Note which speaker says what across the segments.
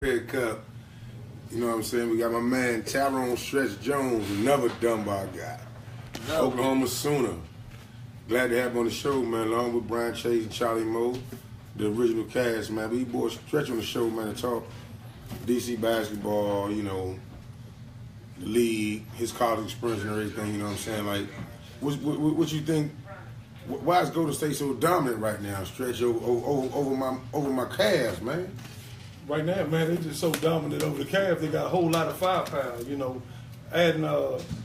Speaker 1: Red Cup. You know what I'm saying? We got my man Tyrone Stretch Jones, another Dunbar guy.
Speaker 2: No.
Speaker 1: Oklahoma Sooner. Glad to have him on the show, man, along with Brian Chase and Charlie Moe, the original cast, man. We brought Stretch on the show, man, to talk DC basketball, you know, the league, his college experience and everything, you know what I'm saying? Like, what you think, why is Golden State so dominant right now, Stretch, over my Cavs, man?
Speaker 3: Right now, man, they're just so dominant over the Cavs. They got a whole lot of firepower, you know. Adding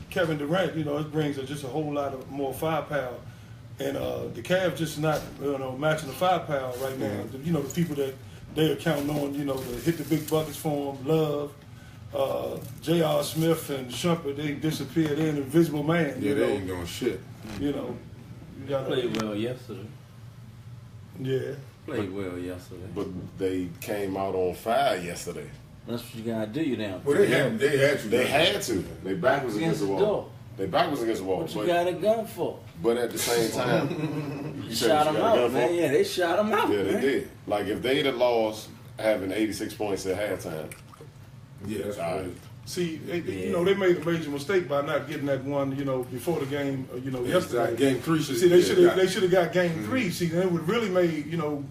Speaker 3: Kevin Durant, you know, it brings just a whole lot of more firepower. And the Cavs just not, matching the firepower right now. You know, the people that they are counting on, you know, to hit the big buckets for them, Love, J.R. Smith and Shumpert, they disappeared. They're an invisible man.
Speaker 1: Yeah, they ain't doing shit.
Speaker 3: You know. You gotta,
Speaker 2: Played well yesterday.
Speaker 3: Yeah.
Speaker 2: Played well yesterday.
Speaker 4: But they came out on fire yesterday.
Speaker 2: That's what you gotta do, you now.
Speaker 1: Well, they had to.
Speaker 4: They had to. They back was against the wall. They back was against the wall.
Speaker 2: What you got a gun for?
Speaker 4: But at the same time,
Speaker 2: You shot them out, man. Yeah, they shot them out,
Speaker 4: yeah,
Speaker 2: man.
Speaker 4: they did. Like if they'd have lost having 86 points at halftime.
Speaker 1: Yeah, that's right.
Speaker 3: See, you know, they made a major mistake by not getting that one, you know, before the game, yesterday.
Speaker 1: Game 3 should.
Speaker 3: See, they should have got game 3. See, then it would really made, you know,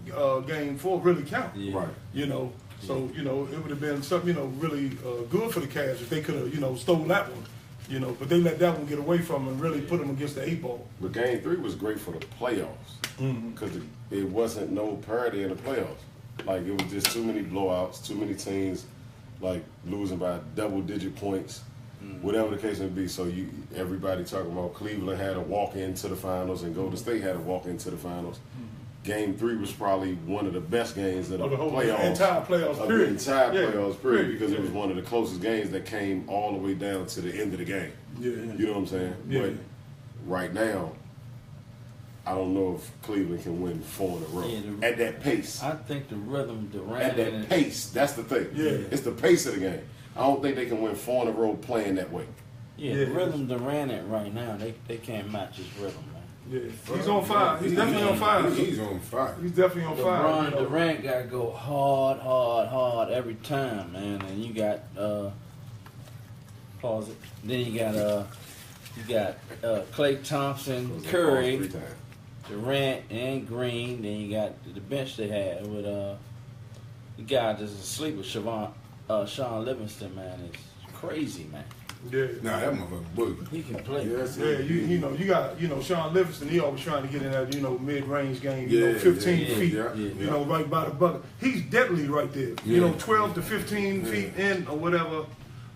Speaker 3: game 4 really count.
Speaker 2: Yeah.
Speaker 1: Right.
Speaker 3: You know, so, you know, it would have been something, you know, really good for the Cavs if they could have, you know, stolen that one. You know, but they let that one get away from them and really put them against the 8 ball.
Speaker 4: But game 3 was great for the playoffs because it wasn't no parity in the playoffs. Like it was just too many blowouts, too many teams like losing by double-digit points, whatever the case may be. So everybody talking about Cleveland had a walk into the finals and Golden State had a walk into the finals. Game 3 was probably one of the best games of the
Speaker 3: whole
Speaker 4: playoffs.
Speaker 3: entire playoffs,
Speaker 4: Of
Speaker 3: period.
Speaker 4: the entire
Speaker 3: Yeah,
Speaker 4: playoffs, period, because
Speaker 3: yeah.
Speaker 4: it was one of the closest games that came all the way down to the end of the game.
Speaker 3: Yeah.
Speaker 4: You know what I'm saying?
Speaker 3: Yeah.
Speaker 4: But right now, I don't know if Cleveland can win 4 in a row
Speaker 2: Yeah,
Speaker 4: at that pace.
Speaker 2: I think the rhythm, Durant,
Speaker 4: At that pace, that's the thing.
Speaker 3: Yeah.
Speaker 4: It's the pace of the game. I don't think they can win 4 in a row playing that way.
Speaker 2: yeah, the rhythm Durant at right now, they can't match his rhythm, man.
Speaker 3: Yeah. He's on fire. He's definitely on fire.
Speaker 1: He's on fire.
Speaker 3: He's definitely on fire.
Speaker 2: LeBron
Speaker 3: you know.
Speaker 2: Durant got to go hard every time, man. And you got pause it. Then you got Klay Thompson, Curry,
Speaker 4: 3 times.
Speaker 2: Durant, and Green. Then you got the bench they had with the guy that's asleep with Sean Livingston, man. It's crazy, man.
Speaker 3: Yeah.
Speaker 1: Nah, that motherfucker boogie.
Speaker 2: He can play.
Speaker 1: Yes,
Speaker 3: Yeah, you got Sean Livingston. He always trying to get in that mid-range game. 15 feet.
Speaker 1: Yeah.
Speaker 3: You know, right by the bucket. He's deadly right there. You know, 12 to 15 feet in or whatever.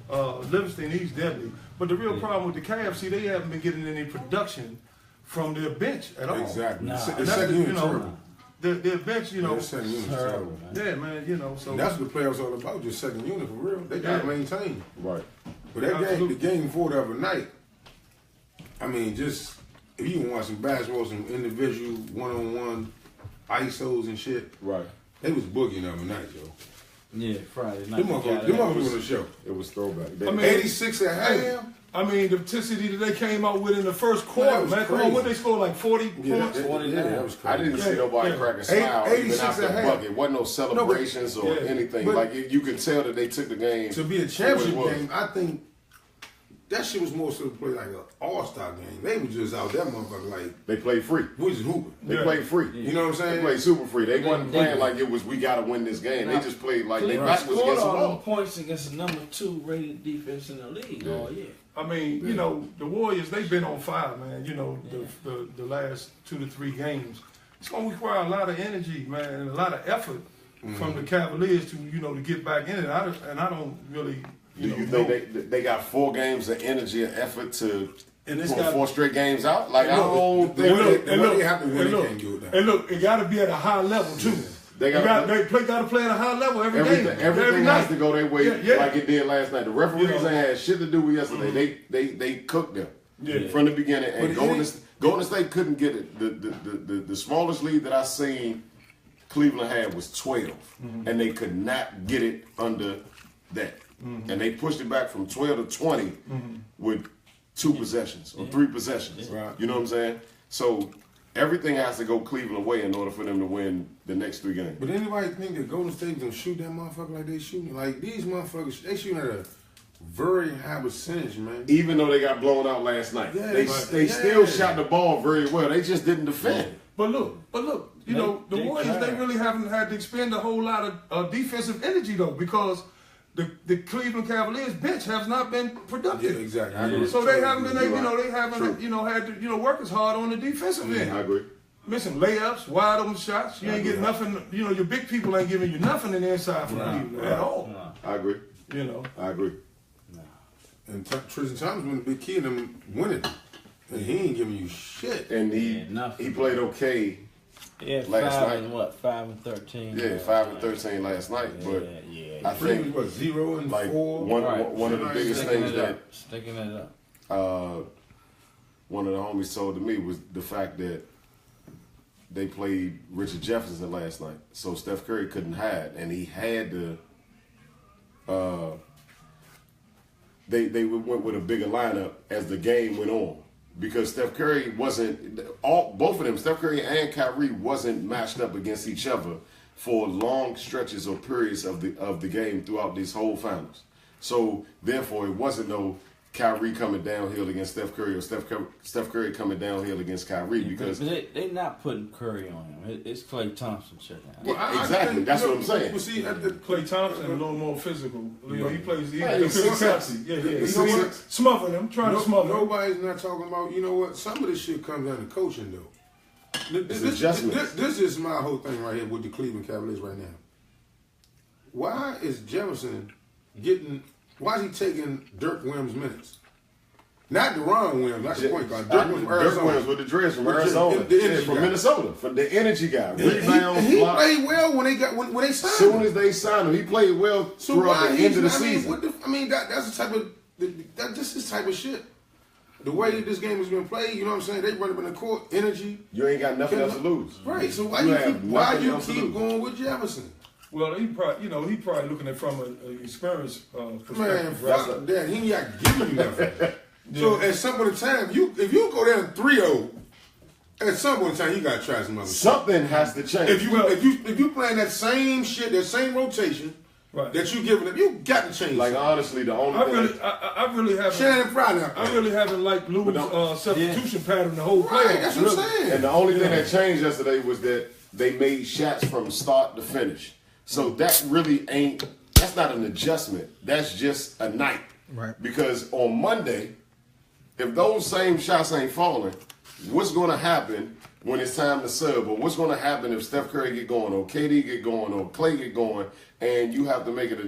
Speaker 3: Livingston, he's deadly. But the real problem with the Cavs, see, they haven't been getting any production from their bench at all.
Speaker 1: Exactly.
Speaker 2: Nah.
Speaker 1: The
Speaker 3: And that's
Speaker 1: second
Speaker 3: you
Speaker 1: unit
Speaker 3: know,
Speaker 1: terrible.
Speaker 3: their bench, you know.
Speaker 1: The second unit terrible.
Speaker 3: Yeah, man. You know, so
Speaker 1: And that's what the playoffs all about, just second unit for real. They got to maintain.
Speaker 4: Right.
Speaker 1: But that
Speaker 3: Absolutely.
Speaker 1: the game 4 the other night, I mean, just, if you can watch some basketball, some individual, one-on-one ISOs and shit,
Speaker 4: Right.
Speaker 1: they was boogieing the other night, yo.
Speaker 2: Yeah, Friday night.
Speaker 1: Them motherfuckers on the show.
Speaker 4: It was throwback.
Speaker 3: I mean,
Speaker 1: 86 at half.
Speaker 3: I mean, the intensity that they came out with in the first
Speaker 1: that
Speaker 3: quarter,
Speaker 1: was
Speaker 3: man. Come on,
Speaker 1: crazy.
Speaker 3: what they scored, like 40 points?
Speaker 1: That was crazy.
Speaker 4: I didn't see nobody crack a smile even
Speaker 1: 86
Speaker 4: after the
Speaker 1: and a half.
Speaker 4: bucket. Wasn't no celebrations or
Speaker 3: yeah.
Speaker 4: anything.
Speaker 1: But-
Speaker 4: Like you could tell that they took the game
Speaker 1: To be a
Speaker 4: for what it
Speaker 1: championship
Speaker 4: was.
Speaker 1: game, I think that shit was more so to play like an all-star game. They was just out that motherfucker like,
Speaker 4: They played free.
Speaker 1: we just hooping.
Speaker 4: They
Speaker 3: Yeah.
Speaker 4: played free.
Speaker 1: You know what I'm
Speaker 4: They
Speaker 1: saying?
Speaker 4: played super free. They wasn't playing
Speaker 2: they-
Speaker 4: like it was we gotta win this game. They just played like they
Speaker 2: Cleveland
Speaker 4: back was
Speaker 2: scored
Speaker 4: against the
Speaker 2: all them
Speaker 4: wall.
Speaker 2: points against the number 2 rated defense in the league all year.
Speaker 3: I mean, you know, the Warriors, they've been on fire, man. You know, the last 2 to 3 games. It's going to require a lot of energy, man, and a lot of effort from the Cavaliers to, to get back in it. I don't really,
Speaker 4: Do you think they got 4 games of energy and effort to
Speaker 3: And it's
Speaker 4: pull
Speaker 3: got-
Speaker 4: 4 straight games out? Like I don't
Speaker 1: the
Speaker 4: think
Speaker 1: way
Speaker 4: that-
Speaker 1: they- the way they have to win, they can't do it now.
Speaker 3: And look, it got to be at a high level too.
Speaker 4: They
Speaker 3: They
Speaker 4: gotta-
Speaker 3: got to play at a high level every game,
Speaker 4: everything
Speaker 3: every
Speaker 4: has
Speaker 3: night.
Speaker 4: to go their way
Speaker 3: Yeah.
Speaker 4: like it did last night. The referees
Speaker 3: You know.
Speaker 4: ain't had shit to do with yesterday. They cooked them
Speaker 3: Yeah.
Speaker 4: from the beginning. And
Speaker 1: But
Speaker 4: Golden State couldn't get it. The smallest lead that I seen Cleveland had was 12, and they could not get it under that. And they pushed it back from 12 to 20 with 2 possessions or 3 possessions.
Speaker 1: Right.
Speaker 4: You know what I'm saying? So everything has to go Cleveland way in order for them to win the next 3 games.
Speaker 1: But anybody think that Golden State gonna shoot that motherfucker like they shooting? Like these motherfuckers, they shooting at a very high percentage, man.
Speaker 4: Even though they got blown out last night,
Speaker 1: Yeah,
Speaker 4: they
Speaker 1: yeah.
Speaker 4: still shot the ball very well. They just didn't defend.
Speaker 3: But look, you know, the Warriors, they really haven't had to expend a whole lot of defensive energy, though, because the Cleveland Cavaliers bench has not been productive.
Speaker 1: Yeah, exactly. I agree.
Speaker 3: So they haven't been able,
Speaker 4: Right.
Speaker 3: they haven't,
Speaker 4: True.
Speaker 3: had to, work as hard on the defensive end.
Speaker 4: I agree.
Speaker 3: Missing layups, wide open shots. You ain't getting nothing, your big people ain't giving you nothing in the inside from Cleveland at all.
Speaker 4: I agree. I agree.
Speaker 1: And Tristan Thompson been the big key in them winning, and he ain't giving you shit.
Speaker 4: And
Speaker 2: nothing.
Speaker 4: he played okay.
Speaker 2: Yeah,
Speaker 4: Last
Speaker 2: 5 and 13.
Speaker 4: Yeah, 5 and 13 last night. But I
Speaker 1: Pretty
Speaker 4: think
Speaker 1: much 0 and
Speaker 4: like
Speaker 1: 4.
Speaker 4: one of the biggest things that
Speaker 2: Sticking it up.
Speaker 4: one of the homies told to me was the fact that they played Richard Jefferson last night, so Steph Curry couldn't hide, and he had to. They went with a bigger lineup as the game went on because Steph Curry wasn't both of them. Steph Curry and Kyrie wasn't matched up against each other for long stretches or periods of the game throughout this whole finals. So therefore, it wasn't no Kyrie coming downhill against Steph Curry or Steph Curry coming downhill against Kyrie because
Speaker 2: they're not putting Curry on him. It's Klay Thompson checking out.
Speaker 1: Well,
Speaker 4: exactly. That's what I'm saying.
Speaker 1: Well, see,
Speaker 3: Klay Thompson a little more physical. He plays.
Speaker 4: Yeah,
Speaker 3: He's
Speaker 4: he's
Speaker 3: sexy. Yeah.
Speaker 1: You
Speaker 3: He's
Speaker 1: know what?
Speaker 3: smothering him, trying to smother him.
Speaker 1: Nobody's not talking about, you know what? Some of this shit comes down to coaching, though. This is my whole thing right here with the Cleveland Cavaliers right now. Why is Jefferson why is he taking Dirk Williams minutes? Not Deron Williams, not the point guard. Dirk Williams from Arizona.
Speaker 4: Dirk Williams with the dreads from
Speaker 1: With
Speaker 4: Arizona.
Speaker 1: the energy
Speaker 4: From
Speaker 1: guy.
Speaker 4: Minnesota. From the energy guy.
Speaker 1: He
Speaker 4: Rebounds, blocks.
Speaker 1: played well when they signed
Speaker 4: As soon
Speaker 1: him.
Speaker 4: as they signed him, he played well
Speaker 1: So
Speaker 4: throughout
Speaker 1: why
Speaker 4: the end of the
Speaker 1: I mean,
Speaker 4: season.
Speaker 1: that's the type of that's just this type of shit. The way that this game has been played, you know what I'm saying? They run up in the court, energy.
Speaker 4: You ain't got nothing else to lose.
Speaker 1: Right. So why
Speaker 4: You
Speaker 1: you
Speaker 4: have
Speaker 1: keep
Speaker 4: nothing else to lose.
Speaker 1: going with Jefferson?
Speaker 3: Well, he probably looking at it from an experience perspective.
Speaker 1: Man,
Speaker 3: right?
Speaker 1: fuck that. He ain't got to give you nothing. So at some point in time, if you go down 3-0, at some point in time you gotta try some other shit.
Speaker 4: Something has to change.
Speaker 1: If you playing that same shit, that same rotation
Speaker 3: Right.
Speaker 1: that you giving them, you got to change.
Speaker 4: like
Speaker 1: something.
Speaker 4: honestly, the only thing
Speaker 3: I really haven't.
Speaker 1: Shannon Fry now.
Speaker 3: I really haven't liked Lou's substitution pattern the whole
Speaker 1: Right,
Speaker 3: play.
Speaker 1: that's what I'm saying.
Speaker 4: and the only thing that changed yesterday was that they made shots from start to finish. So that really that's not an adjustment. That's just a night.
Speaker 5: Right.
Speaker 4: Because on Monday, if those same shots ain't falling, what's going to happen when it's time to sub? Or what's going to happen if Steph Curry get going, or KD get going, or Clay get going, and you have to make it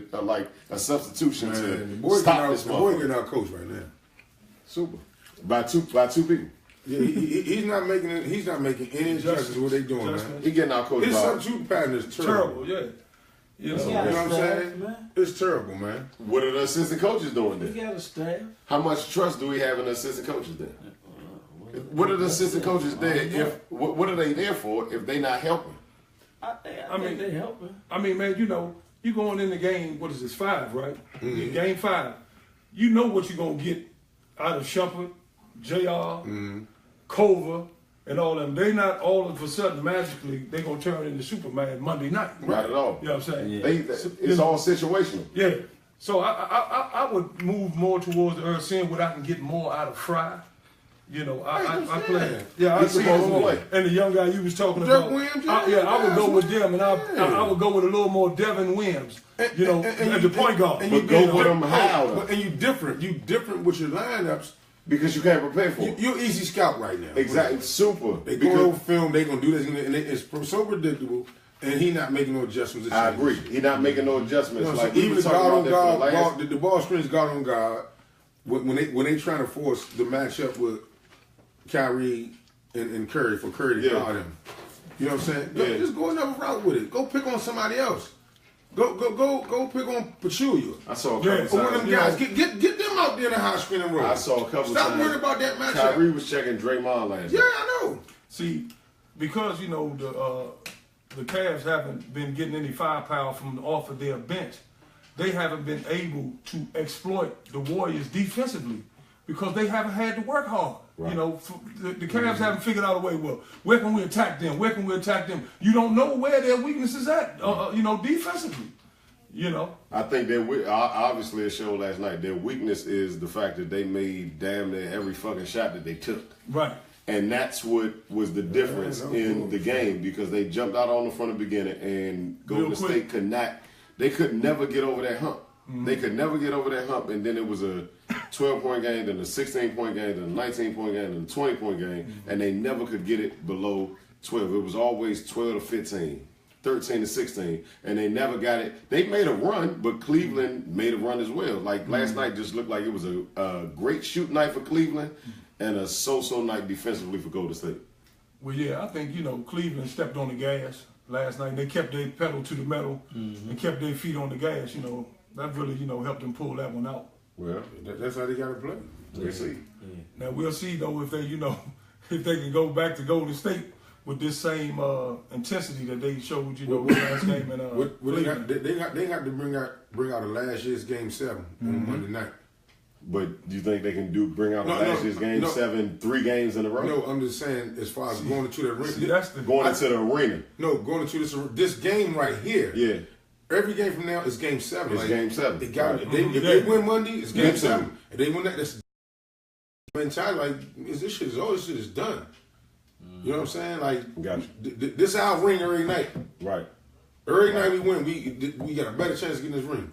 Speaker 4: a substitution
Speaker 1: Man, the
Speaker 4: to
Speaker 1: boy
Speaker 4: stop this
Speaker 1: getting our
Speaker 4: motherfucker?
Speaker 1: coach right now.
Speaker 4: Super. By two people.
Speaker 1: Yeah, he's not making any adjustments to what they doing, man.
Speaker 4: He getting our coach
Speaker 1: His
Speaker 4: by
Speaker 1: substitute pattern is terrible.
Speaker 3: Terrible, yeah. You know,
Speaker 1: You know what I'm saying?
Speaker 2: Man.
Speaker 1: It's terrible, man.
Speaker 4: What are the assistant coaches doing
Speaker 2: We
Speaker 4: then?
Speaker 2: got a staff.
Speaker 4: How much trust do we have in the assistant coaches then? What are the assistant coaches there? What are they there for if they not helping?
Speaker 2: I think they helping.
Speaker 3: I mean, man, you going in the game, what is this, 5, right? Game 5. You know what you're going to get out of Shumpert, JR, Culver, and all them. They not all of a sudden magically they going to turn into Superman Monday night.
Speaker 4: Not at all.
Speaker 3: You know what I'm saying?
Speaker 2: Yeah.
Speaker 4: It's all situational.
Speaker 3: Yeah. So I would move more towards the seeing what I can get more out of Fry. You know, I play. Yeah, I
Speaker 4: He's
Speaker 3: see
Speaker 4: supposed to
Speaker 3: more.
Speaker 4: play.
Speaker 3: And the young guy you was talking
Speaker 1: Dirk
Speaker 3: about.
Speaker 1: Williams,
Speaker 3: I would go with them, and I
Speaker 1: yeah.
Speaker 3: would go with a little more Devin Williams. You know, at the point guard.
Speaker 1: And
Speaker 4: But
Speaker 1: you
Speaker 4: go
Speaker 1: being
Speaker 4: with them
Speaker 1: different-
Speaker 4: how, though?
Speaker 1: And you different. You different with your lineups.
Speaker 4: Because you can't prepare for it.
Speaker 1: You're easy scout right now.
Speaker 4: Exactly. Super.
Speaker 1: They go over film. They gonna do this, and it's so predictable. And he not making no adjustments.
Speaker 4: I agree. He not making no
Speaker 1: You
Speaker 4: adjustments.
Speaker 1: know,
Speaker 4: Like
Speaker 1: so
Speaker 4: we
Speaker 1: even
Speaker 4: were
Speaker 1: the
Speaker 4: talking
Speaker 1: guard
Speaker 4: about
Speaker 1: on
Speaker 4: that for the
Speaker 1: guard,
Speaker 4: last.
Speaker 1: the ball screens guard on guard. When they trying to force the matchup with Kyrie and Curry for Curry to guard him. You know what I'm saying?
Speaker 4: Yeah.
Speaker 1: Just go another route with it. Go pick on somebody else. Go pick on Pachulia.
Speaker 4: I saw a couple
Speaker 3: Yeah,
Speaker 4: times.
Speaker 1: Or one of them
Speaker 4: you know,
Speaker 1: guys. Get them out there in the high screen and roll.
Speaker 4: I saw a couple
Speaker 1: Stop
Speaker 4: times.
Speaker 1: worrying about that matchup.
Speaker 4: Kyrie was checking Draymond last
Speaker 1: Yeah,
Speaker 4: night.
Speaker 1: I know.
Speaker 3: See, because the Cavs haven't been getting any firepower from off of their bench, they haven't been able to exploit the Warriors defensively because they haven't had to work hard. You know, the Cavs haven't figured out a way. Well, where can we attack them? Where can we attack them? You don't know where their weakness is at. You know, defensively. You know,
Speaker 4: I think that obviously it showed last night. Their weakness is the fact that they made damn near every fucking shot that they took.
Speaker 3: Right.
Speaker 4: And that's what was the difference in the game, because they jumped out on them from the beginning, and Golden State could not. They could never get over that hump. They could never get over that hump, and then it was a 12-point game, then a 16-point game, then a 19-point game, then a 20-point game, and they never could get it below 12. It was always 12 to 15, 13 to 16, and they never got it. They made a run, but Cleveland made a run as well. Like last night just looked like it was a great shoot night for Cleveland and a so-so night defensively for Golden State.
Speaker 3: Well, yeah, I think, you know, Cleveland stepped on the gas last night. They kept their pedal to the metal and kept their feet on the gas, you know. That really, you know, helped them pull that one out.
Speaker 1: Well, that's how they got to play.
Speaker 4: We'll see.
Speaker 3: Now, we'll see, though, if they, you know, if they can go back to Golden State with this same intensity that they showed, you know, last game. And
Speaker 1: they got to bring out a last year's Game 7 on Monday night.
Speaker 4: But do you think they can bring out last year's Game 7 3 games in a row?
Speaker 1: No, I'm just saying as far as going into the arena.
Speaker 4: Going into the arena.
Speaker 1: No, going into this game right here.
Speaker 4: Yeah.
Speaker 1: Every game from now is Game 7.
Speaker 4: It's Game 7.
Speaker 1: They got it. If they win Monday, it's Game 7. If they win that, that's mentality. Like this shit is done. You know what I'm saying? Like,
Speaker 4: gotcha.
Speaker 1: This our ring every night.
Speaker 4: Right.
Speaker 1: Every night we win, we got a better chance of getting this ring.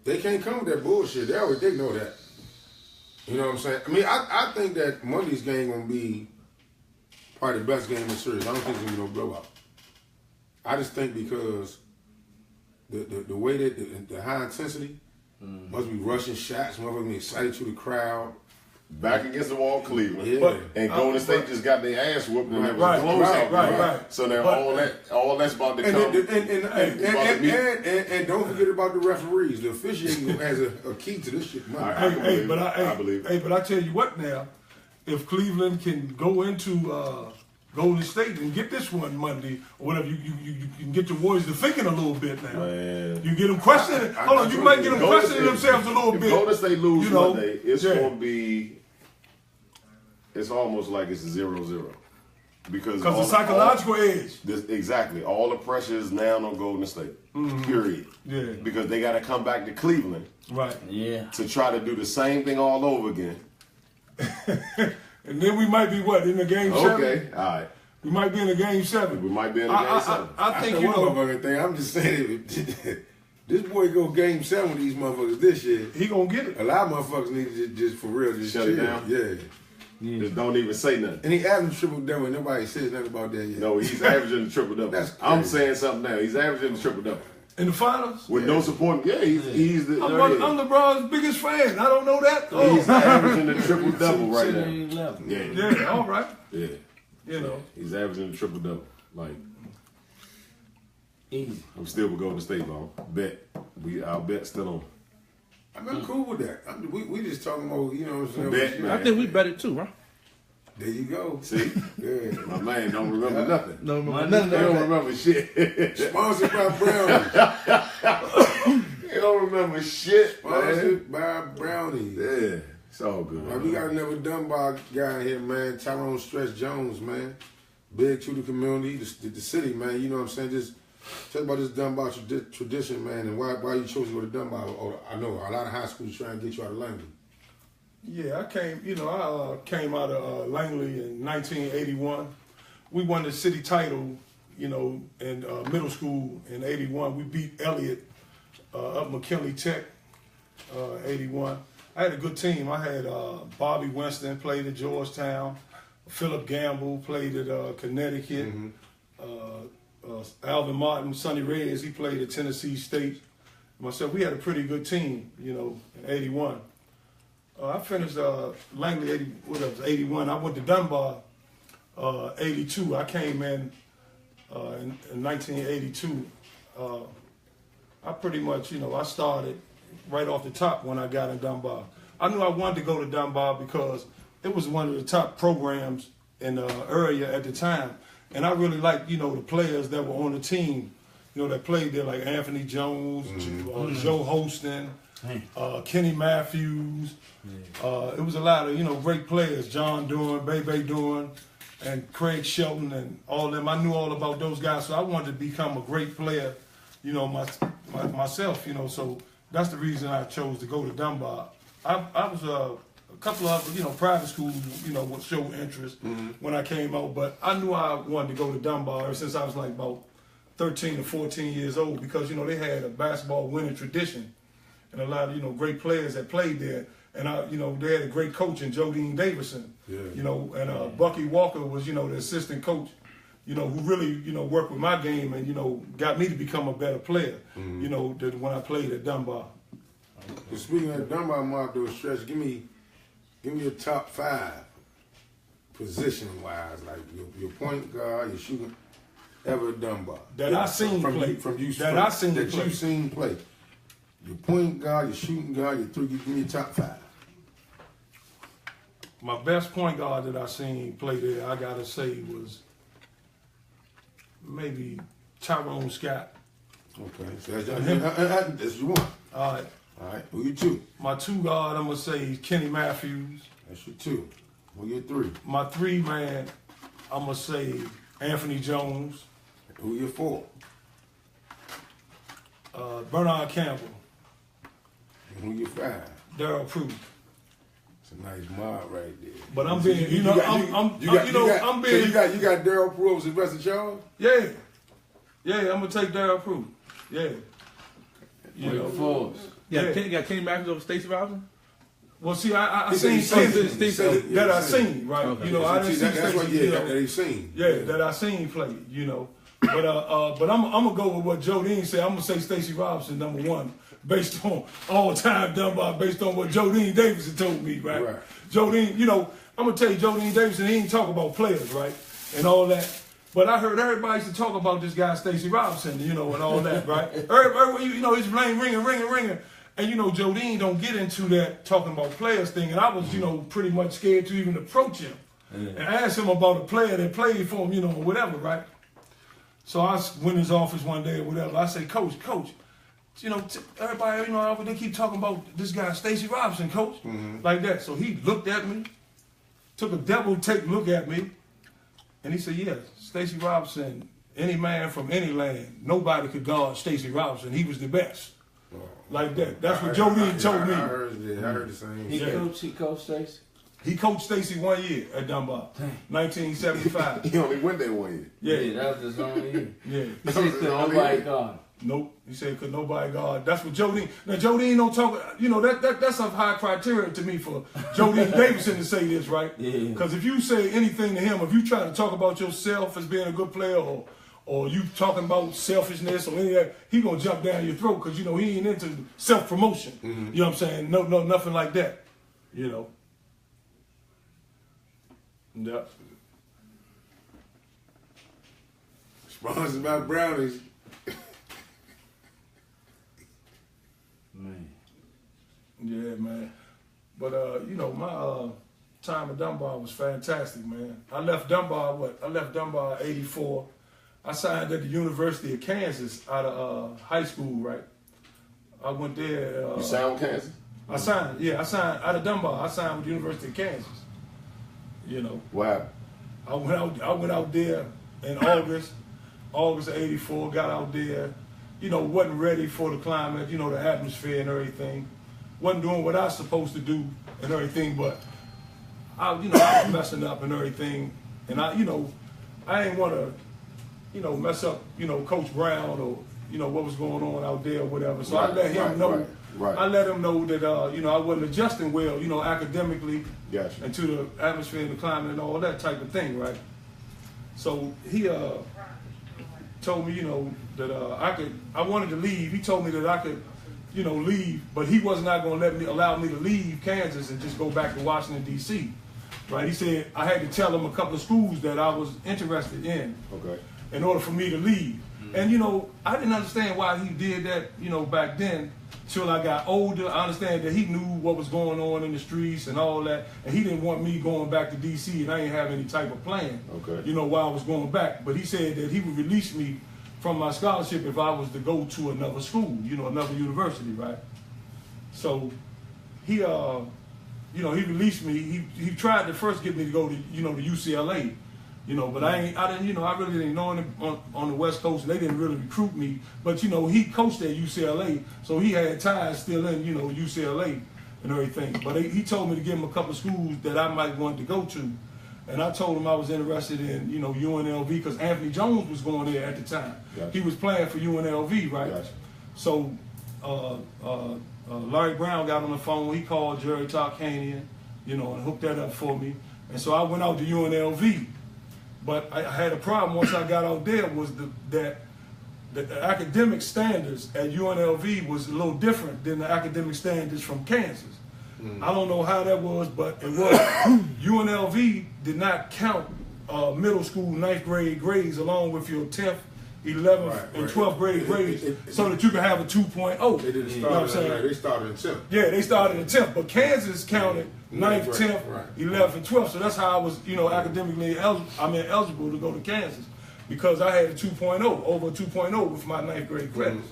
Speaker 1: They can't come with that bullshit. They know that. You know what I'm saying? I mean, I think that Monday's game gonna be probably the best game in the series. I don't think it's gonna be no blowout. I just think because the way that the high intensity must be rushing shots, motherfuckers be excited to the crowd.
Speaker 4: Back against the wall, Cleveland.
Speaker 1: Yeah.
Speaker 4: And Golden State just got their ass whooped and it was
Speaker 3: Right,
Speaker 4: close out.
Speaker 3: right.
Speaker 4: So now all that's about to come.
Speaker 1: And don't forget about the referees. The officiating has a key to this shit.
Speaker 4: I believe it.
Speaker 3: But I tell you what now, if Cleveland can go into Golden State and get this one Monday, or whatever, you can get the Warriors to thinking a little bit now.
Speaker 4: Man.
Speaker 3: You get them questioning. Hold on, you might get them questioning themselves a little bit.
Speaker 4: If Golden State lose Monday, it's
Speaker 3: going
Speaker 4: to be. It's almost like it's 0-0 because
Speaker 3: the psychological edge.
Speaker 4: Exactly, all the pressure is now on Golden State. Period.
Speaker 3: Yeah.
Speaker 4: Because they got to come back to Cleveland.
Speaker 3: Right.
Speaker 2: Yeah.
Speaker 4: To try to do the same thing all over again.
Speaker 3: And then we might be in the Game 7?
Speaker 4: Okay, all right.
Speaker 3: We might be in the Game 7.
Speaker 4: We might be in the Game 7.
Speaker 3: I think, you know.
Speaker 1: Thing. I'm just saying, this boy go Game 7 with these motherfuckers this year.
Speaker 3: He gonna get it.
Speaker 1: A lot of motherfuckers need to just for real just
Speaker 4: shut
Speaker 1: chill.
Speaker 4: it down.
Speaker 1: Yeah.
Speaker 4: Just don't even say nothing.
Speaker 1: And he averaging triple-double and nobody says nothing about that yet.
Speaker 4: No, he's averaging the triple-double.
Speaker 1: That's crazy.
Speaker 4: I'm saying something now. He's averaging the triple-double.
Speaker 3: In the finals?
Speaker 4: With no support. Yeah, he's the...
Speaker 3: I'm LeBron's biggest fan. I don't know that.
Speaker 4: He's averaging the triple-double right now.
Speaker 3: Yeah, all right.
Speaker 4: Yeah.
Speaker 3: You know.
Speaker 4: He's averaging the triple-double. Like...
Speaker 2: Easy.
Speaker 4: I'm still with Golden State, bro. Our bet still on.
Speaker 1: I'm cool with that. We just talking about, you know what I'm saying?
Speaker 4: Bet, man.
Speaker 2: I think we better too, right?
Speaker 1: There you go.
Speaker 4: See?
Speaker 1: Yeah.
Speaker 4: My man don't remember nothing.
Speaker 2: No,
Speaker 4: He don't remember shit.
Speaker 1: Sponsored by Brownies.
Speaker 4: He don't remember shit, man.
Speaker 1: Sponsored by Brownies.
Speaker 4: Yeah. It's all good.
Speaker 1: Man, we got another Dunbar guy here, man. Tyrone Stretch Jones, man. Big to the community, the city, man. You know what I'm saying? Just tell about this Dunbar tradition, man, and why you chose to go to Dunbar. I know a lot of high schools trying to get you out of Langley.
Speaker 3: Yeah, I came out of Langley in 1981. We won the city title, you know, in middle school in 81. We beat Elliott up McKinley Tech, 81. I had a good team. I had Bobby Winston played at Georgetown. Philip Gamble played at Connecticut. Alvin Martin, Sonny Reyes, he played at Tennessee State. Myself, we had a pretty good team, you know, in 81. I finished Langley 81. I went to Dunbar 82. I came in 1982. I pretty much, you know, I started right off the top when I got in Dunbar. I knew I wanted to go to Dunbar because it was one of the top programs in the area at the time. And I really liked, you know, the players that were on the team, you know, that played there, like Anthony Jones, Joe Holston, Kenny Matthews. It was a lot of great players. John Dorn, Bebe Dorn, and Craig Shelton, and all them. I knew all about those guys, so I wanted to become a great player. Myself. So that's the reason I chose to go to Dunbar. I was a couple of private schools would show interest when I came out, but I knew I wanted to go to Dunbar ever since I was like about 13 or 14 years old, because they had a basketball winning tradition and a lot of great players that played there, and they had a great coach in Jodine Davison, and Bucky Walker was the assistant coach, who really worked with my game and got me to become a better player, than when I played at Dunbar.
Speaker 1: Well, speaking of Dunbar, Mark, those stretch, give me your top 5 position wise, like your point guard, your shooting ever at Dunbar
Speaker 3: that I seen play.
Speaker 1: You seen play. Your point guard, your shooting guard, your 3. Give me your top 5.
Speaker 3: My best point guard that I seen play there, I gotta say, was maybe Tyrone Scott.
Speaker 1: Okay, so that's you want.
Speaker 3: All right.
Speaker 1: Who you 2?
Speaker 3: My 2 guard, I'm gonna say Kenny Matthews.
Speaker 1: That's your 2. Who your 3?
Speaker 3: My 3 man, I'm gonna say Anthony Jones.
Speaker 1: Who your 4?
Speaker 3: Bernard Campbell.
Speaker 1: And who your 5?
Speaker 3: Daryl Prue.
Speaker 1: It's a nice mob right there.
Speaker 3: But I'm being, I'm being.
Speaker 1: You got Daryl Prue as the rest of y'all?
Speaker 3: Yeah, I'm gonna take Daryl Prue. Yeah.
Speaker 5: You got Kenny Matthews over Stacey Robinson?
Speaker 3: Well, see, I seen something that I seen, right?
Speaker 5: Okay.
Speaker 3: I didn't see
Speaker 1: that's what
Speaker 3: Stacey,
Speaker 1: that he seen.
Speaker 3: Yeah, that I seen play, But I'm gonna go with what Jodine said. I'm gonna say Stacey Robinson number 1, based on all-time Dunbar, based on what Jodine Davison told me, right? Jodine, I'm gonna tell you, Jodine Davison, he ain't talk about players, right, and all that. But I heard everybody used to talk about this guy Stacey Robinson, and all that, right? Everybody, his name ringing. And Jodine don't get into that talking about players thing, and I was, pretty much scared to even approach him and ask him about a player that played for him, or whatever, right? So I went in his office one day or whatever. I say, Coach, everybody, they keep talking about this guy Stacey Robinson, Coach, like that. So he looked at me, took a double-take look at me, and he said, yeah, Stacey Robinson, any man from any land, nobody could guard Stacey Robinson. He was the best. Like that. That's what Jodine told me.
Speaker 1: I heard the same.
Speaker 2: He coached Stacey?
Speaker 3: He coached Stacey 1 year at Dunbar, 1975.
Speaker 4: He only went there 1 year.
Speaker 3: Yeah,
Speaker 2: that was his only year.
Speaker 3: Yeah.
Speaker 2: He said could nobody guard.
Speaker 3: Nope. He said could nobody guard. That's what Jodine. Now Jodine don't talk. That's a high criteria to me for Jodine Davison to say this, right?
Speaker 2: Yeah.
Speaker 3: Because if you say anything to him, if you try to talk about yourself as being a good player, or you talking about selfishness or any of that, he gonna jump down your throat because he ain't into self-promotion. You know what I'm saying? No, nothing like that. Yeah.
Speaker 1: Sponsored by Brownies.
Speaker 2: Man.
Speaker 3: Yeah, man. But my time at Dunbar was fantastic, man. I left Dunbar 84. I signed at the University of Kansas out of high school, right? I went there.
Speaker 4: You signed with Kansas?
Speaker 3: I signed out of Dunbar. I signed with the University of Kansas.
Speaker 4: Wow.
Speaker 3: I went out there in August of '84. Got out there, wasn't ready for the climate, the atmosphere and everything. Wasn't doing what I was supposed to do and everything, but I was messing up and everything, and I ain't want to. Mess up, Coach Brown or, what was going on out there or whatever. So I let him know.
Speaker 4: Right.
Speaker 3: I let him know that, I wasn't adjusting well, academically.
Speaker 4: Gotcha.
Speaker 3: And to the atmosphere and the climate and all that type of thing, right? So he told me, that I wanted to leave. He told me that I could, leave, but he was not going to allow me to leave Kansas and just go back to Washington, D.C., right? He said I had to tell him a couple of schools that I was interested in.
Speaker 4: Okay.
Speaker 3: In order for me to leave. And I didn't understand why he did that, back then, till I got older. I understand that he knew what was going on in the streets and all that, and he didn't want me going back to DC, and I didn't have any type of plan, while I was going back. But he said that he would release me from my scholarship if I was to go to another school, another university, right? So he, you know, he released me. He tried to first get me to go to, you know, to UCLA, you know, but I didn't, you know, I really didn't know him on the West Coast. And they didn't really recruit me, but you know, he coached at UCLA, so he had ties still in, you know, UCLA and everything. But he told me to give him a couple of schools that I might want to go to. And I told him I was interested in, you know, UNLV because Anthony Jones was going there at the time.
Speaker 4: Gotcha.
Speaker 3: He was playing for UNLV, right?
Speaker 4: Gotcha.
Speaker 3: So Larry Brown got on the phone. He called Jerry Tarkanian, you know, and hooked that up for me. And so I went out to UNLV. But I had a problem once I got out there was that the academic standards at UNLV was a little different than the academic standards from Kansas. I don't know how that was, but it was. UNLV did not count middle school 9th grade grades along with your 10th, 11th, and 12th grade grades so that you could have a 2.0.
Speaker 1: They didn't
Speaker 3: You know what I'm
Speaker 1: start.
Speaker 3: saying?
Speaker 1: They started in 10th.
Speaker 3: Yeah, they started in 10th, but Kansas counted 9th, 10th,
Speaker 1: Right.
Speaker 3: 11th, and 12th. So that's how I was, you know, academically eligible to go to Kansas because I had a 2.0, over a 2.0 with my 9th grade credits.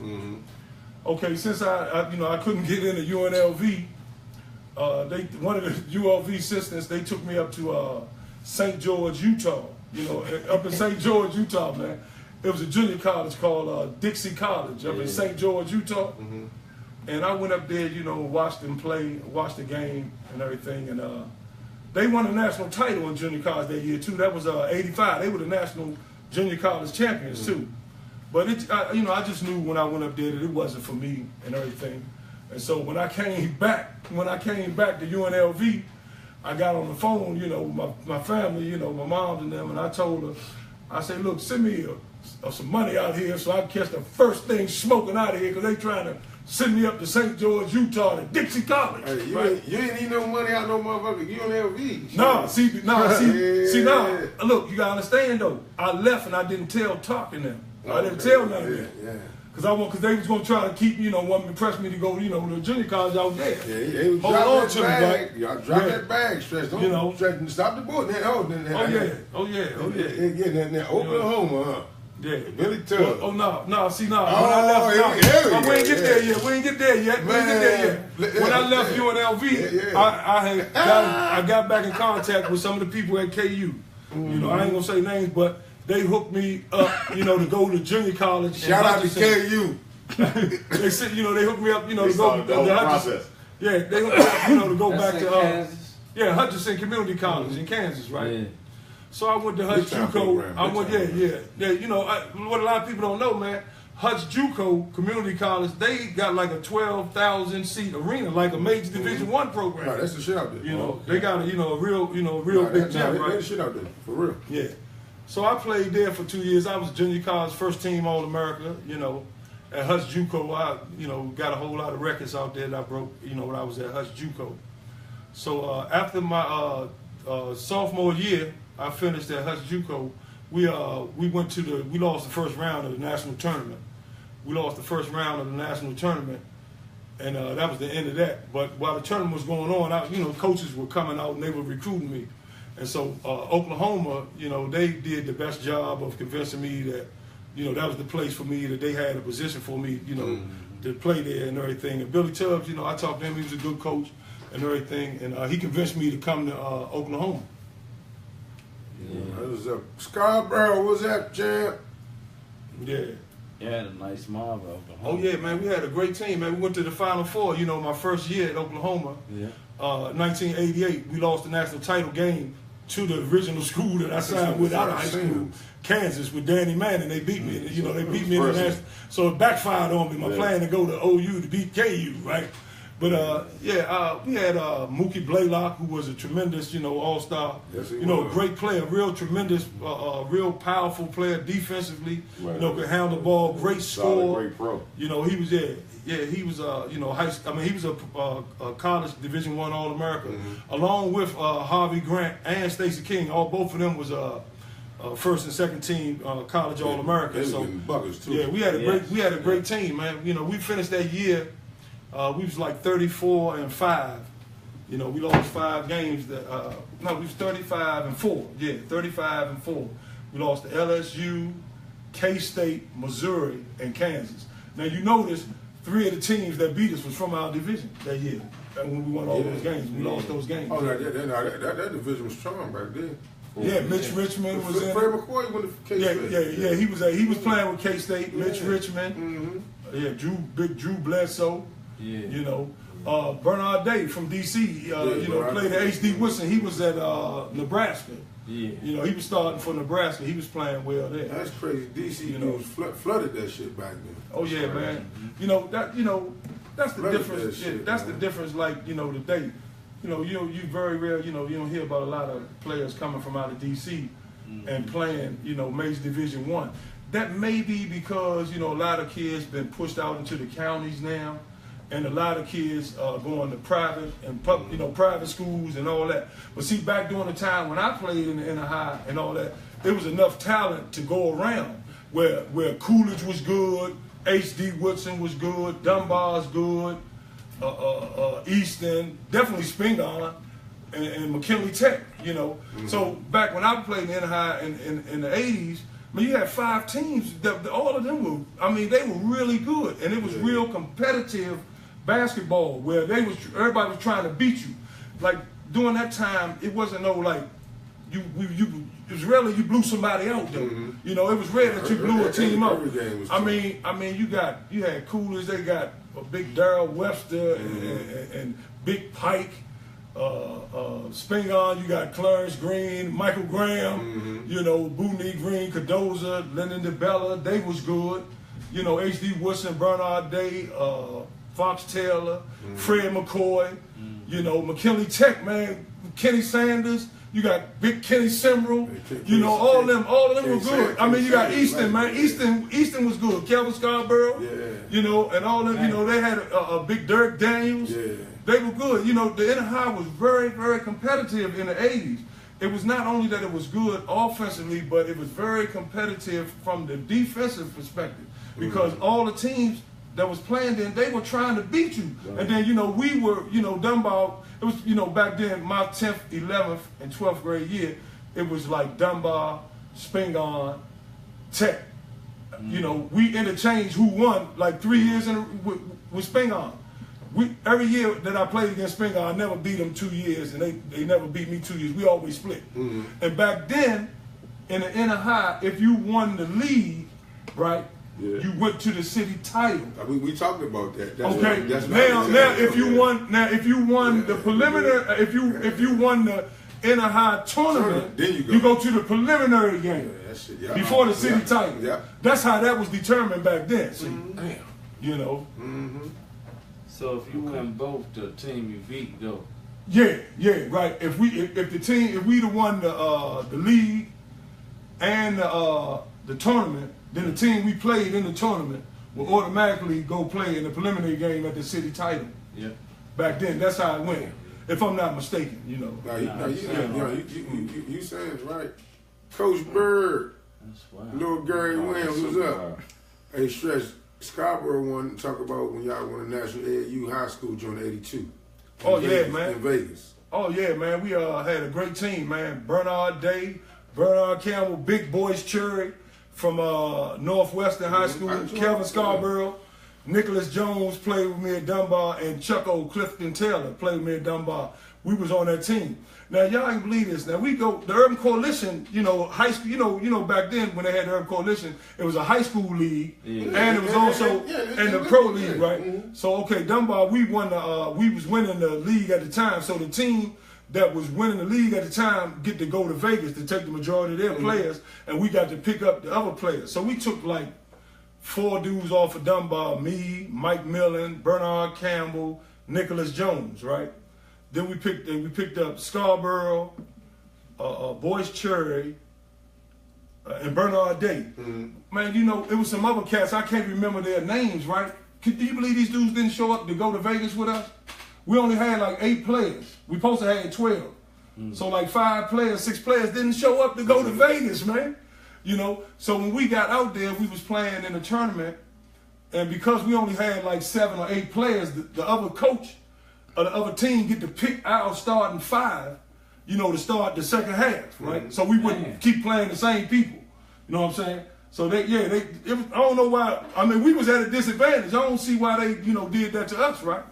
Speaker 3: Okay, since I you know, I couldn't get into UNLV, one of the ULV assistants, they took me up to St. George, Utah. You know, up in St. George, Utah, man. It was a junior college called Dixie College up in St. George, Utah. And I went up there, you know, watched them play, watched the game and everything. And they won a national title in junior college that year, too. That was 85. They were the national junior college champions, too. But, you know, I just knew when I went up there that it wasn't for me and everything. And so when I came back to UNLV, I got on the phone, you know, my family, you know, my mom and them, and I told her, I said, look, send me some money out here so I can catch the first thing smoking out of here because they trying to send me up to St. George, Utah to Dixie College.
Speaker 1: Hey, you
Speaker 3: right?
Speaker 1: ain't need no money out no motherfucker UNLV.
Speaker 3: See now, look, you gotta understand though, I left and I didn't tell Talking them. I didn't tell none of them.
Speaker 1: Yeah.
Speaker 3: Because they was gonna try to keep, you know, want to press me to go, you know, to junior college out there.
Speaker 1: Yeah, they was
Speaker 3: Hold
Speaker 1: drop
Speaker 3: on
Speaker 1: that
Speaker 3: to me,
Speaker 1: bag.
Speaker 3: right?
Speaker 1: Y'all drop
Speaker 3: Yeah.
Speaker 1: that bag, Stretch. Don't
Speaker 3: You know.
Speaker 1: Stretch, stop the boat.
Speaker 3: Oh yeah.
Speaker 1: Now Oklahoma, huh?
Speaker 3: Yeah.
Speaker 1: Billy Tubb.
Speaker 3: Oh no. When I
Speaker 1: Oh,
Speaker 3: left,
Speaker 1: yeah,
Speaker 3: we ain't get
Speaker 1: yeah.
Speaker 3: there yet. We ain't get there yet. When I left UNLV, I got back in contact with some of the people at KU. You know, I ain't gonna say names, but they hooked me up, you know, to go to junior college.
Speaker 1: Shout out to KU.
Speaker 3: They said, you know, they hooked me up, you know,
Speaker 4: They
Speaker 3: to go
Speaker 4: started the
Speaker 3: to
Speaker 4: whole
Speaker 3: Hutchinson.
Speaker 4: process.
Speaker 3: Yeah, they hooked me up, you know, to go
Speaker 2: That's
Speaker 3: back
Speaker 2: in
Speaker 3: to
Speaker 2: Kansas.
Speaker 3: Hutchinson Community College in Kansas, right?
Speaker 2: Yeah.
Speaker 3: So I went to Hutch
Speaker 1: Big time
Speaker 3: JUCO.
Speaker 1: program,
Speaker 3: I
Speaker 1: big
Speaker 3: went,
Speaker 1: time
Speaker 3: yeah. You know, what a lot of people don't know, man. Hutch JUCO Community College, they got like a 12,000 seat arena, like a major Division I program.
Speaker 1: Right, that's the shit out there.
Speaker 3: You know, they got a real big gym,
Speaker 1: That's
Speaker 3: right?
Speaker 1: the shit out there, for real.
Speaker 3: Yeah. So I played there for 2 years. I was junior college first team All-America, you know. At Hutch JUCO, I, you know, got a whole lot of records out there that I broke, you know, when I was at Hutch JUCO. So after my sophomore year, I finished at Hutch JUCO. We lost the first round of the national tournament. We lost the first round of the national tournament, and that was the end of that. But while the tournament was going on, you know, coaches were coming out and they were recruiting me. And so Oklahoma, you know, they did the best job of convincing me that, you know, that was the place for me, that they had a position for me, you know, to play there and everything. And Billy Tubbs, you know, I talked to him, he was a good coach and everything, and he convinced me to come to Oklahoma.
Speaker 1: That was Scarborough, what's that, champ?
Speaker 3: Yeah.
Speaker 2: You had a nice mob of Oklahoma.
Speaker 3: Oh, yeah, man, we had a great team, man. We went to the Final Four, you know, my first year at Oklahoma.
Speaker 2: Yeah.
Speaker 3: 1988, we lost the national title game to the original school that I signed with out of high school, Kansas, with Danny Manning. They beat me. You know, they beat me in the national. So it backfired on me. My plan to go to OU to beat KU, right? But we had Mookie Blaylock, who was a tremendous, you know, all-star.
Speaker 1: Yes, he
Speaker 3: you know,
Speaker 1: was.
Speaker 3: great player, real tremendous, real powerful player defensively.
Speaker 4: Right.
Speaker 3: You know, could handle the ball, great
Speaker 4: Solid,
Speaker 3: score.
Speaker 4: great pro.
Speaker 3: You know, he was he was you know, he was a college Division I All-America, along with Harvey Grant and Stacey King. Both of them was first and second team college All-America.
Speaker 1: They was
Speaker 3: So
Speaker 1: getting buckets, too.
Speaker 3: yeah, we had a great team, man. You know, we finished that year. We was like 34-5. You know, we lost 5 games. We was 35-4. Yeah, 35-4. We lost to LSU, K-State, Missouri, and Kansas. Now you notice 3 of the teams that beat us was from our division that year. And when we won all those games, we lost those games.
Speaker 1: Oh, that division was strong back then.
Speaker 3: Yeah, Mitch Richmond was in.
Speaker 1: Fred McCoy went to K-State.
Speaker 3: Yeah. He was playing with K-State. Mitch Richmond.
Speaker 1: Mm-hmm.
Speaker 3: Yeah, Drew Bledsoe.
Speaker 2: Yeah.
Speaker 3: You know, Bernard Day from DC. Played at H.D. Woodson. He was at Nebraska.
Speaker 2: Yeah.
Speaker 3: You know, he was starting for Nebraska. He was playing well there.
Speaker 1: That's crazy. DC flooded that shit back then.
Speaker 3: Oh yeah, man. That's the difference. That's the difference. Like today, you very rare. You don't hear about a lot of players coming from out of DC and playing. Major Division I. That may be because a lot of kids been pushed out into the counties now, and a lot of kids going to private and private schools and all that. But see, back during the time when I played in the inner high and all that, there was enough talent to go around. Where Coolidge was good, H.D. Woodson was good, Dunbar's good, Easton, definitely Spingarn, and McKinley Tech. So back when I played in the inner high in the '80s. You had 5 teams. All of them were. They were really good, and it was real competitive basketball where everybody was trying to beat you. Like during that time, it wasn't no like it was rarely you blew somebody out though.
Speaker 1: Mm-hmm.
Speaker 3: It was rare that you blew a team out.
Speaker 1: Every game was
Speaker 3: You had Coolidge. They got a big Darrell Webster and Big Pike. Spingarn, you got Clarence Green, Michael Graham, Booney Green, Cardoza, Lennon DeBella, they was good. H.D. Woodson, Bernard Day, Fox Taylor, Fred McCoy, McKinley Tech, man, Kenny Sanders, you got Big Kenny Simrel, all of them were good. You got Easton, man. Easton was good. Kelvin Scarborough, and all of them, they had a big Dirk Daniels.
Speaker 1: Yeah.
Speaker 3: They were good. The inner high was very, very competitive in the 80s. It was not only that it was good offensively, but it was very competitive from the defensive perspective. Because all the teams that was playing then, they were trying to beat you. Right. And then, we were, Dunbar, it was, back then, my 10th, 11th, and 12th grade year, it was like Dunbar, Spingarn, Tech. We interchanged who won like 3 years with Spingarn. Every year that I played against Spingarn, I never beat them 2 years, and they never beat me 2 years. We always split. Mm-hmm. And back then, in the inner high, if you won the league, right, you went to the city title.
Speaker 1: We talked about that. That's
Speaker 3: okay.
Speaker 1: That's
Speaker 3: now if you won the preliminary, if you won the inner high tournament,
Speaker 1: then
Speaker 3: you go to the preliminary game before the city title.
Speaker 1: Yeah.
Speaker 3: That's how that was determined back then. See,
Speaker 1: Mm-hmm.
Speaker 2: So if you win both, the team you beat go.
Speaker 3: Yeah, right. If we'd have won the league and the tournament, then the team we played in the tournament will automatically go play in the preliminary game at the city title.
Speaker 2: Yeah.
Speaker 3: Back then, that's how it went. If I'm not mistaken,
Speaker 1: You saying it's right. Coach Bird, little Gary Williams, what's up? Hey, Stretch. Scarborough wanted to talk about when y'all won the National AAU High School joint '82.
Speaker 3: Man.
Speaker 1: In Vegas.
Speaker 3: Oh yeah, man. We had a great team, man. Bernard Day, Bernard Campbell, Big Boys Cherry from Northwestern High School, Kelvin Scarborough, Nicholas Jones played with me at Dunbar, and Chucko Clifton Taylor played with me at Dunbar. We was on that team. Now y'all can believe this. Now we go the Urban Coalition, high school. Back then when they had the Urban Coalition, it was a high school league, and it was also and the pro league, right? Mm-hmm. So Dunbar, we was winning the league at the time. So the team that was winning the league at the time get to go to Vegas to take the majority of their players, and we got to pick up the other players. So we took like 4 dudes off of Dunbar: me, Mike Millen, Bernard Campbell, Nicholas Jones, right? Then we picked up Scarborough, Boyce Cherry, and Bernard Day. Mm-hmm. Man, it was some other cats. I can't remember their names, right? Do you believe these dudes didn't show up to go to Vegas with us? We only had like 8 players. We supposed to have 12. Mm-hmm. So like 5 players, 6 players didn't show up to go to Vegas, man. So when we got out there, we was playing in a tournament, and because we only had like 7 or 8 players, the other coach of the other team get to pick our starting 5, to start the second half, right? Mm-hmm. So we wouldn't keep playing the same people. You know what I'm saying? So I don't know why. I mean, we was at a disadvantage. I don't see why they, did that to us, right?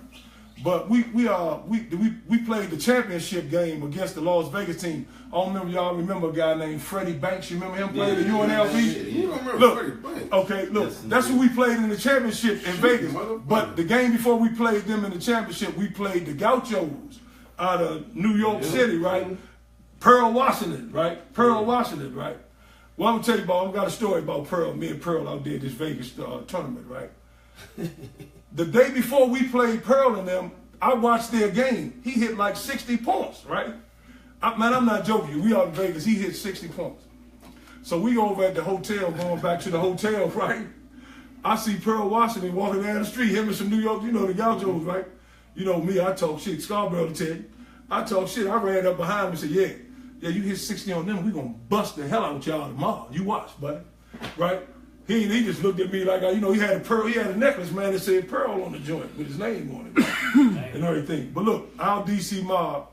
Speaker 3: But we played the championship game against the Las Vegas team. I don't remember y'all remember a guy named Freddie Banks. You remember him playing the UNLV?
Speaker 1: You don't remember Freddie Banks?
Speaker 3: Okay, look, that's who we played in the championship in Vegas. But the game before we played them in the championship, we played the Gauchos out of New York City, right? Pearl, Washington, right? Pearl, Washington, right? Well, I'm gonna tell you about. I've got a story about Pearl. Me and Pearl out there at this Vegas tournament, right? The day before we played Pearl and them, I watched their game. He hit like 60 points, right? Man, I'm not joking. We out in Vegas. He hit 60 points. So we over at the hotel, going back to the hotel, right? I see Pearl Washington walking down the street, him and some New York, the Gauchos, right? You know me, I talk shit. Scarborough to tell you. I talk shit. I ran up behind him and said, yeah, you hit 60 on them, we gonna bust the hell out of y'all tomorrow. You watch, buddy. Right? He just looked at me like, he had a necklace, man, that said Pearl on the joint with his name on it and everything. But look, our DC mob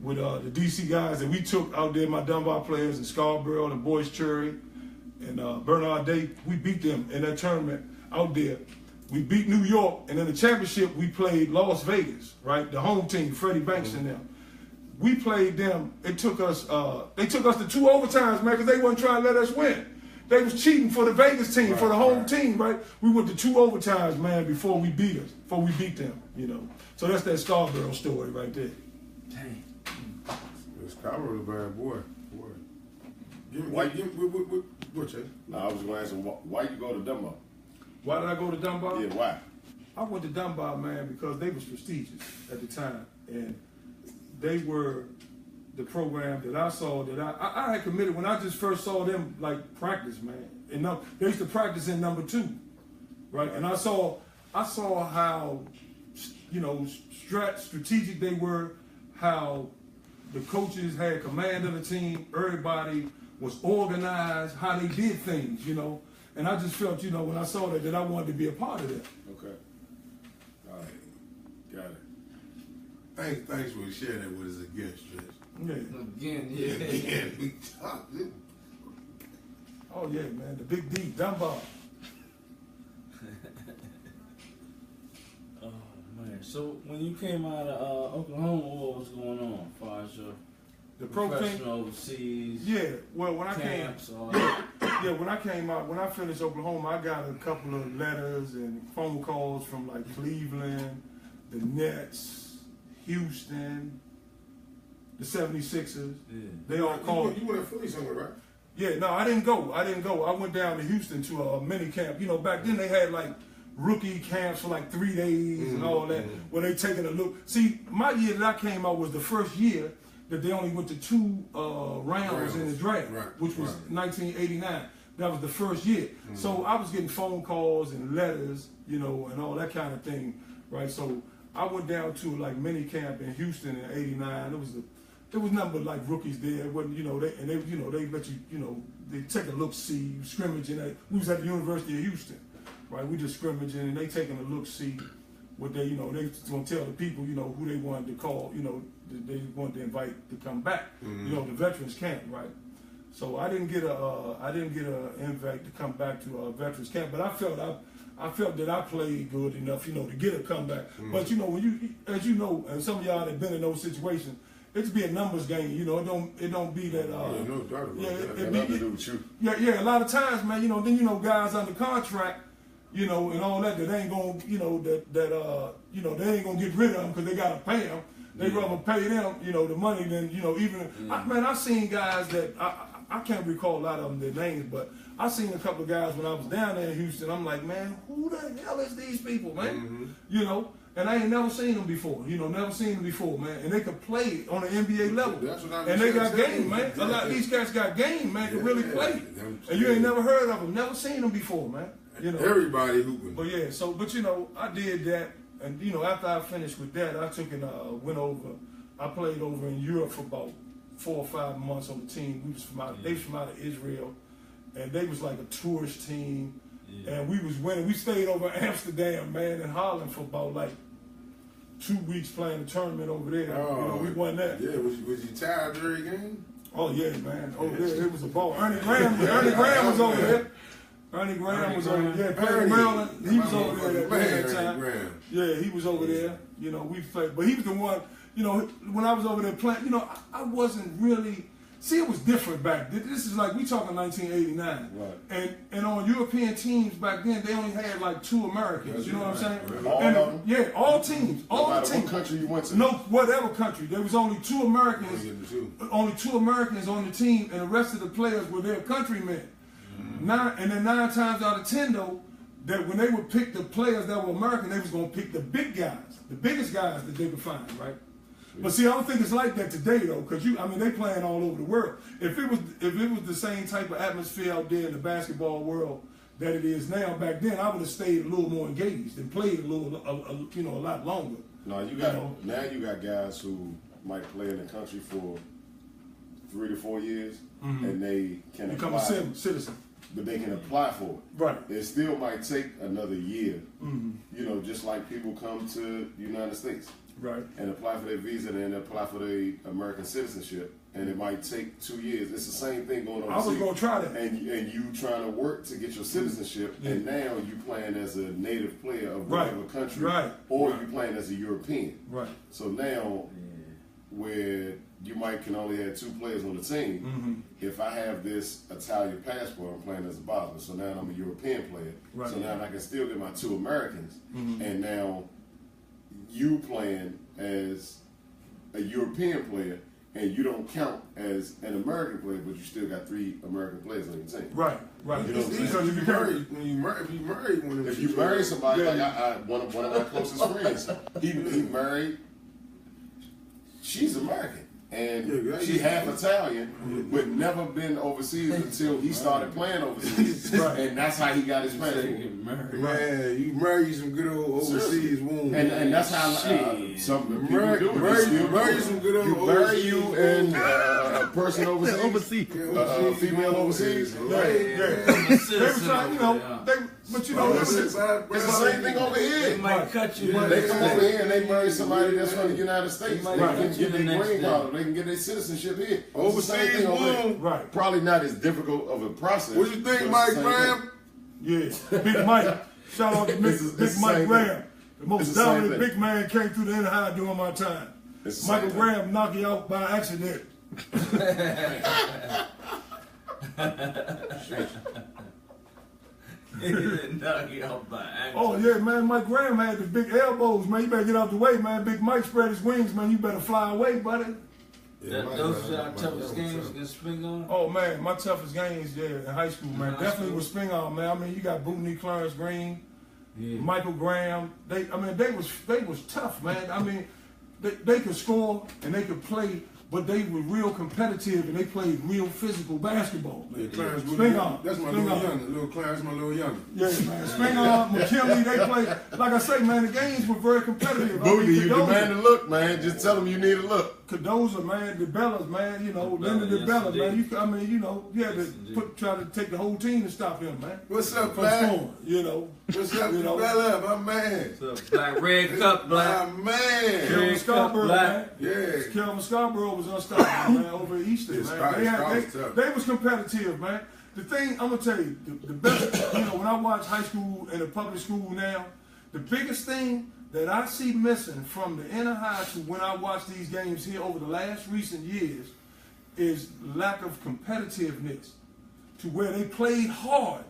Speaker 3: with the DC guys that we took out there, my Dunbar players in Scarborough and Boyce Cherry and Bernard Day, we beat them in that tournament out there. We beat New York, and in the championship, we played Las Vegas, right? The home team, Freddie Banks and them. We played them. They took us to 2 overtimes, man, because they wasn't trying to let us win. They was cheating for the Vegas team, for the home team, right? We went to 2 overtimes, man, before we beat them, So that's that Scarborough story right there.
Speaker 2: Dang.
Speaker 1: Scarborough's a bad boy. What, Chase?
Speaker 4: No, I was going to ask him, why you go to Dunbar?
Speaker 3: Why did I go to Dunbar?
Speaker 4: Yeah, why?
Speaker 3: I went to Dunbar, man, because they was prestigious at the time, and they were the program that I saw that I had committed when I just first saw them like practice, man. And they used to practice in number 2, right? And I saw how strategic they were, how the coaches had command of the team, everybody was organized, how they did things, And I just felt, when I saw that I wanted to be a part of that.
Speaker 4: Okay. All right. Got it.
Speaker 1: Thanks for sharing that with us again, Stretch.
Speaker 3: Yeah.
Speaker 1: Again, we talked.
Speaker 3: Oh yeah, man, the Big D, Dunbar.
Speaker 2: Oh man. So when you came out of Oklahoma, what was going on as far as your professional overseas?
Speaker 3: Yeah, well when
Speaker 2: camps,
Speaker 3: when I came out, when I finished Oklahoma, I got a couple of letters and phone calls from like Cleveland, the Nets, Houston, the 76ers. Yeah. They all called.
Speaker 1: You went to Philly somewhere, right?
Speaker 3: Yeah, no, I didn't go. I went down to Houston to a mini camp. Back then they had like rookie camps for like 3 days and all that, where they taking a look. See, my year that I came out was the first year that they only went to 2 rounds in the draft, which was 1989. That was the first year. So I was getting phone calls and letters, and all that kind of thing, right? So I went down to like mini camp in Houston in '89. There was nothing but like rookies there. It wasn't, they let you, they take a look, see, scrimmaging. We was at the University of Houston, right? We just scrimmaging, and they taking a look, see what they, they gonna tell the people, who they wanted to call, they wanted to invite to come back, the veterans camp, right? So I didn't get a invite to come back to a veterans camp, but I felt that I played good enough, to get a comeback. But when you, as you know, and some of y'all that been in those situations, it's be a numbers game. It don't be that.
Speaker 1: No doubt about that.
Speaker 4: It nothing to do with you.
Speaker 3: Yeah. A lot of times, man. Then guys under contract, and all that ain't gonna, they ain't gonna get rid of them because they gotta pay them. They rather pay them, the money than, even. I seen guys that I can't recall a lot of them their names, but I seen a couple of guys when I was down there in Houston. I'm like, man, who the hell is these people, man? And I ain't never seen them before. Man. And they could play on the NBA level. And they got game, man. A lot of these guys got game, man, to really play. And you ain't never heard of them, never seen them before, man.
Speaker 1: Everybody hooping.
Speaker 3: But yeah, I did that. And, after I finished with that, I took and went over. I played over in Europe for about 4 or 5 months on the team. They was from out of Israel. And they was like a tourist team. Yeah. And we was winning. We stayed over in Amsterdam, man, in Holland for about like 2 weeks playing the tournament over there. We won that.
Speaker 1: Yeah, was you tired during the game?
Speaker 3: Oh yeah, man. Oh yeah, it was a ball. Ernie Graham was over there. Ernie Graham was
Speaker 2: Graham.
Speaker 3: over there. Playing Maryland. He was over there at that time.
Speaker 1: Graham.
Speaker 3: Yeah, he was over there. You know, we played. But he was the one, you know, when I was over there playing, you know, I wasn't really. See, it was different back then. This is like, we talking 1989.
Speaker 4: Right.
Speaker 3: And on European teams back then, they only had like 2 Americans. You know what I'm saying?
Speaker 4: Right. All of them?
Speaker 3: Yeah, all teams.
Speaker 4: No
Speaker 3: All the
Speaker 4: matter
Speaker 3: teams.
Speaker 4: what country you went to.
Speaker 3: No, whatever country. There was only 2 Americans. Only 2 Americans on the team, and the rest of the players were their countrymen. And then 9 times out of 10, though, that when they would pick the players that were American, they was gonna pick the big guys, the biggest guys that they could find, right? But see, I don't think it's like that today, though, because they playing all over the world. If it was the same type of atmosphere out there in the basketball world that it is now, back then I would have stayed a little more engaged and played a lot longer.
Speaker 4: No, now you got guys who might play in the country for 3 to 4 years, and they can
Speaker 3: become
Speaker 4: apply,
Speaker 3: a citizen.
Speaker 4: but they can apply for it.
Speaker 3: Right.
Speaker 4: It still might take another year. You know, just like people come to the United States.
Speaker 3: Right.
Speaker 4: And apply for their visa and then apply for their American citizenship, and it might take 2 years. It's the same thing going on.
Speaker 3: I was gonna try that.
Speaker 4: And you trying to work to get your citizenship, and now you playing as a native player of whatever country, or you playing as a European.
Speaker 3: Right.
Speaker 4: So now, where you can only have 2 players on the team. If I have this Italian passport, I'm playing as a Bosman. So now I'm a European player.
Speaker 3: Right.
Speaker 4: So now I can still get my 2 Americans, and now you playing as a European player, and you don't count as an American player, but you still got 3 American players on your team.
Speaker 3: Right. Right.
Speaker 4: You know what I'm saying?
Speaker 3: Because
Speaker 1: If
Speaker 4: If you marry somebody, like one of my closest friends, he married. She's American. And she half Italian, but never been overseas until he started playing overseas. And that's how he got his passport.
Speaker 1: Man, you marry some good old overseas woman.
Speaker 4: And that's how some people do it.
Speaker 1: Marry some good old
Speaker 4: you marry you and a person overseas. Female overseas.
Speaker 3: They were trying, but you know,
Speaker 4: it's the same thing over here.
Speaker 2: They might cut you.
Speaker 4: They come over here and they marry somebody that's from the United States. They can get their green card. They can get their citizenship here.
Speaker 1: Overseas woman.
Speaker 3: Right.
Speaker 4: Probably not as difficult of a process.
Speaker 1: What you think, Mike Graham?
Speaker 3: Yeah, Big Mike. Shout out to Big Mike Graham. The most dominant big man came through the inner high during my time. Michael Graham knocked you out by accident. Oh yeah, man, Mike Graham had the big elbows, man. You better get out the way, man. Big Mike spread his wings, man. You better fly away, buddy.
Speaker 2: Those are our toughest games against Spring on?
Speaker 3: Oh man, my toughest games, in high school, man. Definitely with Spring on, man. I mean, you got Bootney, Clarence Green, Michael Graham. They was tough, man. I mean, they could score and they could play, but they were real competitive and they played real physical basketball. Man.
Speaker 1: Clarence
Speaker 3: Spring on.
Speaker 1: That's my little younger. Little Clarence, my little younger.
Speaker 3: Yeah, man. Spring on, McKinley, they played. Like I say, man, the games were very competitive.
Speaker 4: Booty, you demand a look, man. Just tell them you need a look.
Speaker 3: Cadoza, man, the Bellas, man, Linda the Bella, man. You had to try to take the whole team to stop him, man.
Speaker 1: What's up,
Speaker 3: From
Speaker 1: Black?
Speaker 3: scoring,
Speaker 1: What's up, Bella, my man?
Speaker 2: What's up, Black? Red Cup, Black.
Speaker 1: My man.
Speaker 3: Kelvin Scarborough, man.
Speaker 1: Yeah.
Speaker 3: Kelvin Scarborough was unstoppable, man, over at Eastern, man. They was competitive, man. The thing, I'm going to tell you, the best, when I watch high school and the public school now, the biggest thing that I see missing from the inner high to when I watch these games here over the last recent years is lack of competitiveness to where they played hard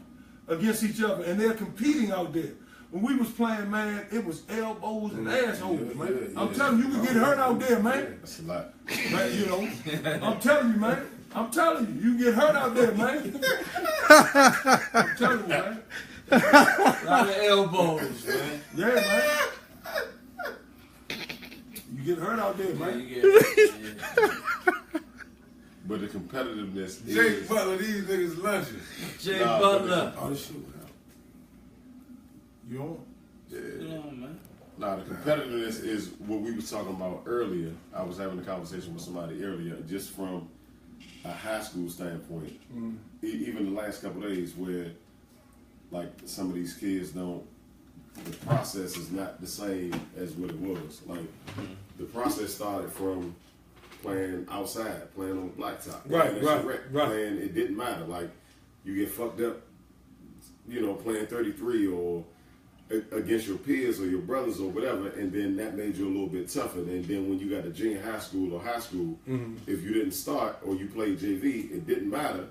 Speaker 3: against each other and they're competing out there. When we was playing, man, it was elbows and assholes, man. I'm telling you, you can get hurt out there, man.
Speaker 4: That's a lot.
Speaker 3: Man, I'm telling you, man. I'm telling you, you get hurt out there, man. I'm telling you, man.
Speaker 2: A lot of elbows, man.
Speaker 3: Yeah, man. You get hurt out there, man.
Speaker 4: But the competitiveness
Speaker 1: Jake
Speaker 4: is...
Speaker 1: Butler, these niggas lunching.
Speaker 2: Jay Butler.
Speaker 1: Oh, this shit went out.
Speaker 3: You on?
Speaker 2: Yeah, man.
Speaker 4: Nah, the competitiveness is what we was talking about earlier. I was having a conversation with somebody earlier, just from a high school standpoint. Even the last couple of days where, like, some of these kids don't, the process is not the same as what it was. Like, the process started from playing outside, playing on blacktop.
Speaker 3: Right.
Speaker 4: Playing, it didn't matter. Like, you get fucked up playing 33 or against your peers or your brothers or whatever, and then that made you a little bit tougher. And then when you got to junior high school or high school, if you didn't start or you played JV, it didn't matter.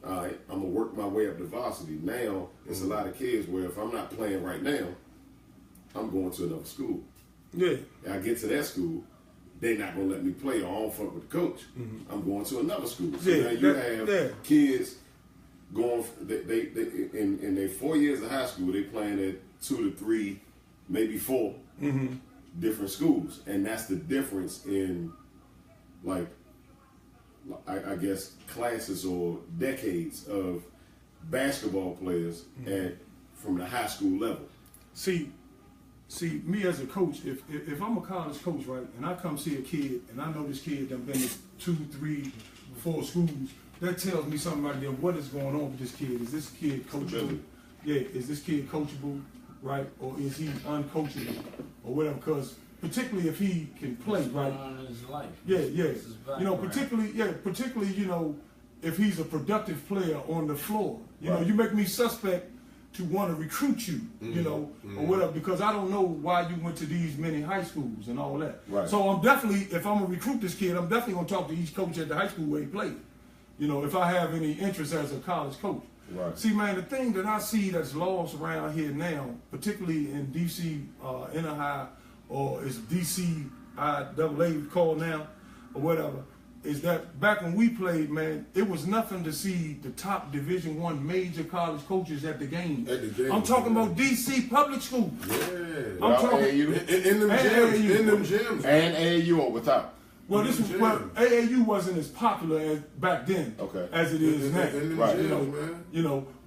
Speaker 4: All right, I'm gonna work my way up to varsity. Now it's a lot of kids where if I'm not playing right now, I'm going to another school.
Speaker 3: Yeah.
Speaker 4: And I get to that school, they're not gonna let me play or I don't fuck with the coach. I'm going to another school. So now you have kids going. They in their 4 years of high school, they playing at 2 to 3, maybe 4 different schools, and that's the difference in, like, I guess classes or decades of basketball players from the high school level.
Speaker 3: See, me as a coach, if I'm a college coach, right, and I come see a kid, and I know this kid done been to 2, 3, 4 schools, that tells me something right there. What is going on with this kid? Is this kid coachable? Yeah, is this kid coachable, right, or is he uncoachable, or whatever? Because particularly if he can play, right?
Speaker 2: On his life.
Speaker 3: Yeah. Particularly, if he's a productive player on the floor. You make me suspect to want to recruit you, or whatever, because I don't know why you went to these many high schools and all that.
Speaker 4: Right.
Speaker 3: So I'm definitely, if I'm gonna recruit this kid, I'm definitely gonna talk to each coach at the high school where he played. If I have any interest as a college coach.
Speaker 4: Right.
Speaker 3: See, man, the thing that I see that's lost around here now, particularly in DC, inner high, or it's DC IAA called now, or whatever, is that back when we played, man, it was nothing to see the top Division I major college coaches at the games. I'm talking about DC public schools.
Speaker 1: Yeah.
Speaker 3: I'm talking
Speaker 1: in them gyms.
Speaker 4: And AAU or without.
Speaker 3: Well, AAU wasn't as popular as back then as it is now.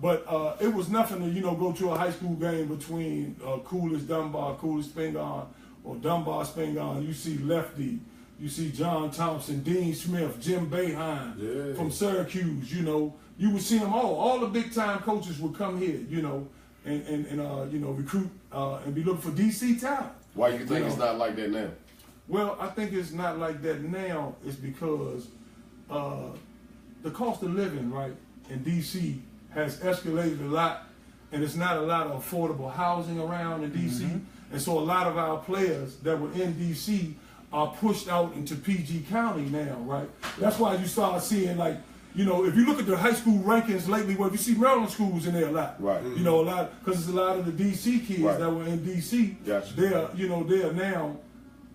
Speaker 3: But it was nothing to go to a high school game between Coolidge Dunbar, Coolidge Spingarn, or Dunbar Spingarn. You see Lefty, you see John Thompson, Dean Smith, Jim Boeheim from Syracuse. You would see them all. All the big time coaches would come here. And recruit and be looking for DC talent.
Speaker 4: Why you think it's not like that now?
Speaker 3: Well, I think it's not like that now. It's because the cost of living, right, in D.C. has escalated a lot, and it's not a lot of affordable housing around in D.C. And so a lot of our players that were in D.C. are pushed out into PG County now, right? That's why you start seeing, like, if you look at the high school rankings lately, well, you see Maryland schools in there a lot.
Speaker 4: Right.
Speaker 3: A lot, because it's a lot of the D.C. kids that were in D.C.
Speaker 4: Gotcha.
Speaker 3: They're now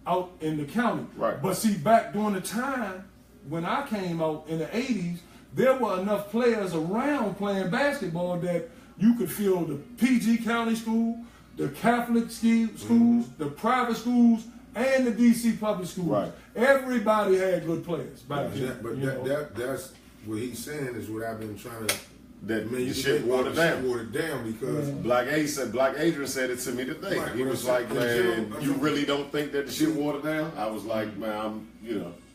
Speaker 3: out in the county.
Speaker 4: Right.
Speaker 3: But see, back during the time when I came out in the 80s, there were enough players around playing basketball that you could fill the PG County school, the Catholic schools, the private schools, and the DC public schools.
Speaker 4: Right.
Speaker 3: Everybody had good players back then.
Speaker 1: That's what he's saying is what I've been trying to.
Speaker 4: That shit watered down.
Speaker 1: Watered down because
Speaker 4: Black Adrian said it to me today.
Speaker 1: Right,
Speaker 4: he was like, man, you really don't think that the shit watered down? I was like, man,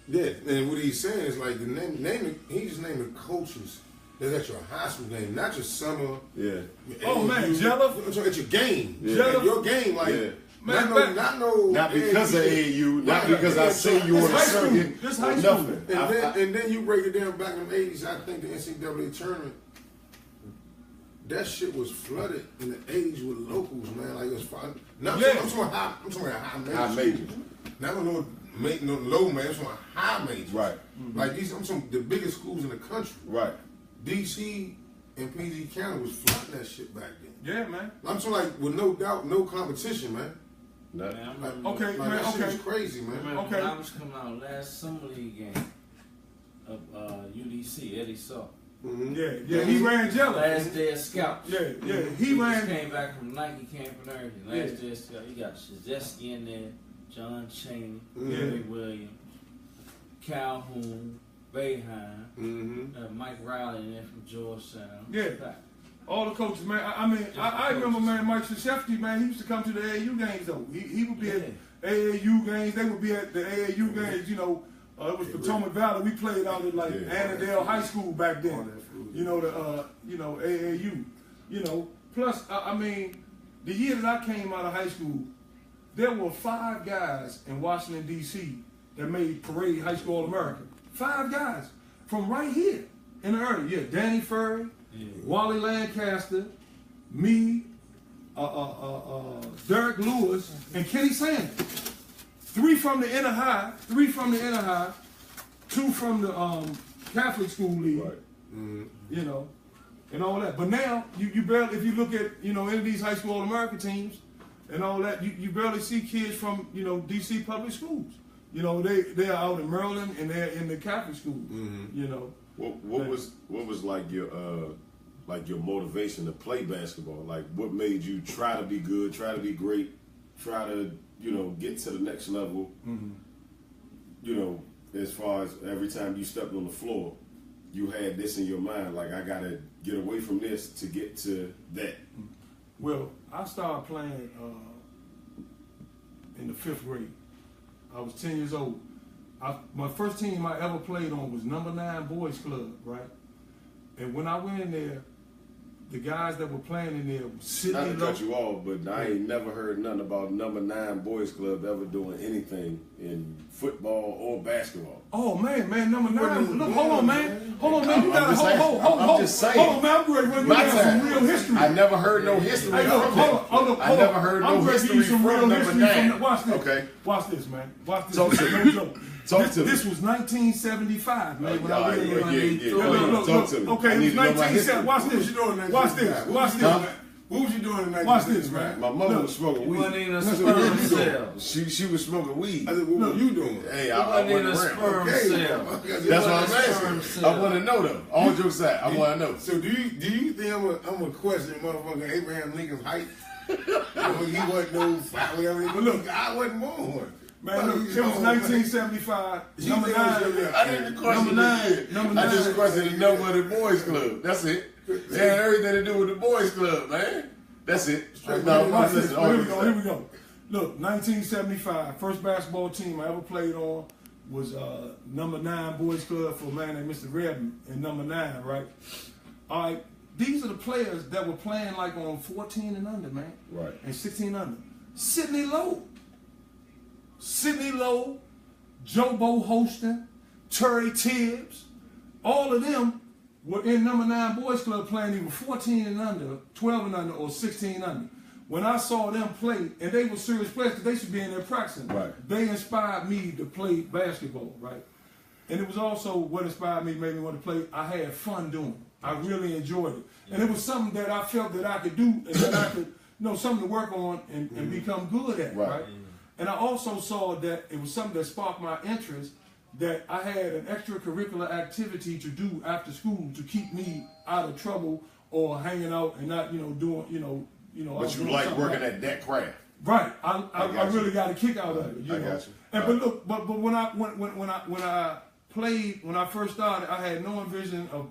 Speaker 1: Yeah, and what he's saying is like he just named the coaches that's at your high school game, not your summer.
Speaker 4: Yeah.
Speaker 3: Oh man, Jello.
Speaker 1: So at your game.
Speaker 4: Yeah.
Speaker 1: At your game, like
Speaker 4: not because of AAU, not because I see you on the circuit.
Speaker 3: This high school.
Speaker 1: And then you break it down back in the 80s, I think the NCAA tournament, that shit was flooded in the 80s with locals, man. Like, it was fun. I'm talking about high majors. Not no low, man. I'm talking about high majors.
Speaker 4: Right.
Speaker 1: Like, I'm talking the biggest schools in the country.
Speaker 4: Right.
Speaker 1: DC and PG County was flooding that shit back then.
Speaker 3: Yeah, man.
Speaker 1: I'm talking like, with no doubt, no competition, man.
Speaker 2: Man,
Speaker 1: That shit was crazy, man.
Speaker 2: When I was coming out last summer league game of UDC, Eddie Saw.
Speaker 3: Yeah, he ran Jello.
Speaker 2: Last day of scouts.
Speaker 3: He ran.
Speaker 2: Came back from Nike camp and everything. Last day of scouts. You got Shazeski in there, John Chaney, Gary Williams, Calhoun, Boeheim, Mike Riley in there from Georgetown.
Speaker 3: Yeah. All the coaches, man. I remember, man, Mike Krzyzewski, man, he used to come to the AAU games, though. He would be at AAU games. They would be at the AAU games, it was Potomac Valley. We played out at, like, Annandale High School back then. AAU. Plus, the year that I came out of high school, there were 5 guys in Washington, D.C. that made Parade High School All-American. 5 guys from right here in the area. Yeah, Danny Furry, Wally Lancaster, me, Derek Lewis, and Kenny Sanders. 3 from the inner high, 2 from the Catholic school league,
Speaker 4: Right.
Speaker 3: you know, and all that. But now you barely, if you look at any of these high school All-American teams and all that, you barely see kids from DC public schools. They are out in Maryland and they're in the Catholic schools.
Speaker 4: What was like your motivation to play basketball? Like, what made you try to be good, try to be great, try to get to the next level? As far as every time you stepped on the floor, you had this in your mind, like, I gotta get away from this to get to that.
Speaker 3: Well, I started playing in the 5th grade. I was 10 years old. My first team I ever played on was number 9 Boys Club, right? And when I went in there, the guys that were playing in there were sitting
Speaker 4: Not to
Speaker 3: low.
Speaker 4: cut you off, but I ain't never heard nothing about number 9 Boys Club ever doing anything in football or basketball.
Speaker 3: Oh man, number 9. Look, hold on, man. You gotta
Speaker 4: I'm just saying.
Speaker 3: Hold on, man. I'm ready to give you some real history.
Speaker 4: I never heard no history
Speaker 3: Hey, look,
Speaker 4: from
Speaker 3: hold
Speaker 4: it.
Speaker 3: on.
Speaker 4: I never heard no history from number 9.
Speaker 3: Watch this.
Speaker 4: Okay.
Speaker 3: Watch this, man. Watch this.
Speaker 4: Talk to
Speaker 3: No
Speaker 4: me.
Speaker 3: joke.
Speaker 4: Talk to me.
Speaker 3: This was 1975, man. When I went in there.
Speaker 4: Yeah. Talk to me.
Speaker 3: Okay,
Speaker 4: I
Speaker 3: it
Speaker 4: need
Speaker 3: was
Speaker 4: to know my
Speaker 3: 1970.
Speaker 4: history.
Speaker 3: Watch
Speaker 1: What
Speaker 3: this.
Speaker 1: you doing in
Speaker 3: Watch this.
Speaker 1: 1975?
Speaker 3: Watch this.
Speaker 1: What was you doing in 1975?
Speaker 3: Watch this, man.
Speaker 4: My mother was smoking
Speaker 2: You
Speaker 4: weed.
Speaker 2: wasn't even a
Speaker 1: That's
Speaker 2: sperm
Speaker 1: what you
Speaker 2: cell.
Speaker 4: She was smoking weed.
Speaker 1: I said, what were you doing?
Speaker 4: Hey,
Speaker 2: You
Speaker 4: I
Speaker 2: wasn't even a
Speaker 4: wasn't around.
Speaker 2: sperm
Speaker 1: Okay.
Speaker 2: cell.
Speaker 4: That's what I'm
Speaker 2: Sperm
Speaker 4: asking.
Speaker 2: cell.
Speaker 4: I want to know though. All jokes aside, I want to know.
Speaker 1: So do you think I'm gonna question motherfucking Abraham Lincoln's height? He wasn't no fat, whatever. But look, I wasn't born.
Speaker 3: Man, look, it was 1975. Number 9.
Speaker 4: I didn't question
Speaker 3: Number 9. Number 9.
Speaker 4: I just questioned the number of the boys club. That's it. It had everything to do with the boys club, man. That's it. No,
Speaker 3: Watch this.
Speaker 4: listen. all
Speaker 3: Here we
Speaker 4: jokes
Speaker 3: go.
Speaker 4: aside.
Speaker 3: Here we go. Look, 1975. First basketball team I ever played on was number 9 Boys Club for a man named Mr. Redden in number 9, right? All right. These are the players that were playing like on 14 and under, man.
Speaker 4: Right.
Speaker 3: And 16 under. Sidney Lowe, Joe Bo Holston, Terry Tibbs, all of them were in number 9 Boys Club playing either 14 and under, 12 and under, or 16 under. When I saw them play, and they were serious players because they should be in there practicing,
Speaker 4: Right.
Speaker 3: they inspired me to play basketball, right? And it was also what inspired me, made me want to play. I had fun doing it. I really enjoyed it. And it was something that I felt that I could do and that I could, something to work on and become good at, right? And I also saw that it was something that sparked my interest, that I had an extracurricular activity to do after school to keep me out of trouble or hanging out and not, doing,
Speaker 4: But you like working at that craft.
Speaker 3: Right. I really
Speaker 4: you.
Speaker 3: got a kick out of it.
Speaker 4: I got you.
Speaker 3: And but look, but when I played, when I first started, I had no envision of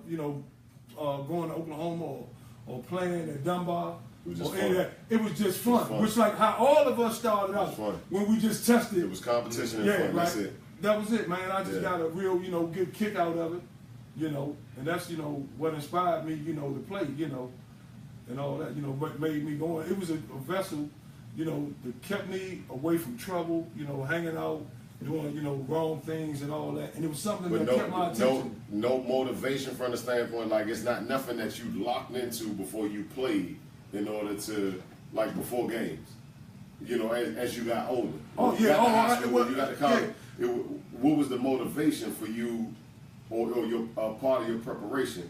Speaker 3: going to Oklahoma or playing at Dunbar.
Speaker 4: It was just
Speaker 3: or any of
Speaker 4: fun.
Speaker 3: that. It was just fun.
Speaker 4: fun.
Speaker 3: Which like how all of us started out
Speaker 4: fun.
Speaker 3: when we just tested.
Speaker 4: It was competition and
Speaker 3: Yeah,
Speaker 4: fun.
Speaker 3: right.
Speaker 4: That's it.
Speaker 3: That was it, man. I just
Speaker 4: Yeah.
Speaker 3: got a real, good kick out of it, and that's, what inspired me, to play, and all that, what made me going. It was a vessel, that kept me away from trouble, hanging out, doing, wrong things and all that. And it was something
Speaker 4: But
Speaker 3: that kept my attention.
Speaker 4: no motivation from the standpoint, like it's not nothing that you locked into before you played in order to, like before games. As you got older.
Speaker 3: Oh,
Speaker 4: You
Speaker 3: yeah.
Speaker 4: got to
Speaker 3: Oh,
Speaker 4: high
Speaker 3: I-
Speaker 4: school,
Speaker 3: well,
Speaker 4: you got to college. What was the motivation for you or your part of your preparation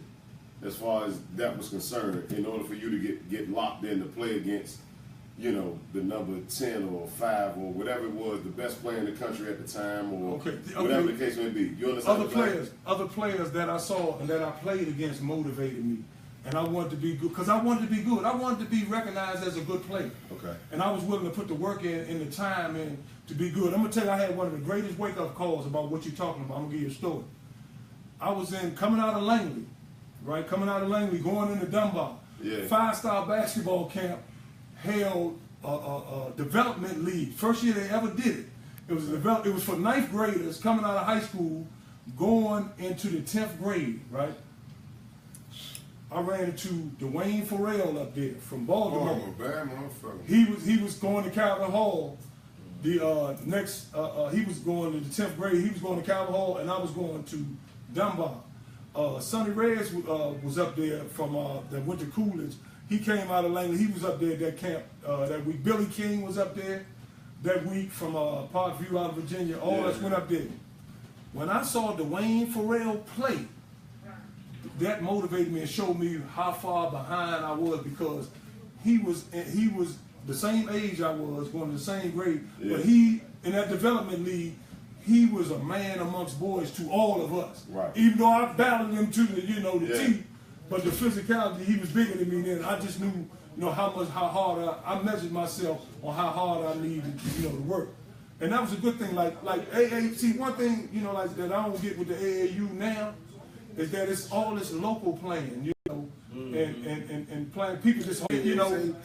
Speaker 4: as far as that was concerned in order for you to get locked in to play against, the number 10 or 5 or whatever it was, the best player in the country at the time or whatever the case may be. You understand?
Speaker 3: Other players that I saw and that I played against motivated me. And I wanted to be good, because I wanted to be good. I wanted to be recognized as a good player.
Speaker 4: Okay.
Speaker 3: And I was willing to put the work in the time in to be good. I'm going to tell you, I had one of the greatest wake-up calls about what you're talking about. I'm going to give you a story. I was coming out of Langley, right? Coming out of Langley, going into Dunbar.
Speaker 4: Yeah.
Speaker 3: 5-star basketball camp held a development league. First year they ever did it. It was it was for 9th graders coming out of high school, going into the 10th grade, right? I ran into Dwayne Farrell up there from Baltimore.
Speaker 1: Oh, bad motherfucker.
Speaker 3: He was going to Calvin Hall. The he was going to the 10th grade. He was going to Calvin Hall, and I was going to Dunbar. Sonny Reyes was up there from that went to Coolidge. He came out of Langley. He was up there at that camp that week. Billy King was up there that week from Parkview out of Virginia. All us went up there. When I saw Dwayne Farrell play, that motivated me and showed me how far behind I was, because he was the same age I was, going to the same grade, but he, in that development league, he was a man amongst boys to all of us.
Speaker 4: Right.
Speaker 3: Even though I battled him to the teeth, but the physicality, he was bigger than me then. I just knew, how hard I measured myself on how hard I needed, to work. And that was a good thing. Like AA, see, one thing, like that I don't get with the AAU now is that it's all this local playing, and playing people just,
Speaker 1: Take it on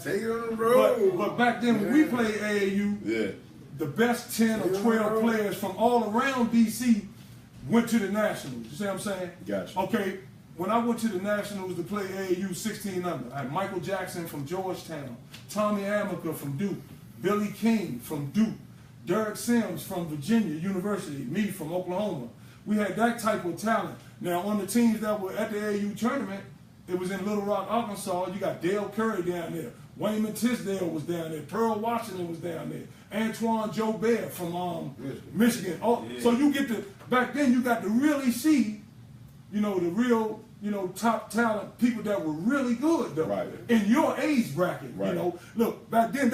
Speaker 1: the road.
Speaker 3: But back then when we played AAU, the best 10 or 12 players from all around DC went to the Nationals. You see what I'm saying?
Speaker 4: Gotcha.
Speaker 3: Okay, when I went to the Nationals to play AAU 16 under, I had Michael Jackson from Georgetown, Tommy Amaker from Duke, Billy King from Duke, Derek Sims from Virginia University, me from Oklahoma. We had that type of talent. Now, on the teams that were at the AAU tournament, it was in Little Rock, Arkansas. You got Dale Curry down there. Wayman Tisdale was down there. Pearl Washington was down there. Antoine Jobert from Michigan. So you get to, back then you got to really see, the real, top talent, people that were really good though.
Speaker 4: Right.
Speaker 3: In your age bracket.
Speaker 4: Right.
Speaker 3: Look, back then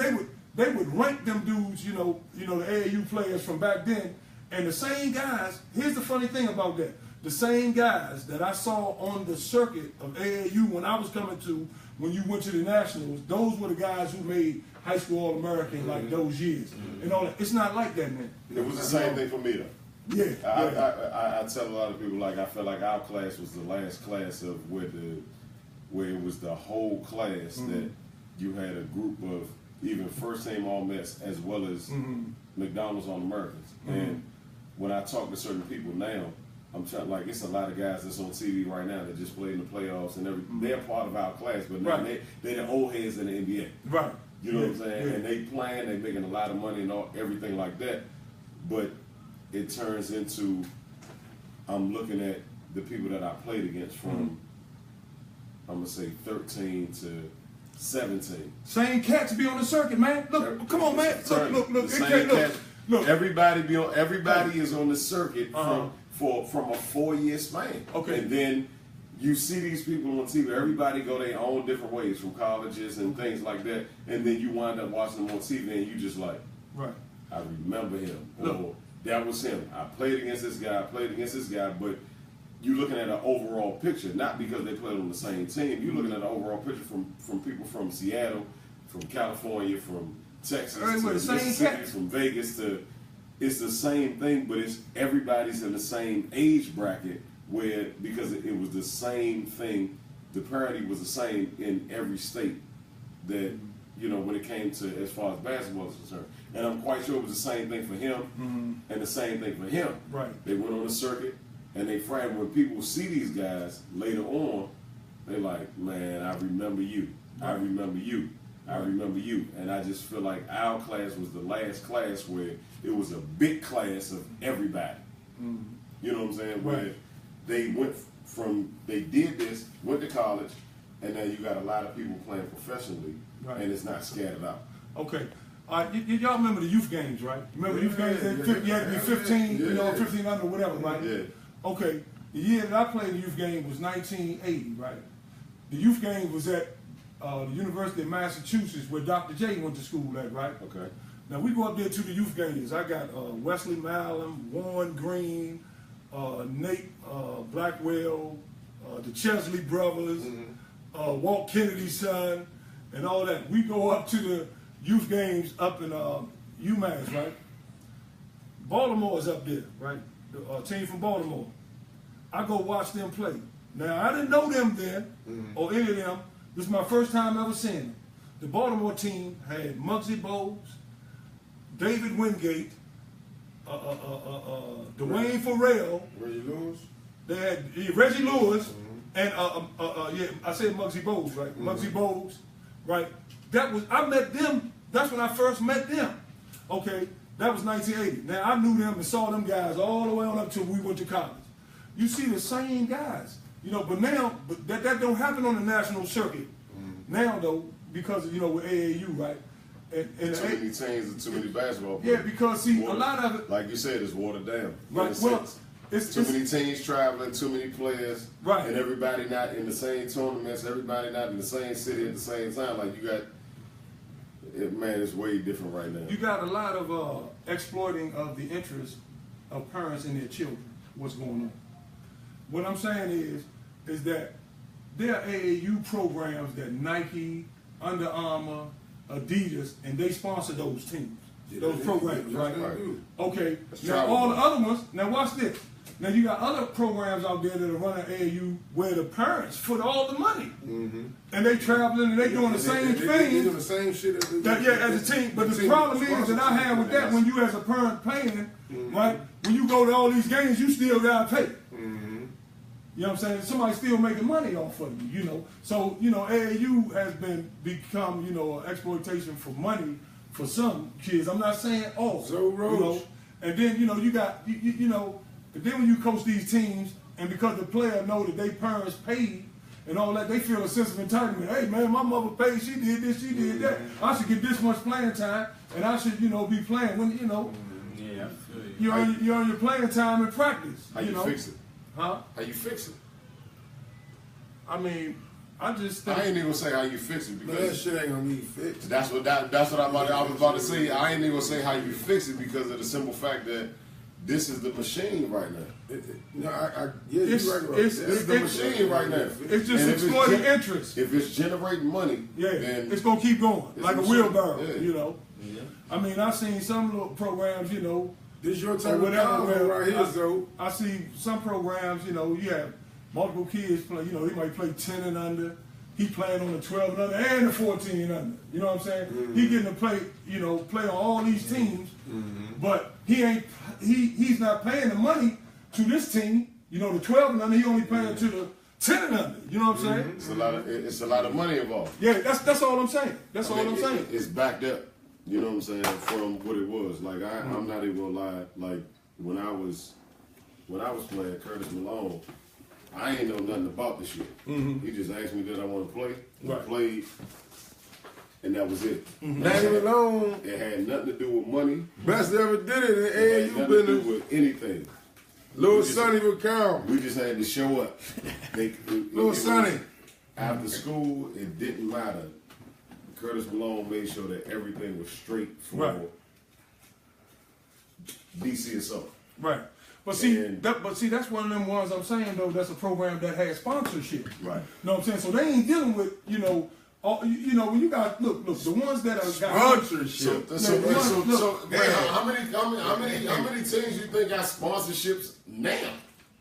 Speaker 3: they would rank them dudes, the AAU players from back then. And the same guys, here's the funny thing about that. The same guys that I saw on the circuit of AAU when I was coming to, when you went to the Nationals, those were the guys who made high school All-American like those years. And all that. It's not like that, man.
Speaker 4: It was the same thing for me, though.
Speaker 3: Yeah.
Speaker 4: I tell a lot of people, like, I felt like our class was the last class of where it was the whole class that you had a group of even first-team All-Mets as well as McDonald's All-Americans. And when I talk to certain people now, I'm trying, like, it's a lot of guys that's on TV right now that just played in the playoffs and everything. They're part of our class, but now they're the old heads in the NBA.
Speaker 3: Right.
Speaker 4: You know what I'm saying? Yeah. And they playing, they making a lot of money and everything like that. But it turns into, I'm looking at the people that I played against from, I'm going to say 13 to 17.
Speaker 3: Same cats be on the circuit, man. Look, come on, man. Look.
Speaker 4: Everybody is on the circuit from a 4-year span.
Speaker 3: Okay.
Speaker 4: And then you see these people on TV. Everybody go their own different ways from colleges and things like that. And then you wind up watching them on TV and you just like,
Speaker 3: right.
Speaker 4: I remember him. Or that was him. I played against this guy. But you're looking at an overall picture, not because they played on the same team. You're looking at an overall picture from people from Seattle, from California, from Texas, to Mississippi, from Vegas to. It's the same thing, but it's everybody's in the same age bracket because it was the same thing. The parity was the same in every state that, when it came to as far as basketball is concerned. And I'm quite sure it was the same thing for him and the same thing for him.
Speaker 3: Right.
Speaker 4: They went on the circuit and they framed. When people see these guys later on, they're like, man, I remember you. I remember you. I remember you. And I just feel like our class was the last class where it was a big class of everybody. You know what I'm saying? Where they did this, went to college, and then you got a lot of people playing professionally, and it's not scattered out.
Speaker 3: Okay. Y'all remember the youth games, right? Remember the youth games? You had to be 15, 15 under, whatever, right?
Speaker 4: Yeah.
Speaker 3: Okay. The year that I played the youth game was 1980, right? The youth game was at the University of Massachusetts, where Dr. J went to school at, right?
Speaker 4: Okay.
Speaker 3: Now we go up there to the youth games. I got Wesley Mallam, Warren Green, Nate Blackwell, the Chesley brothers, Walt Kennedy's son, and all that. We go up to the youth games up in UMass, right? Baltimore is up there, right? The team from Baltimore. I go watch them play. Now I didn't know them then, or any of them. This is my first time ever seeing them. The Baltimore team had Muggsy Bogues, David Wingate, Dwayne Farrell.
Speaker 1: Reggie Lewis.
Speaker 3: They had Reggie Lewis, and I said Muggsy Bogues, right? Muggsy Bogues, right? I met them. That's when I first met them. Okay, that was 1980. Now I knew them and saw them guys all the way on up till we went to college. You see the same guys, but now, that don't happen on the national circuit. Now though, because with AAU, right? And
Speaker 4: too many teams and too many basketball
Speaker 3: yeah,
Speaker 4: players.
Speaker 3: because see, a lot of it,
Speaker 4: like you said, it's watered down.
Speaker 3: right? Well, it's
Speaker 4: too many teams traveling, too many players,
Speaker 3: right?
Speaker 4: And everybody not in the same tournaments, everybody not in the same city at the same time. Like you got, man, it's way different right now.
Speaker 3: You got a lot of exploiting of the interests of parents and their children. What's going on? What I'm saying is that there are AAU programs that Nike, Under Armour, Adidas, and they sponsor those teams, those programs, right? Okay. Now all the other ones. Now watch this. Now you got other programs out there that are running AAU where the parents foot all the money, and they traveling and they doing the same thing.
Speaker 1: They doing the same shit as
Speaker 3: a team. But the problem is that I have with that, when you as a parent paying, right? When you go to all these games, you still gotta pay. You know what I'm saying? Somebody's still making money off of you, So, AAU has become, an exploitation for money for some kids. I'm not saying all.
Speaker 1: So Roach.
Speaker 3: And then, you got, but then when you coach these teams, and because the player know that their parents paid and all that, they feel a sense of entitlement. Hey, man, my mother paid, she did this, she did that. I should get this much playing time, and I should, be playing when,
Speaker 2: Yeah, I feel you.
Speaker 3: you're on your playing time in practice.
Speaker 4: How you fix it?
Speaker 3: Huh?
Speaker 4: How you fix it?
Speaker 3: I mean, I just think.
Speaker 4: I ain't even gonna say how you fix it
Speaker 1: Man, that
Speaker 4: because
Speaker 1: shit ain't gonna be fixed.
Speaker 4: that's what I was about to say. I ain't even gonna say how you fix it because of the simple fact that this is the machine right now.
Speaker 1: You're right.
Speaker 4: It's the machine right now.
Speaker 3: It's just exploiting interest.
Speaker 4: If it's generating money, then
Speaker 3: it's gonna keep going like a wheelbarrow.
Speaker 4: Yeah.
Speaker 3: Yeah. I mean, I've seen some little programs,
Speaker 1: This your type of
Speaker 3: whatever.
Speaker 1: convo right here, so.
Speaker 3: I see some programs, you have multiple kids play. They might play 10 and under. He playing on the 12 and under and the 14 and under. You know what I'm saying? He getting to play, play on all these teams, but he's not paying the money to this team. The 12 and under. He only paying to the 10 and under. You know what I'm saying?
Speaker 4: It's a lot of money involved.
Speaker 3: Yeah, that's all I'm saying. That's all I'm saying.
Speaker 4: It's backed up. You know what I'm saying, from what it was. Like I'm not even gonna lie. Like when I was playing Curtis Malone, I ain't know nothing about this shit. He just asked me did I want to play. I played, and that was it.
Speaker 1: Not even alone.
Speaker 4: It had nothing to do with money.
Speaker 1: Best ever did it in
Speaker 4: It had
Speaker 1: AAU
Speaker 4: nothing to do
Speaker 1: business.
Speaker 4: with anything.
Speaker 1: Little Sonny would count.
Speaker 4: We just had to show up.
Speaker 1: Little Sonny.
Speaker 4: After school, it didn't matter. Curtis Malone made sure that everything was straight for DCSO.
Speaker 3: Right. But see, that's one of them ones I'm saying though. That's a program that has sponsorship.
Speaker 4: Right.
Speaker 3: You know what I'm saying? So they ain't dealing with when you got look the ones that are got
Speaker 1: sponsorship.
Speaker 4: How many teams you think got sponsorships now?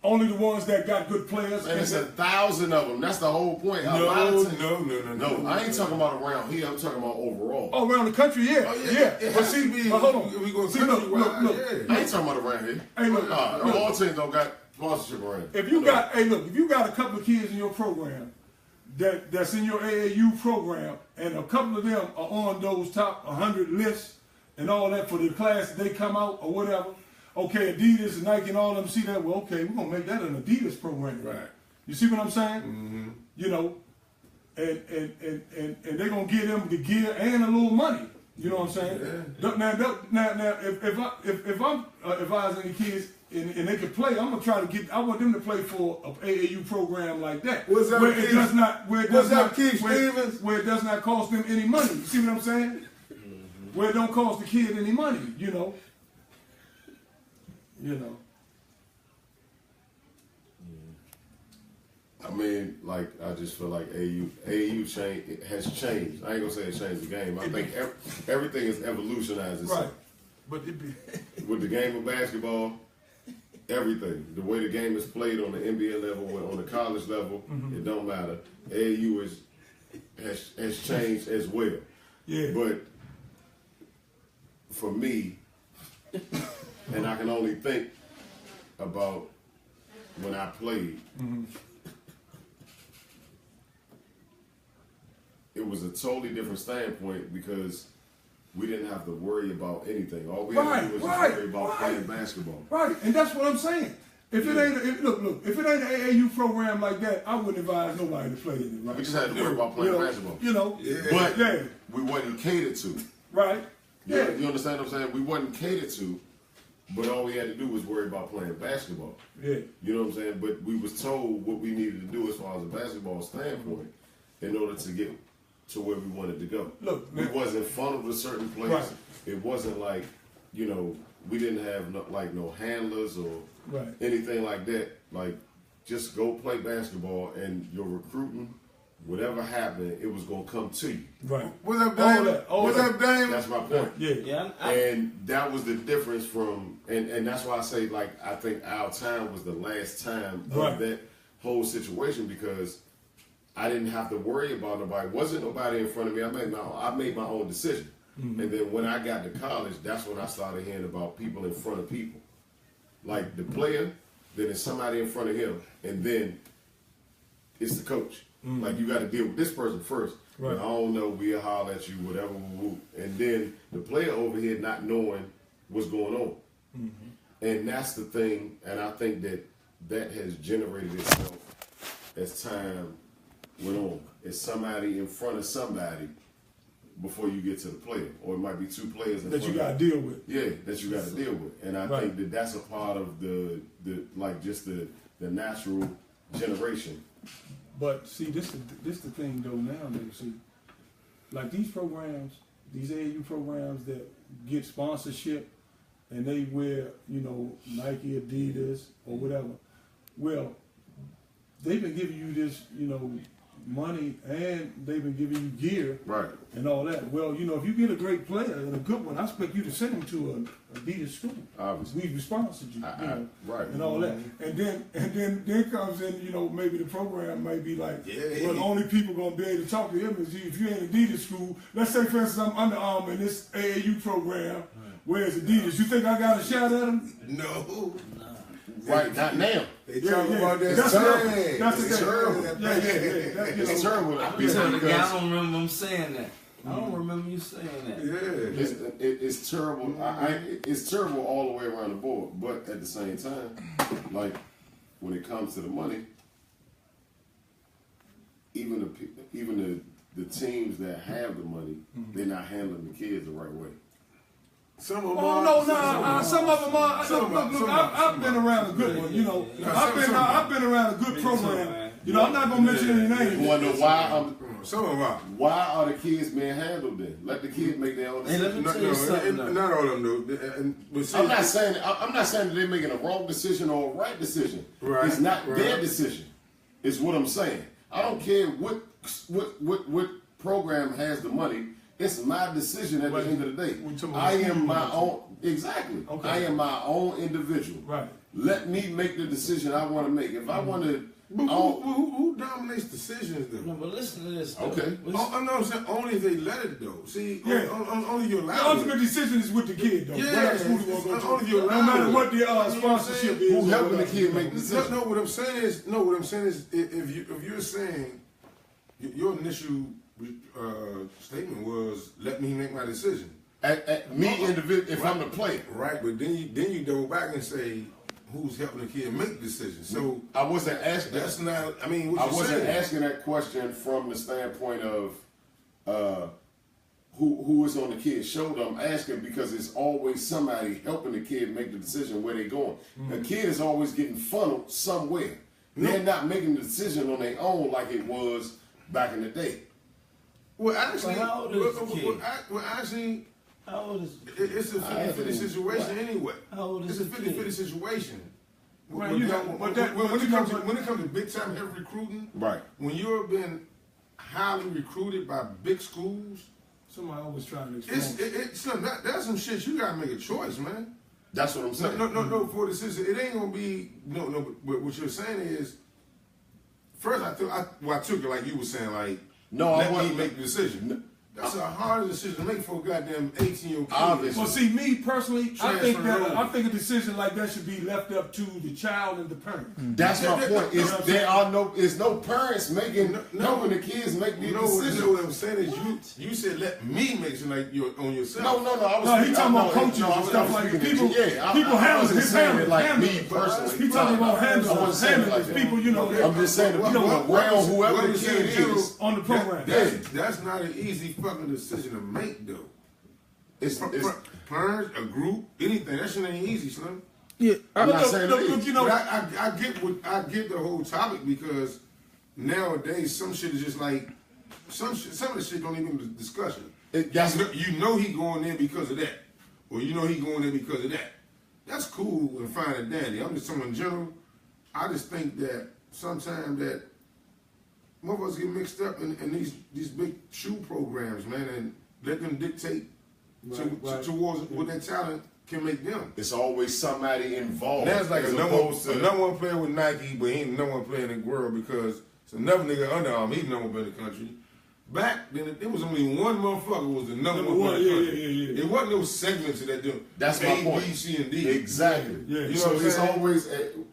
Speaker 3: Only the ones that got good players.
Speaker 4: And it's 1,000 of them. That's the whole point.
Speaker 1: No.
Speaker 4: I ain't talking about around here. I'm talking about overall.
Speaker 3: Oh, around the country, yeah. But see, hold on.
Speaker 1: We gonna
Speaker 3: see, look.
Speaker 4: I ain't talking about around here.
Speaker 3: Hey, look.
Speaker 4: All teams don't got sponsorship around.
Speaker 3: If you got a couple of kids in your program that's in your AAU program, and a couple of them are on those top 100 lists and all that for the class that they come out or whatever. Okay, Adidas and Nike and all of them see that. Well, okay, we're gonna make that an Adidas program.
Speaker 1: Right.
Speaker 3: You see what I'm saying? And they're gonna give them the gear and a little money. You know what I'm saying? Yeah. Now, if I'm advising the kids and they can play, I'm gonna try to get. I want them to play for an AAU program like that, where it does not cost them any money. You see what I'm saying? Where it don't cost the kid any money.
Speaker 4: I mean, I just feel like AAU has changed. I ain't gonna say it changed the game. I think everything is evolutionized itself.
Speaker 3: Right. But
Speaker 4: with the game of basketball, everything, the way the game is played on the NBA level, on the college level, it don't matter. AAU has changed as well.
Speaker 3: Yeah.
Speaker 4: But for me, and I can only think about when I played. It was a totally different standpoint because we didn't have to worry about anything. All we had to do was just worry about playing basketball.
Speaker 3: Right, and that's what I'm saying. If it ain't, if it ain't an AAU program like that, I wouldn't advise nobody to play in it. Right?
Speaker 4: We just had to worry about playing basketball. But we wasn't catered to.
Speaker 3: Right.
Speaker 4: Yeah. You understand what I'm saying? We wasn't catered to, but all we had to do was worry about playing basketball.
Speaker 3: Yeah.
Speaker 4: You know what I'm saying? But we was told what we needed to do as far as a basketball standpoint in order to get to where we wanted to go.
Speaker 3: Look,
Speaker 4: we wasn't funneled to certain place.
Speaker 3: Right.
Speaker 4: It wasn't like, we didn't have no handlers or anything like that. Like, just go play basketball and your recruiting, whatever happened, it was gonna come to you.
Speaker 3: Right.
Speaker 1: What's up, Dame? What's up, Dame?
Speaker 4: That's my point.
Speaker 3: Yeah.
Speaker 4: And that was the difference from, and that's why I say, like, I think our time was the last time of that whole situation, because I didn't have to worry about nobody. Wasn't nobody in front of me. I made my own decision. Mm-hmm. And then when I got to college, that's when I started hearing about people in front of people. Like the player, then it's somebody in front of him, and then it's the coach. Mm-hmm. Like, you got to deal with this person first. Right. I don't know, we'll holler at you, whatever, and then the player over here not knowing what's going on. Mm-hmm. And that's the thing, and I think that has generated itself as time went on. It's somebody in front of somebody before you get to the player, or it might be two players in
Speaker 3: that
Speaker 4: front
Speaker 3: you got to deal with.
Speaker 4: Yeah, that you got to deal with, and I think that that's a part of the natural generation.
Speaker 3: But see, this the thing though now. See, like these programs, these AAU programs that get sponsorship, and they wear Nike, Adidas, or whatever. Well, they've been giving you this money, and they've been giving you gear, and all that. Well, if you get a great player and a good one, I expect you to send him to an Adidas school.
Speaker 4: Obviously,
Speaker 3: we've sponsored you, and all that. And then comes in, maybe the program might be like, well, the only people gonna be able to talk to him is if you ain't Adidas school. Let's say, for instance, I'm Under Armour in this AAU program. Where's Adidas? You think I got a shot at him?
Speaker 1: No.
Speaker 4: Right, not now.
Speaker 1: They talking about that.
Speaker 3: That's terrible.
Speaker 4: It's terrible.
Speaker 2: I don't remember him saying that. I don't remember you saying that.
Speaker 1: Yeah.
Speaker 4: It's terrible. It's terrible all the way around the board. But at the same time, like, when it comes to the money, even the teams that have the money, they're not handling the kids the right way.
Speaker 3: Some of them are. Some of them are. Look, I've been around a good one. I've been around a good program. I'm not gonna mention any names.
Speaker 4: You wonder why?
Speaker 1: Some of them are.
Speaker 4: Why are the kids being handled then? Let the kids make their own decisions.
Speaker 1: Not all of them though.
Speaker 4: I'm not saying that they're making a wrong decision or a right decision. Right. It's not their decision. It's what I'm saying. I don't care what program has the money. It's my decision at the end of the day. I am my own. Exactly. Okay. I am my own individual. Right. Let me make the decision I want to make. If I want to.
Speaker 1: Who dominates decisions though?
Speaker 2: No, but listen to this. Though.
Speaker 4: Okay.
Speaker 1: I'm saying only if they let it though. See, only you're allowed.
Speaker 3: The ultimate decision is with the kid though.
Speaker 1: Yeah. Only you're allowed.
Speaker 3: No matter what the sponsorship is.
Speaker 4: Who helping the kid make the decision?
Speaker 1: No, what I'm saying is, if you're saying your initial statement was, let me make my decision.
Speaker 4: If I'm the player.
Speaker 1: Right, but then you go back and say, who's helping the kid make decisions? So
Speaker 4: I wasn't asking.
Speaker 1: That's not. I mean,
Speaker 4: I wasn't asking that question from the standpoint of who is on the kid's shoulder. I'm asking because it's always somebody helping the kid make the decision where they're going. The kid is always getting funneled somewhere. They're not making the decision on their own like it was back in the day.
Speaker 1: Well, actually,
Speaker 2: how old is the kid?
Speaker 1: Actually,
Speaker 2: how old is
Speaker 1: it's a 50-50 situation anyway.
Speaker 2: How old is
Speaker 1: it's a 50-50 situation.
Speaker 3: Right,
Speaker 1: when it comes to big time heavy recruiting,
Speaker 4: right?
Speaker 1: When you're being highly recruited by big schools,
Speaker 3: somebody always trying to explain.
Speaker 1: That's some shit you gotta make a choice, man.
Speaker 4: That's what I'm saying.
Speaker 1: No. For the system, it ain't gonna be no. But what you're saying is, first I took it like you were saying, like.
Speaker 4: No,
Speaker 1: let me make the decision. That's a hard decision to make for a goddamn 18-year-old kid.
Speaker 4: Obviously.
Speaker 3: Well, see, me personally, I think
Speaker 1: Transfer
Speaker 3: a decision like that should be left up to the child and the parent.
Speaker 4: That's my point. Is no parents making helping the kids make these decisions.
Speaker 1: You know what I'm saying is you said let me make it like you're on yourself.
Speaker 4: No.
Speaker 3: He talking about coaches and stuff like that. People handle his family.
Speaker 4: Like me personally.
Speaker 3: He talking about handling his people. You know,
Speaker 4: I'm just saying the people around whoever the kid is
Speaker 3: on the program.
Speaker 1: That's not an easy fucking decision to make though.
Speaker 4: It's
Speaker 1: parents, a group, anything. That shit ain't easy, Slim.
Speaker 5: Yeah,
Speaker 4: I'm not saying
Speaker 3: look, you know,
Speaker 1: But I get the whole topic because nowadays some shit is just like some of the shit don't even be discussion. You know he going there because of that, or you know he going there because of that. That's cool and fine and dandy. I'm just talking in general. I just think that sometimes that motherfuckers get mixed up in these big shoe programs, man, and let them dictate towards what their talent can make them.
Speaker 4: It's always somebody involved.
Speaker 1: Now it's like a number one player with Nike, but he ain't the number one player in the world because it's another nigga Under Armour. He's the number one player in the country. Back then, there was only one motherfucker who was the number one player in the country.
Speaker 3: Yeah.
Speaker 1: It wasn't no segments of that deal.
Speaker 4: That's my point.
Speaker 1: A, B, C, and D.
Speaker 4: Exactly.
Speaker 3: Yeah.
Speaker 1: You know
Speaker 4: So
Speaker 1: what I'm
Speaker 4: it's
Speaker 1: saying?
Speaker 4: always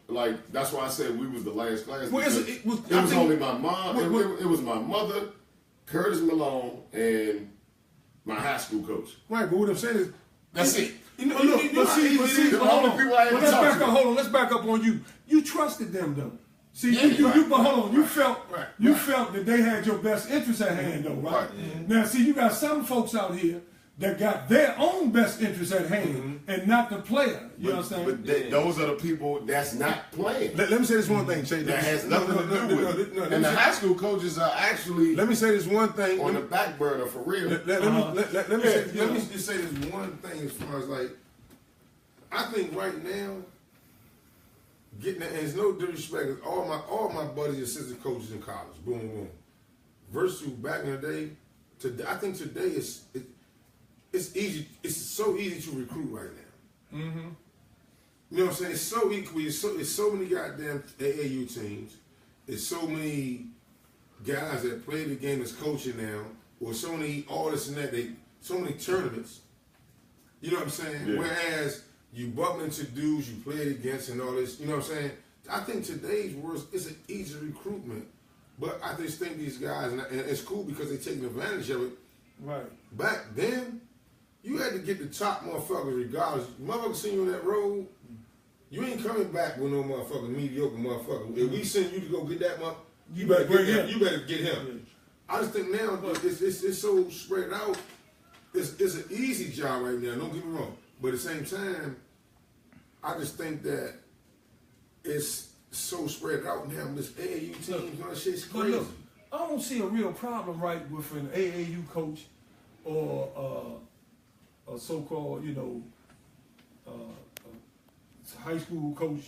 Speaker 4: like that's why I said we was the last class.
Speaker 1: Well,
Speaker 4: Because
Speaker 1: it was
Speaker 4: only my mom. It was my mother, Curtis Malone, and my high school coach.
Speaker 1: Right, but what I'm saying is,
Speaker 4: That's it.
Speaker 1: You know,
Speaker 3: Look,
Speaker 1: you know
Speaker 3: but
Speaker 1: how
Speaker 3: see,
Speaker 1: easy it is?
Speaker 4: the only people I had to
Speaker 3: let's
Speaker 4: talk
Speaker 3: back
Speaker 4: to.
Speaker 3: up. Hold on, let's back up on you. You trusted them though. See,
Speaker 4: Yeah,
Speaker 3: but hold on, you felt
Speaker 1: Right.
Speaker 3: felt that they had your best interest at hand though, right? Now, see, you got some folks out here that got their own best interest at hand and not the player. You understand?
Speaker 4: But those are the people that's not playing.
Speaker 1: Let me say this one thing, Che.
Speaker 4: That has nothing to do with it. And the high school coaches are actually
Speaker 1: Let me say this one thing.
Speaker 4: on the back burner for real.
Speaker 1: Let me just say this one thing as far as like, I think right now, getting and it's no disrespect. All my buddies, assistant coaches in college, boom, boom. Versus back in the day, today I think today it's easy. It's so easy to recruit right now.
Speaker 3: Mm-hmm.
Speaker 1: You know what I'm saying? It's so equal. It's so many goddamn AAU teams. It's so many guys that play the game as coaching now, or so many all this and that. So many tournaments. You know what I'm saying?
Speaker 4: Yeah.
Speaker 1: Whereas you bump into dudes you played against and all this. You know what I'm saying? I think today's world is an easy recruitment, but I just think these guys and it's cool because they're taking advantage of it.
Speaker 3: Right.
Speaker 1: Back then, you had to get the top motherfuckers regardless. Motherfuckers send you on that road, you ain't coming back with no motherfucking mediocre motherfucker. If we send you to go get that motherfucker, you better get him. You better get him. I just think now it's so spread out. It's an easy job right now. Don't get me wrong, but at the same time, I just think that it's so spread out now. This AAU teams, all that shit's
Speaker 3: But
Speaker 1: crazy.
Speaker 3: look, I don't see a real problem right with an AAU coach or a so-called, high school coach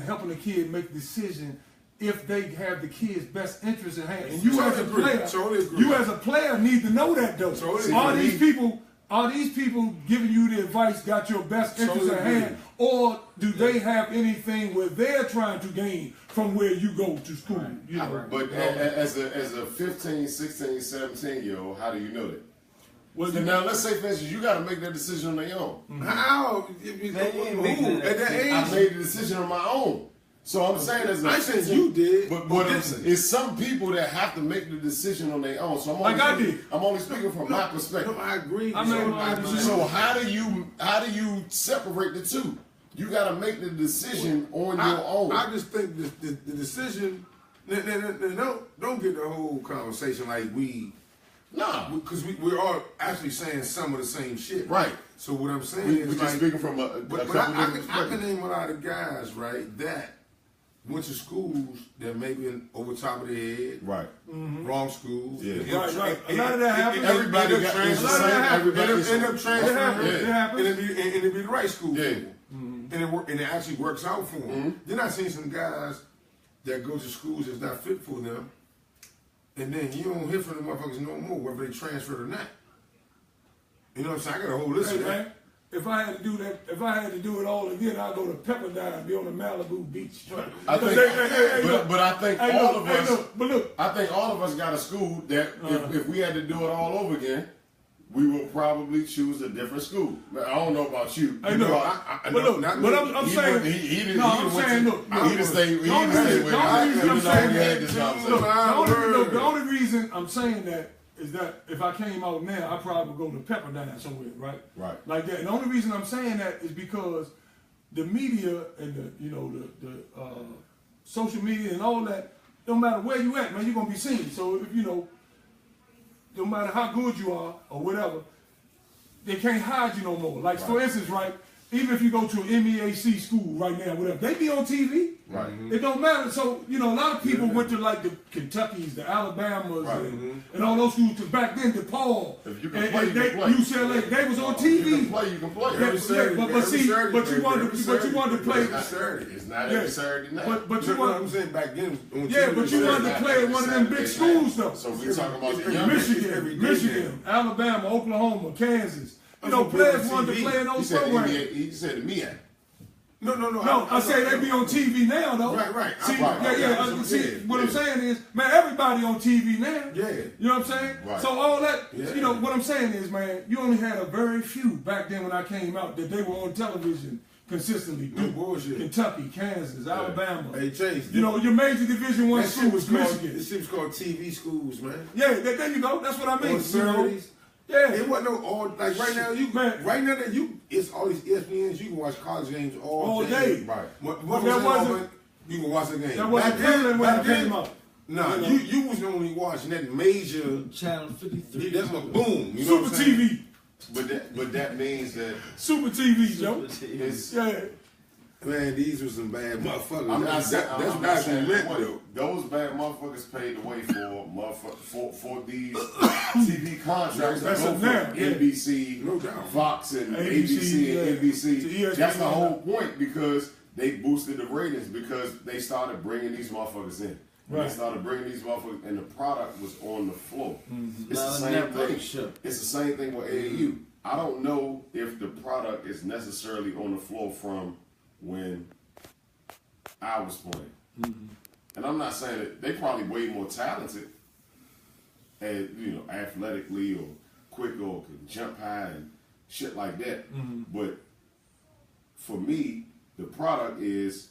Speaker 3: helping the kid make a decision if they have the kid's best interest in hand. And you as a player, you as a player need to know that though. Are these people giving you the advice got your best interest at hand, or do they have anything where they're trying to gain from where you go to school?
Speaker 2: Right.
Speaker 3: You know?
Speaker 4: But as a 15, 16, 17-year-old, how do you know that?
Speaker 3: Well,
Speaker 4: So now let's say, for instance, you got to make that decision on your own.
Speaker 1: How? At that age?
Speaker 4: I made the decision on my own. So I'm saying
Speaker 1: I said you did.
Speaker 4: But it's some people that have to make the decision on their own. So I'm only speaking from my perspective.
Speaker 1: No, I agree.
Speaker 4: So how do you separate the two? You got to make the decision on your own.
Speaker 1: I just think the decision. Don't get the whole conversation like we.
Speaker 4: Nah,
Speaker 1: because we're all actually saying some of the same shit.
Speaker 4: right.
Speaker 1: So what I'm saying
Speaker 4: We're
Speaker 1: is
Speaker 4: just
Speaker 1: like,
Speaker 4: speaking from a
Speaker 1: but
Speaker 4: couple
Speaker 1: I
Speaker 4: different
Speaker 1: can
Speaker 4: perspectives.
Speaker 1: name a lot of guys, right, that went to schools that maybe over top of their head,
Speaker 4: Right.
Speaker 1: wrong schools.
Speaker 4: Yeah.
Speaker 3: Right. A lot of that happens.
Speaker 4: Everybody got
Speaker 1: end up transferring.
Speaker 3: It happens.
Speaker 1: And it be the right school.
Speaker 4: Yeah.
Speaker 1: People. And it actually works out for them. Then I seen some guys that go to schools that's not fit for them, and then you don't hear from the motherfuckers no more, whether they transferred or not. You know what I'm saying? I got a whole list of that.
Speaker 3: if I had to do that, if I had to do it all again, I'd go to Pepperdine, be on the Malibu beach.
Speaker 4: I think, but I think all of us.
Speaker 3: But look,
Speaker 4: I think all of us got a school that if we had to do it all over again, we will probably choose a different school. I don't know about you.
Speaker 3: Hey, look,
Speaker 4: but
Speaker 3: look, I'm saying,
Speaker 4: he didn't.
Speaker 3: I'm saying, look,
Speaker 4: he didn't stay. He didn't stay with.
Speaker 3: The only reason I'm saying that is that if I came out now, I probably would go to Pepperdine somewhere, right?
Speaker 4: Right.
Speaker 3: Like that. And the only reason I'm saying that is because the media and the social media and all that, no matter where you at, man, you're gonna be seen. So if no matter how good you are or whatever, they can't hide you no more. Like for instance, right? Even if you go to an MEAC school right now, whatever, they be on TV.
Speaker 4: Right.
Speaker 3: It don't matter. So, a lot of people went to like the Kentuckys, the Alabamas, and all those schools. Cause back then, DePaul,
Speaker 4: if you can play, you can play.
Speaker 3: UCLA, they was on TV.
Speaker 4: You can play, you can play.
Speaker 3: But you wanted to play.
Speaker 4: It's not every Saturday night.
Speaker 3: But you wanted.
Speaker 1: I'm saying back then.
Speaker 3: But you wanted to play at one of them big schools though.
Speaker 4: So we talking about the young
Speaker 3: Michigan, Alabama, Oklahoma, Kansas. Players wanted to play in those programs.
Speaker 4: He said to me,
Speaker 3: No, I say they be on TV now, though.
Speaker 1: Right.
Speaker 3: See, what I'm saying is, man, everybody on TV now.
Speaker 1: Yeah.
Speaker 3: You know what I'm saying?
Speaker 4: Right.
Speaker 3: So all that, what I'm saying is, man, you only had a very few back then when I came out that they were on television consistently.
Speaker 1: No bullshit.
Speaker 3: Kentucky, Kansas, Alabama.
Speaker 1: Hey, Chase.
Speaker 3: Your major Division I school was Michigan.
Speaker 1: This shit was called TV schools, man.
Speaker 3: Yeah, there you go. That's what I mean.
Speaker 1: On Saturdays.
Speaker 3: Yeah,
Speaker 1: it wasn't no all like right now. It's all these ESPNs. You can watch college games all day.
Speaker 4: Right.
Speaker 1: But that wasn't. You can watch the game.
Speaker 3: That wasn't prevalent when I came up.
Speaker 1: Nah, you was only watching that major
Speaker 2: Channel 53.
Speaker 1: That's my boom. You
Speaker 3: Super TV.
Speaker 4: But that means that
Speaker 3: Super TV, Joe. Yeah.
Speaker 1: Man, these were some bad motherfuckers.
Speaker 4: That's
Speaker 1: what I meant though.
Speaker 4: Those bad motherfuckers paid the way for these TV contracts that go from NBC, Fox, and ABC and NBC. That's the whole point because they boosted the ratings because they started bringing these motherfuckers in. Right. They started bringing these motherfuckers, and the product was on the floor. Mm-hmm. It's the same thing. It's the same thing with AAU. I don't know if the product is necessarily on the floor from when I was playing. Mm-hmm. And I'm not saying that they probably way more talented, and athletically or quick or can jump high and shit like that. Mm-hmm. But for me, the product is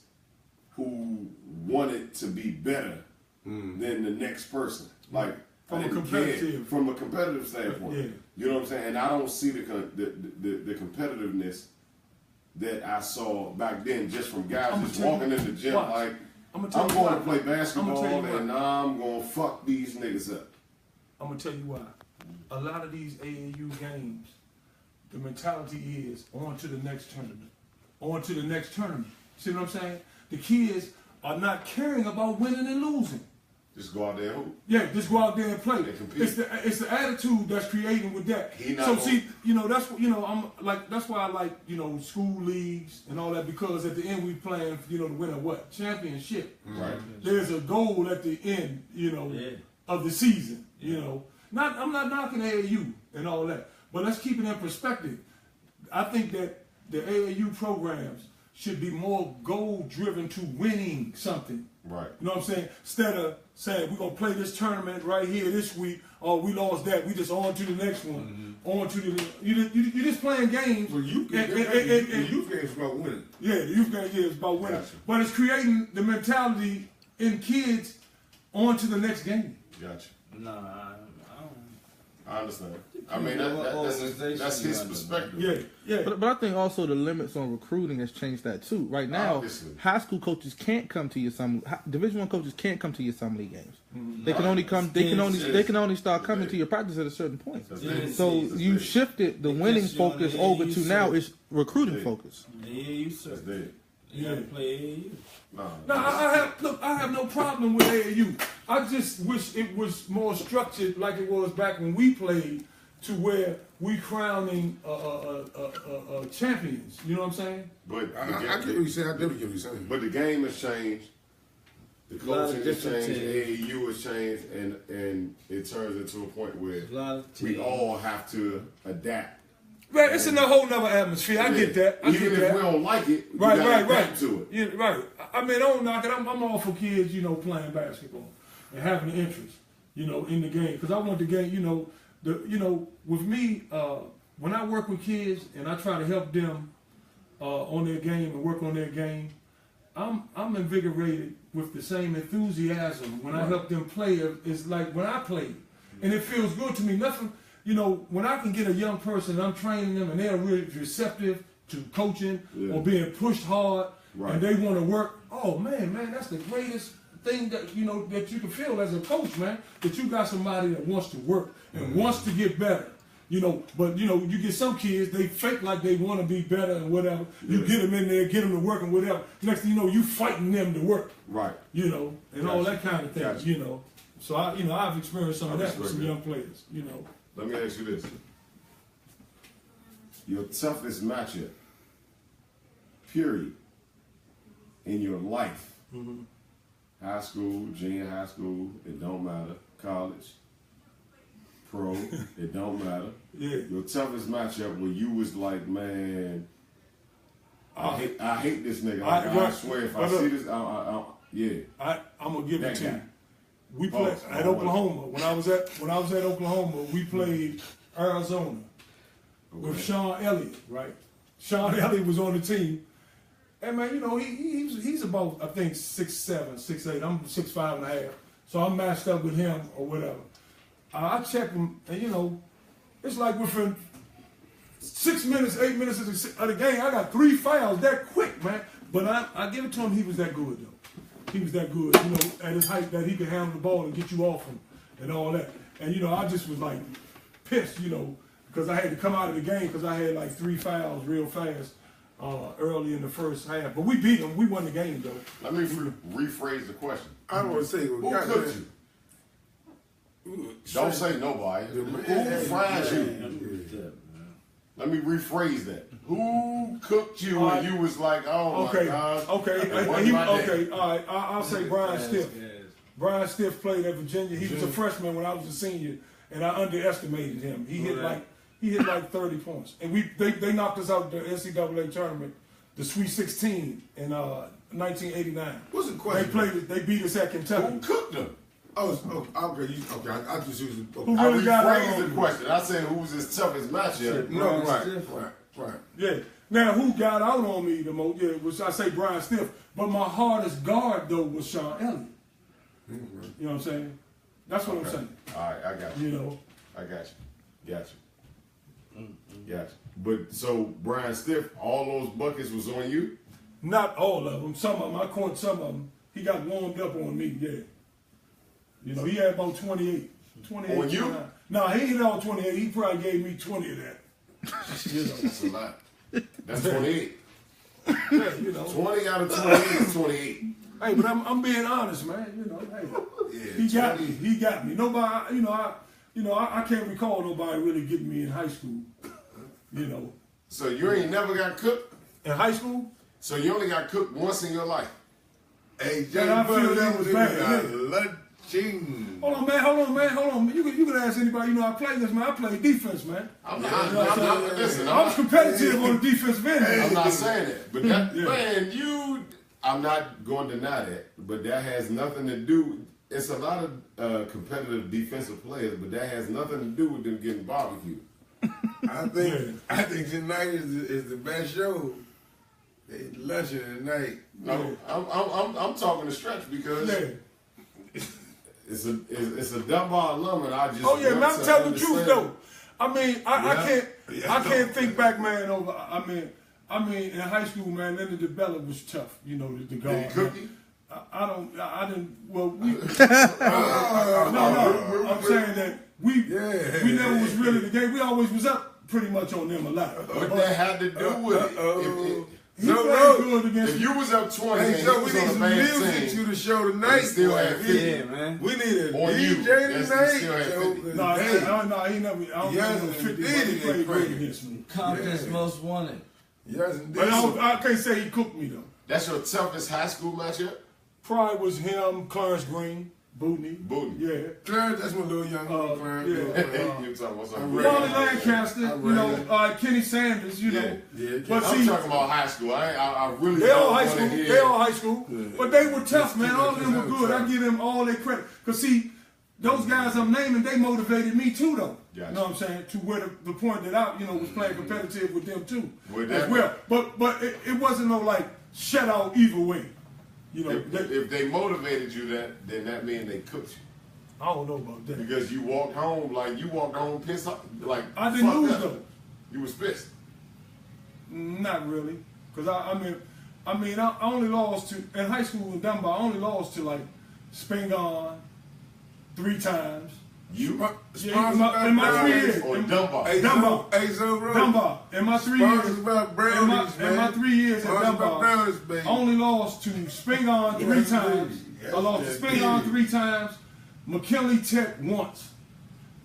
Speaker 4: who wanted to be better than the next person. Like from a competitive standpoint. Yeah. You know what I'm saying? And I don't see the competitiveness that I saw back then just from guys just walking in the gym like, I'm going to play basketball and I'm going to fuck these niggas up.
Speaker 3: I'm going to tell you why. A lot of these AAU games, the mentality is on to the next tournament. On to the next tournament. See what I'm saying? The kids are not caring about winning and losing.
Speaker 4: Just go out there and hoop.
Speaker 3: Yeah, just go out there and play.
Speaker 4: And compete.
Speaker 3: It's the attitude that's creating with that. That's why I like school leagues and all that because at the end we playing to win a what championship.
Speaker 4: Right.
Speaker 3: There's a goal at the end of the season. I'm not knocking AAU and all that, but let's keep it in perspective. I think that the AAU programs should be more goal-driven to winning something.
Speaker 4: Right.
Speaker 3: You know what I'm saying? Instead of saying, we're going to play this tournament right here this week, or we lost that, we just on to the next one. Mm-hmm. On to the... You're just playing games.
Speaker 1: Well, the youth game is about winning.
Speaker 3: Yeah, the youth game is about winning. Gotcha. But it's creating the mentality in kids on to the next game.
Speaker 4: Gotcha.
Speaker 2: Nah,
Speaker 4: I understand. I mean, that's his perspective.
Speaker 5: Yeah. But I think also the limits on recruiting has changed that too. Right now, obviously, high school coaches can't come to your Division I coaches can't come to your summer league games. Mm-hmm. They can only come. They can only start coming to your practice at a certain point. So you shifted the winning focus over to now it's recruiting focus.
Speaker 2: You gotta play AAU.
Speaker 3: I have no problem with AAU. I just wish it was more structured like it was back when we played, to where we crowning champions. You know what I'm saying?
Speaker 4: But
Speaker 1: I get what you're saying. I definitely get what you're saying.
Speaker 4: But the game has changed. The coaching has changed. AAU has changed, and it turns into a point where we all have to adapt
Speaker 3: Right, it's in a whole nother atmosphere. I get that.
Speaker 4: Even if we don't like it, we gotta adapt to it.
Speaker 3: Yeah, right. I mean, I don't knock it. I'm all for kids, playing basketball and having an interest, in the game. Because I want the game, with me, when I work with kids and I try to help them on their game and work on their game, I'm invigorated with the same enthusiasm when I help them play. It's like when I play, and it feels good to me. Nothing. When I can get a young person, I'm training them, and they're really receptive to coaching or being pushed hard, and they want to work. Oh man, that's the greatest thing that that you can feel as a coach, man. That you got somebody that wants to work and wants to get better. But you get some kids, they fake like they want to be better and whatever. You get them in there, get them to work and whatever. Next thing you know, you fighting them to work. Right. And all that kind of thing. So I've experienced some of that with some young players.
Speaker 4: Let me ask you this. Your toughest matchup, period, in your life, high school, junior high school, it don't matter, college, pro, it don't matter. Your toughest matchup where you was like, man, I hate this nigga. I swear if I see this, I'm
Speaker 3: gonna give it to you. We played at Oklahoma. When I was at Oklahoma, we played Arizona with Sean Elliott, right? Sean Elliott was on the team. And man, he's about, I think, 6'7", 6'8". I'm 6'5.5". So I'm matched up with him or whatever. I checked him, and it's like within 6 minutes, 8 minutes of the game, I got 3 fouls that quick, man. But I give it to him, he was that good, though. He was that good, at his height, that he could handle the ball and get you off him and all that. And, I just was like pissed, because I had to come out of the game because I had like 3 fouls real fast early in the first half. But we beat them. We won the game, though.
Speaker 4: Let me rephrase the question.
Speaker 1: I don't want to say,
Speaker 4: who cooked you? Don't say nobody. Who fries you? Let me rephrase that. Who cooked you and you was like, oh my God.
Speaker 3: Okay, all right. I'll say Brian Stiff. Brian Stiff played at Virginia. He was a freshman when I was a senior, and I underestimated him. He hit like 30 points. And they knocked us out the NCAA tournament, the Sweet 16 in 1989.
Speaker 1: What's the question?
Speaker 3: They beat us at Kentucky.
Speaker 4: Who cooked them?
Speaker 1: Okay. I just used it.
Speaker 3: Who really got
Speaker 4: rephrased the question. I said who was his toughest matchup.
Speaker 1: No, right.
Speaker 3: Yeah. Now, who got out on me the most? Yeah, which I say Brian Stiff. But my hardest guard, though, was Sean Elliott. You know what I'm saying? That's what I'm saying.
Speaker 4: All right, I got you. I got you. But so Brian Stiff, all those buckets was on you?
Speaker 3: Not all of them. Some of them. I caught some of them. He got warmed up on me, yeah. He had about 28.
Speaker 4: On you?
Speaker 3: 29. No, he ain't all 28. He probably gave me 20 of that.
Speaker 4: That's a lot. That's 28.
Speaker 3: Yeah,
Speaker 4: 20 out of 28 is 28.
Speaker 3: Hey, but I'm being honest, man. He got me. He got me. Nobody, I can't recall nobody really getting me in high school.
Speaker 4: So you ain't never got cooked?
Speaker 3: In high school?
Speaker 4: So you only got cooked once in your life?
Speaker 1: Hey,
Speaker 3: I feel that was bad. Hold on, man. You can ask anybody. I play this, man. I play defense, man.
Speaker 4: Listen,
Speaker 3: I was competitive on the defensive end.
Speaker 4: I'm not saying that, but that man, I'm not going to deny that, but that has nothing to do. It's a lot of competitive defensive players, but that has nothing to do with them getting barbecued.
Speaker 1: I think tonight is the best show. It's luncheon tonight.
Speaker 4: No, I'm talking to Stretch because it's a Dunbar alum, and I just
Speaker 3: man, I'm telling the truth though. I mean, I can't think back, man. Over, I mean, in high school, man, Leonard DeBella was tough. The guard.
Speaker 4: Did he cook you?
Speaker 3: I didn't. Well, we. No. I'm saying that we never was really the game. We always was up pretty much on them a lot.
Speaker 4: What that had to do with it?
Speaker 3: If
Speaker 4: you was up 20,
Speaker 1: hey, so we need some music
Speaker 4: team,
Speaker 1: to the show tonight.
Speaker 4: Still had 50.
Speaker 2: Yeah, man.
Speaker 1: We need a
Speaker 4: on
Speaker 1: DJ tonight.
Speaker 3: No, he never. I don't know 50. He played great against me.
Speaker 2: Compton's most wanted.
Speaker 1: Yes,
Speaker 3: but I can't say he cooked me though.
Speaker 4: That's your toughest high school matchup?
Speaker 3: Probably was him, Clarence Green. Bootney. Yeah.
Speaker 1: Clarence, that's my little young Clarence.
Speaker 3: Yeah.
Speaker 4: You talking about something?
Speaker 3: Ronnie Lancaster, you know, Kenny Sanders, you know.
Speaker 1: Yeah,
Speaker 3: But
Speaker 4: I'm talking about high school. I really
Speaker 3: they all high
Speaker 4: don't
Speaker 3: school.
Speaker 4: wanna hear-
Speaker 3: They all high school. But they were tough, man. All of them were good. I give them all their credit. Because, see, those guys I'm naming, they motivated me too, though.
Speaker 4: Gotcha.
Speaker 3: You know what I'm saying? To where the point that I, you know, was playing competitive with them too,
Speaker 4: Well,
Speaker 3: as well. But it wasn't no like shut out either way. You know,
Speaker 4: If they motivated you, then that means they cooked you.
Speaker 3: I don't know about that.
Speaker 4: Because you walked home pissed off. Like
Speaker 3: I didn't
Speaker 4: fucked
Speaker 3: lose
Speaker 4: up.
Speaker 3: though.
Speaker 4: You was pissed.
Speaker 3: Not really, because I mean I only lost to in high school in Dunbar. I only lost to like Spingarn 3 times.
Speaker 4: You
Speaker 3: Yeah, in my 3 years.
Speaker 4: or Dunbar.
Speaker 3: Dunbar.
Speaker 1: Dunbar.
Speaker 3: In my 3 years.
Speaker 1: In
Speaker 3: My 3 years at Dunbar, I only lost to Spingarn 3 times. I lost to Spingarn 3 times, McKinley Tech once,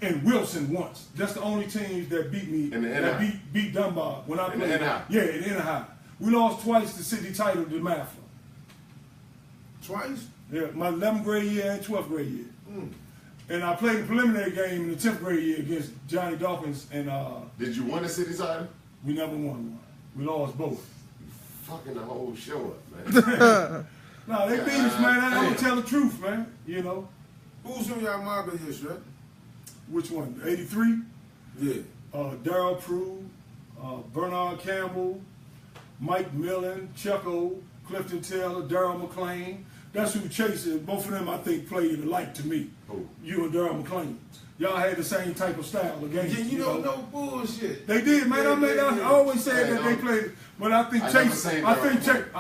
Speaker 3: and Wilson once. That's the only teams that beat me.
Speaker 4: In the
Speaker 3: that
Speaker 4: NI.
Speaker 3: beat Dunbar when I
Speaker 4: In the
Speaker 3: played.
Speaker 4: NI.
Speaker 3: Yeah, in the NI. We lost twice the city title to Maffla.
Speaker 1: Twice?
Speaker 3: Yeah, my 11th grade year and 12th grade year. And I played the preliminary game in the 10th grade year against Johnny Dawkins, and
Speaker 4: Did you win the city title?
Speaker 3: we never won one. We lost both.
Speaker 4: Fucking the whole show up, man.
Speaker 3: No, they beat us, man. I don't tell the truth, man. You know.
Speaker 1: Who's in your mob in here, right?
Speaker 3: Which one? 83?
Speaker 1: Yeah.
Speaker 3: Darryl Prue, Bernard Campbell, Mike Millen, Chucko, Clifton Taylor, Darryl McClain. That's who Chase is. Both of them, I think, played alike to me.
Speaker 4: Who?
Speaker 3: You and Darryl McClain. Y'all had the same type of style of game.
Speaker 1: Yeah, you don't know bullshit.
Speaker 3: They did, man. I always said that they played, but I think Chase. I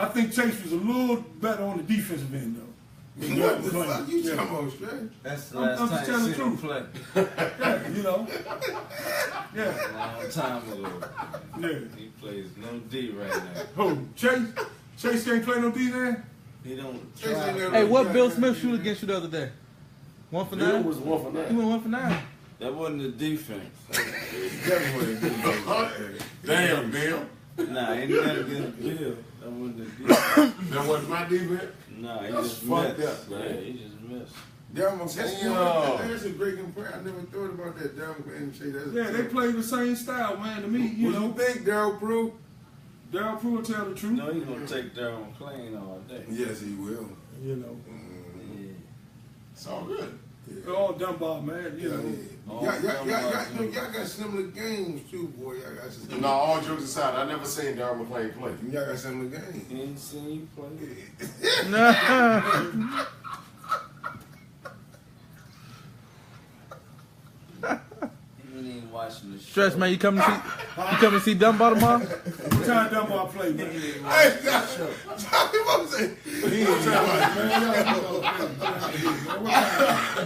Speaker 3: think Chase was a little better on the defensive end, though.
Speaker 1: What the fuck you talking about, straight?
Speaker 2: That's the
Speaker 3: I'm
Speaker 2: last
Speaker 3: just
Speaker 2: time
Speaker 3: telling
Speaker 2: you
Speaker 3: the
Speaker 2: seen him
Speaker 3: truth.
Speaker 2: play.
Speaker 3: Yeah, you know. Yeah,
Speaker 2: Long time ago.
Speaker 3: yeah.
Speaker 2: He plays no D right now.
Speaker 3: Who? Chase? Chase can't play no D there?
Speaker 2: He don't
Speaker 1: Chase ain't
Speaker 2: try.
Speaker 1: never-
Speaker 5: Hey, what Bill Smith shoot against you the other day? 1 for
Speaker 4: Bill
Speaker 5: 9?
Speaker 4: was 1 for 9.
Speaker 5: He went 1 for 9.
Speaker 2: That wasn't the defense.
Speaker 4: Damn, Bill.
Speaker 2: Nah, ain't nothing against Bill. That wasn't the defense.
Speaker 4: That wasn't my defense.
Speaker 2: Nah, he
Speaker 4: That's
Speaker 2: just
Speaker 4: fucked
Speaker 2: missed.
Speaker 4: up, man.
Speaker 2: Yeah, he just missed.
Speaker 1: That's a great comparison. I never thought about that.
Speaker 3: Yeah, they play the same style, man. To me, you know.
Speaker 1: think, Darryl Prue?
Speaker 3: Darryl Prue will tell the truth.
Speaker 2: No, he's gonna take Darryl McClain all day.
Speaker 1: Yes, he will.
Speaker 3: You know.
Speaker 2: Yeah.
Speaker 4: It's all good.
Speaker 3: They're all Dunbar, man. You know.
Speaker 1: Y'all got similar games too, boy. Y'all got some.
Speaker 4: No, all jokes aside, I never seen Darryl McClain play.
Speaker 1: Y'all got similar games.
Speaker 2: He ain't seen you play. He ain't even watching the show.
Speaker 5: Stress, man, you coming to see Dunbar tomorrow?
Speaker 3: What time Dunbar play, man?
Speaker 1: Hey, Charlie, what was it?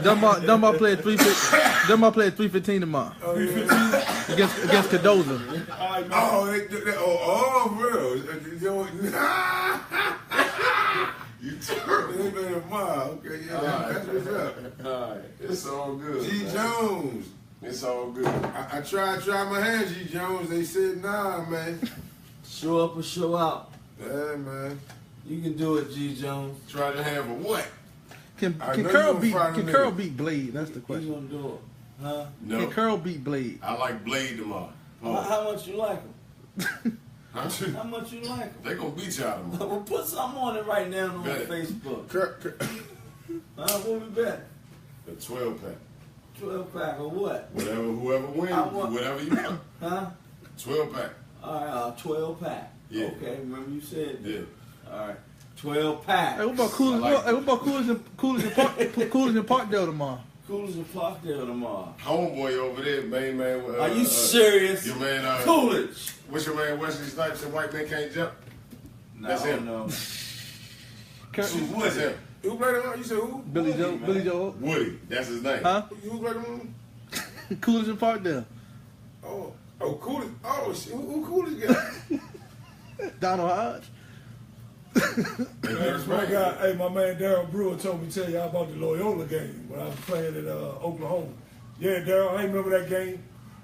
Speaker 5: Dunbar played 3:15. Dunbar played 3:15 tomorrow
Speaker 3: 3:15.
Speaker 5: against Cadoza.
Speaker 3: All right, man.
Speaker 1: Bro. You terrible. They made a mile. Okay, yeah, that's what's up.
Speaker 2: All right.
Speaker 4: It's all good.
Speaker 1: G.
Speaker 4: man.
Speaker 1: Jones.
Speaker 4: It's all good.
Speaker 1: I tried my hand, G. Jones. They said, nah, man.
Speaker 2: Show up or show out.
Speaker 1: Yeah, man.
Speaker 2: You can do it, G. Jones.
Speaker 4: Try to have a what?
Speaker 5: Can
Speaker 1: I know
Speaker 5: Curl
Speaker 1: you
Speaker 5: beat
Speaker 1: gonna find a
Speaker 5: Curl
Speaker 1: nigga.
Speaker 5: beat Blade? That's the
Speaker 2: You
Speaker 5: question.
Speaker 2: gonna do it, huh?
Speaker 4: No.
Speaker 5: Can Curl beat Blade?
Speaker 4: I like Blade tomorrow.
Speaker 2: How much you like him?
Speaker 4: Huh?
Speaker 2: How much you like him?
Speaker 4: They gonna beat y'all tomorrow.
Speaker 2: Well, put something on it right now on
Speaker 4: Bet it.
Speaker 2: Facebook.
Speaker 1: Curt.
Speaker 2: What we bet?
Speaker 4: The 12 pack.
Speaker 2: 12 pack or what?
Speaker 4: Whoever wins,
Speaker 2: I want-
Speaker 4: whatever you want.
Speaker 2: Huh?
Speaker 4: 12 pack.
Speaker 2: All right, 12 pack.
Speaker 4: Yeah.
Speaker 2: Okay, remember you said that.
Speaker 4: Yeah.
Speaker 2: All right, 12 pack.
Speaker 5: Hey, what about Coolidge and Parkdale tomorrow?
Speaker 2: Coolidge and Parkdale tomorrow.
Speaker 4: Homeboy over there, main man.
Speaker 2: Are you serious?
Speaker 4: Your man,
Speaker 2: Coolidge.
Speaker 4: what's your man, Wesley Snipes and White Man Can't Jump?
Speaker 2: No,
Speaker 4: That's him.
Speaker 2: No.
Speaker 4: That's him.
Speaker 1: Who played him? You said who?
Speaker 5: Billy Joe.
Speaker 2: man.
Speaker 5: Billy Joe.
Speaker 4: Woody, that's his name.
Speaker 5: Huh?
Speaker 1: Who played him?
Speaker 5: Coolidge and Parkdale.
Speaker 1: Oh, Coolidge. Oh, shit. Who Coolidge got?
Speaker 5: Donald Hodge.
Speaker 4: That's
Speaker 3: My
Speaker 4: right.
Speaker 3: guy, hey, my man Darryl Brewer told me to tell y'all about the Loyola game when I was playing at Oklahoma. Yeah, Darryl, I remember that game.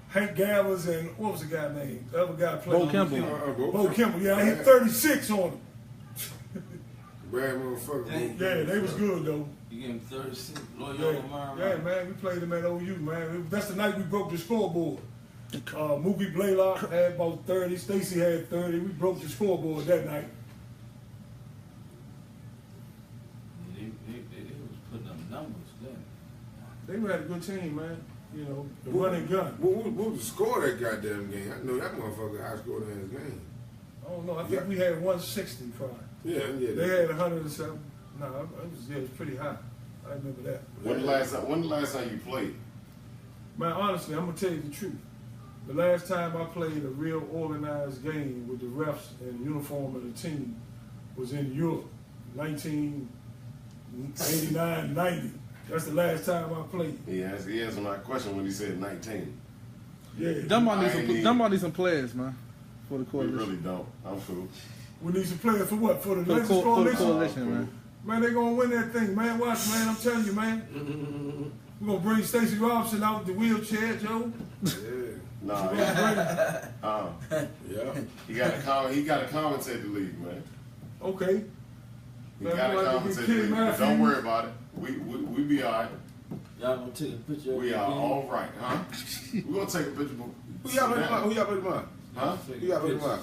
Speaker 3: Hank Gavers and what was the guy name? The other guy played.
Speaker 5: Bo Kimball.
Speaker 3: Bo Kimball. Yeah, I hit 36 on him.
Speaker 1: Bad motherfucker.
Speaker 3: Yeah, they was good though.
Speaker 2: You gave him 36.
Speaker 3: Yeah, man, we played them at OU, man. That's the night we broke the scoreboard. Mookie Blaylock had about 30. Stacy had 30. We broke the scoreboard that night.
Speaker 2: They was putting up numbers then.
Speaker 3: They had a good team, man. You know, the running gun.
Speaker 1: What was the score of that goddamn game? I know that motherfucker high scored in his game.
Speaker 3: I don't know. I think we had 160 probably.
Speaker 1: Yeah.
Speaker 3: They had 107. No, it was pretty high. I remember that.
Speaker 4: When the last time you played?
Speaker 3: Man, honestly, I'm gonna tell you the truth. The last time I played a real organized game with the refs and uniform of the team was in Europe, 1989, 90. That's the last time I played.
Speaker 4: He answered my question when he said 19.
Speaker 3: Yeah.
Speaker 5: Dunbar needs some players, man, for the
Speaker 4: We
Speaker 5: coalition.
Speaker 4: really don't. I'm cool.
Speaker 3: We need some players for what? For the
Speaker 5: For the
Speaker 3: Legends
Speaker 5: coalition, man.
Speaker 3: Man, they gonna win that thing, man. Watch, man. I'm telling you, man. We're gonna bring Stacey Robinson out with the wheelchair, Joe.
Speaker 1: Yeah.
Speaker 4: Nah,
Speaker 1: Yeah.
Speaker 4: he got to commentate the league, man.
Speaker 3: Okay.
Speaker 4: He
Speaker 3: Man,
Speaker 4: got
Speaker 3: we
Speaker 4: to
Speaker 3: like to
Speaker 4: commentate
Speaker 3: get
Speaker 4: the
Speaker 3: Kenny
Speaker 4: league. But
Speaker 3: Matthews.
Speaker 4: don't worry about it. We be all right.
Speaker 2: Y'all gonna take a picture of
Speaker 4: We
Speaker 2: the
Speaker 4: are
Speaker 2: game?
Speaker 4: all right, huh? We gonna take a picture.
Speaker 1: Who y'all play tomorrow?
Speaker 4: Huh?
Speaker 1: Who y'all play tomorrow?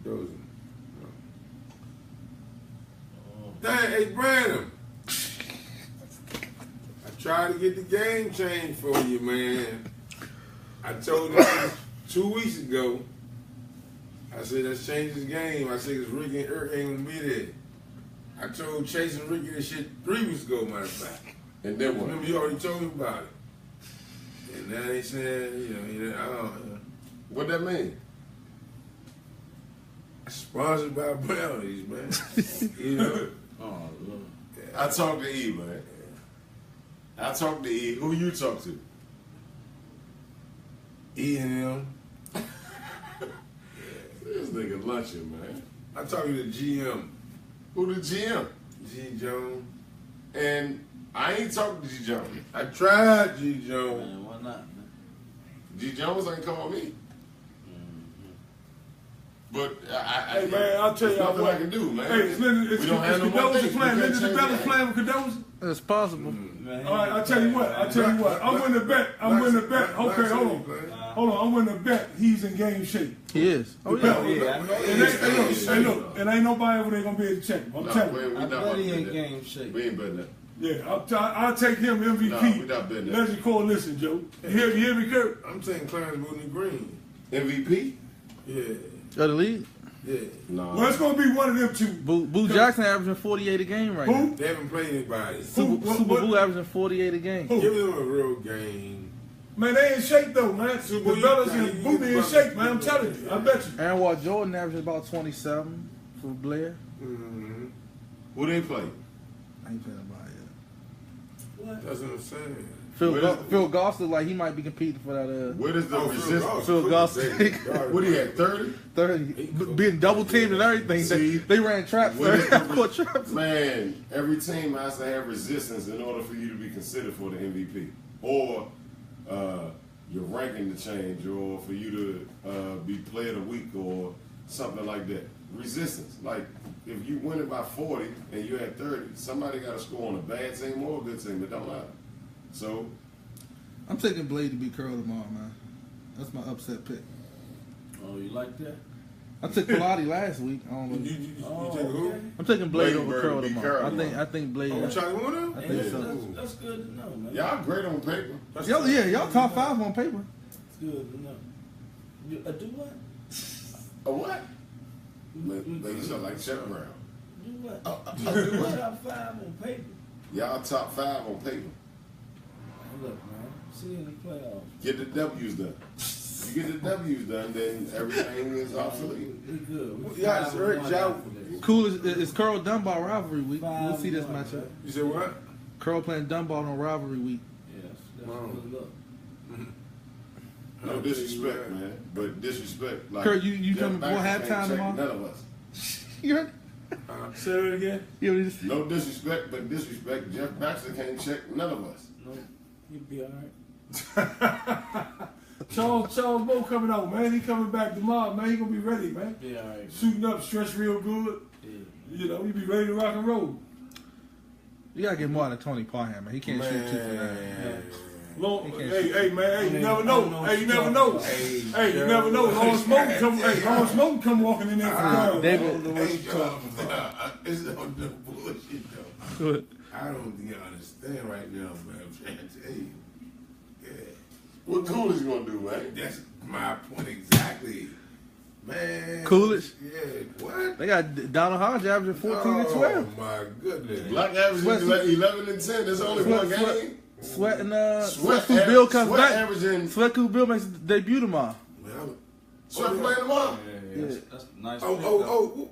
Speaker 4: Those.
Speaker 1: Dang, hey Brandon. I tried to get the game changed for you, man. I told you 2 weeks ago. I said, let's change this game. I said, because Ricky and Eric ain't gonna be there. I told Chase and Ricky this shit 3 weeks ago, matter of fact.
Speaker 4: And then what?
Speaker 1: Remember, you already told me about it. And now they said, I don't know.
Speaker 4: What that mean?
Speaker 1: Sponsored by Brownies, man. You know?
Speaker 2: Oh, Lord.
Speaker 4: I talked to E, man. I talked to E. Who you talk to?
Speaker 1: E&M.
Speaker 4: This nigga lunching, man.
Speaker 1: I'm talking to GM.
Speaker 4: Who the GM?
Speaker 1: G. Jones.
Speaker 4: And I ain't talking to G. Jones.
Speaker 1: I tried G. Jones.
Speaker 2: Man, why not, man?
Speaker 4: G. Jones ain't call me. But
Speaker 3: Hey, man, I'll tell
Speaker 4: there's
Speaker 3: y'all
Speaker 4: nothing
Speaker 3: what.
Speaker 4: I can do, man.
Speaker 3: Hey,
Speaker 4: we don't have no more
Speaker 3: Cadoza
Speaker 4: things.
Speaker 3: playing.
Speaker 4: We can't
Speaker 3: Linda
Speaker 4: change
Speaker 3: DeBella's
Speaker 4: that.
Speaker 3: playing with Cadoza.
Speaker 5: It's possible.
Speaker 2: Man,
Speaker 3: All right, I'll tell you what. I'm winning the bet. Okay, hold on. I'm winning the bet. He's in game shape.
Speaker 5: He is. Oh
Speaker 3: Yeah,
Speaker 5: yeah.
Speaker 2: I know
Speaker 3: And look, and ain't nobody over there gonna be able to check him. I'm telling you.
Speaker 4: We
Speaker 2: I
Speaker 4: not
Speaker 2: bet
Speaker 4: about
Speaker 2: he
Speaker 4: to
Speaker 2: in
Speaker 4: bet
Speaker 2: game
Speaker 4: that.
Speaker 2: shape.
Speaker 4: We ain't betting that.
Speaker 3: Yeah, I'll take him MVP.
Speaker 4: Nah, we not betting that.
Speaker 3: Legend Coalition, Joe. You hear me, Curt?
Speaker 1: I'm saying Clarence Boone Green.
Speaker 4: MVP?
Speaker 1: Yeah.
Speaker 5: Of the league.
Speaker 1: Yeah.
Speaker 4: No.
Speaker 3: Well, it's gonna be one of them two.
Speaker 5: Boo Jackson averaging 48 a game right now.
Speaker 3: Who?
Speaker 1: They haven't played anybody.
Speaker 5: Super
Speaker 3: what?
Speaker 5: Boo averaging 48 a game.
Speaker 3: Who?
Speaker 1: Give them a real game.
Speaker 3: Man, they in shape though, man. The
Speaker 1: Super,
Speaker 3: fellas
Speaker 1: you-
Speaker 3: and Booty in shape, man. I'm telling you. I bet you.
Speaker 5: Aaron Ward Jordan averaging about 27 for Blair.
Speaker 1: Mm-hmm.
Speaker 4: Who they play?
Speaker 5: I ain't playing about it.
Speaker 2: What?
Speaker 1: That's what I'm saying.
Speaker 5: Phil Goss look like he might be competing for that.
Speaker 4: Where does the resistance?
Speaker 5: Phil Goss.
Speaker 4: What he had, 30?
Speaker 5: 30, being double teamed and everything.
Speaker 4: See?
Speaker 5: They ran traps.
Speaker 4: What is
Speaker 5: Half court traps.
Speaker 4: Man, every team has to have resistance in order for you to be considered for the MVP. Or your ranking to change, or for you to be player of the week, or something like that. Resistance. Like, if you win it by 40 and you're at 30, somebody got to score on a bad team or a good team. It don't matter. So,
Speaker 5: I'm taking Blade to beat Curl tomorrow, man. That's my upset pick.
Speaker 2: Oh, you like that?
Speaker 5: I took Pilates last week. I don't know.
Speaker 1: You
Speaker 2: Oh,
Speaker 1: take who?
Speaker 2: okay.
Speaker 5: I'm taking Blade
Speaker 4: Blade
Speaker 5: over
Speaker 4: Bird
Speaker 5: Curl
Speaker 4: beat
Speaker 5: tomorrow.
Speaker 4: Curl
Speaker 5: I think Blade.
Speaker 1: Oh, Charlie Warner?
Speaker 5: I
Speaker 2: Hey,
Speaker 5: think so.
Speaker 2: that's good to know, man.
Speaker 4: y'all great on paper.
Speaker 5: Y'all top 5 on paper.
Speaker 2: It's good to know. You, do what?
Speaker 4: A what? They just like Chuck Brown.
Speaker 2: Do what?
Speaker 4: Do what?
Speaker 2: Top 5 on paper.
Speaker 4: Y'all top 5 on paper.
Speaker 2: Hey, look, man. See you in the playoffs.
Speaker 4: Get the W's done. You get the W's done, then everything is obsolete.
Speaker 2: We good. We
Speaker 1: Yeah, it's very
Speaker 2: 5-1
Speaker 1: job.
Speaker 2: after this.
Speaker 5: Cool is Curl Dunbar rivalry week. We'll see this
Speaker 2: 5-1,
Speaker 5: matchup.
Speaker 2: man.
Speaker 1: You said what?
Speaker 5: Curl playing Dunbar on rivalry week.
Speaker 2: Yes, that's
Speaker 1: Wow.
Speaker 2: good luck.
Speaker 4: No disrespect, man. But disrespect, like
Speaker 5: Kurt, you
Speaker 4: Jeff
Speaker 5: coming before
Speaker 4: Baxter can't
Speaker 5: halftime
Speaker 4: check
Speaker 5: tomorrow?
Speaker 4: None of us.
Speaker 5: You heard?
Speaker 3: Say it again.
Speaker 5: You know, just,
Speaker 4: No disrespect, but disrespect. Jeff Baxter can't check none of us.
Speaker 2: No, you'll be all right.
Speaker 3: Charles Bo coming out, man. He coming back tomorrow, man. He gonna be ready, man.
Speaker 2: Be all right.
Speaker 3: Shooting up, stretch real good.
Speaker 2: Yeah.
Speaker 3: You You know, you be ready to rock and roll.
Speaker 5: You gotta get more out of Tony Parham, man. He can't shoot 2 for 9.
Speaker 3: Long, hey, man, hey, you never know. Hey, you never know. Hey, you never know. Long Smoke come, Long Smoke come walking in there for crowd.
Speaker 1: It's on the bullshit though. I don't think you understand right now, man. I'm trying to tell you. Yeah.
Speaker 4: What Coolidge you gonna do, man?
Speaker 1: That's my point exactly. Man.
Speaker 5: Coolidge?
Speaker 1: Yeah, what?
Speaker 5: They got Donald Hodge averaging 14 and 12.
Speaker 1: Oh my goodness.
Speaker 4: Black average is like 11 and 10. There's only one game.
Speaker 5: Sweat and
Speaker 4: Sweat
Speaker 5: Who Bill comes
Speaker 4: Sweat
Speaker 5: back.
Speaker 4: averaging.
Speaker 5: Sweat Who Bill makes his debut tomorrow.
Speaker 4: Sweat playing tomorrow.
Speaker 2: Yeah. That's a nice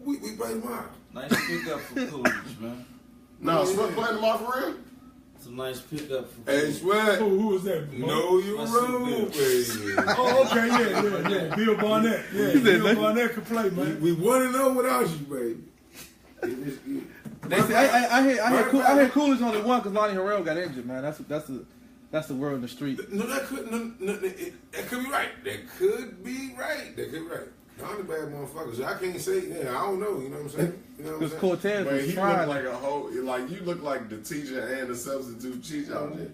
Speaker 1: We play tomorrow.
Speaker 2: Nice pickup for Coolidge, man.
Speaker 4: No, Sweat playing tomorrow for real?
Speaker 2: It's a nice pickup for
Speaker 1: Hey,
Speaker 2: Coolidge.
Speaker 1: Sweat.
Speaker 3: Who was that?
Speaker 1: No, you're wrong, baby.
Speaker 3: Oh, okay, yeah. Bill Barnett. Yeah, Bill Barnett could play, man.
Speaker 1: We want to know without you, baby.
Speaker 5: They say, I hear Coolidge only won because Lonnie Harrell got injured, man. That's the word in the street.
Speaker 1: No, that could that could be right. That could be right. I'm the bad motherfucker, so I can't say. Yeah, I don't know. You know what I'm saying? You know what I'm
Speaker 5: Because
Speaker 1: saying?
Speaker 5: Cortez
Speaker 4: Man,
Speaker 5: was
Speaker 4: he
Speaker 5: frying.
Speaker 4: looked like a whole, like you look like the teacher and the substitute teacher out there.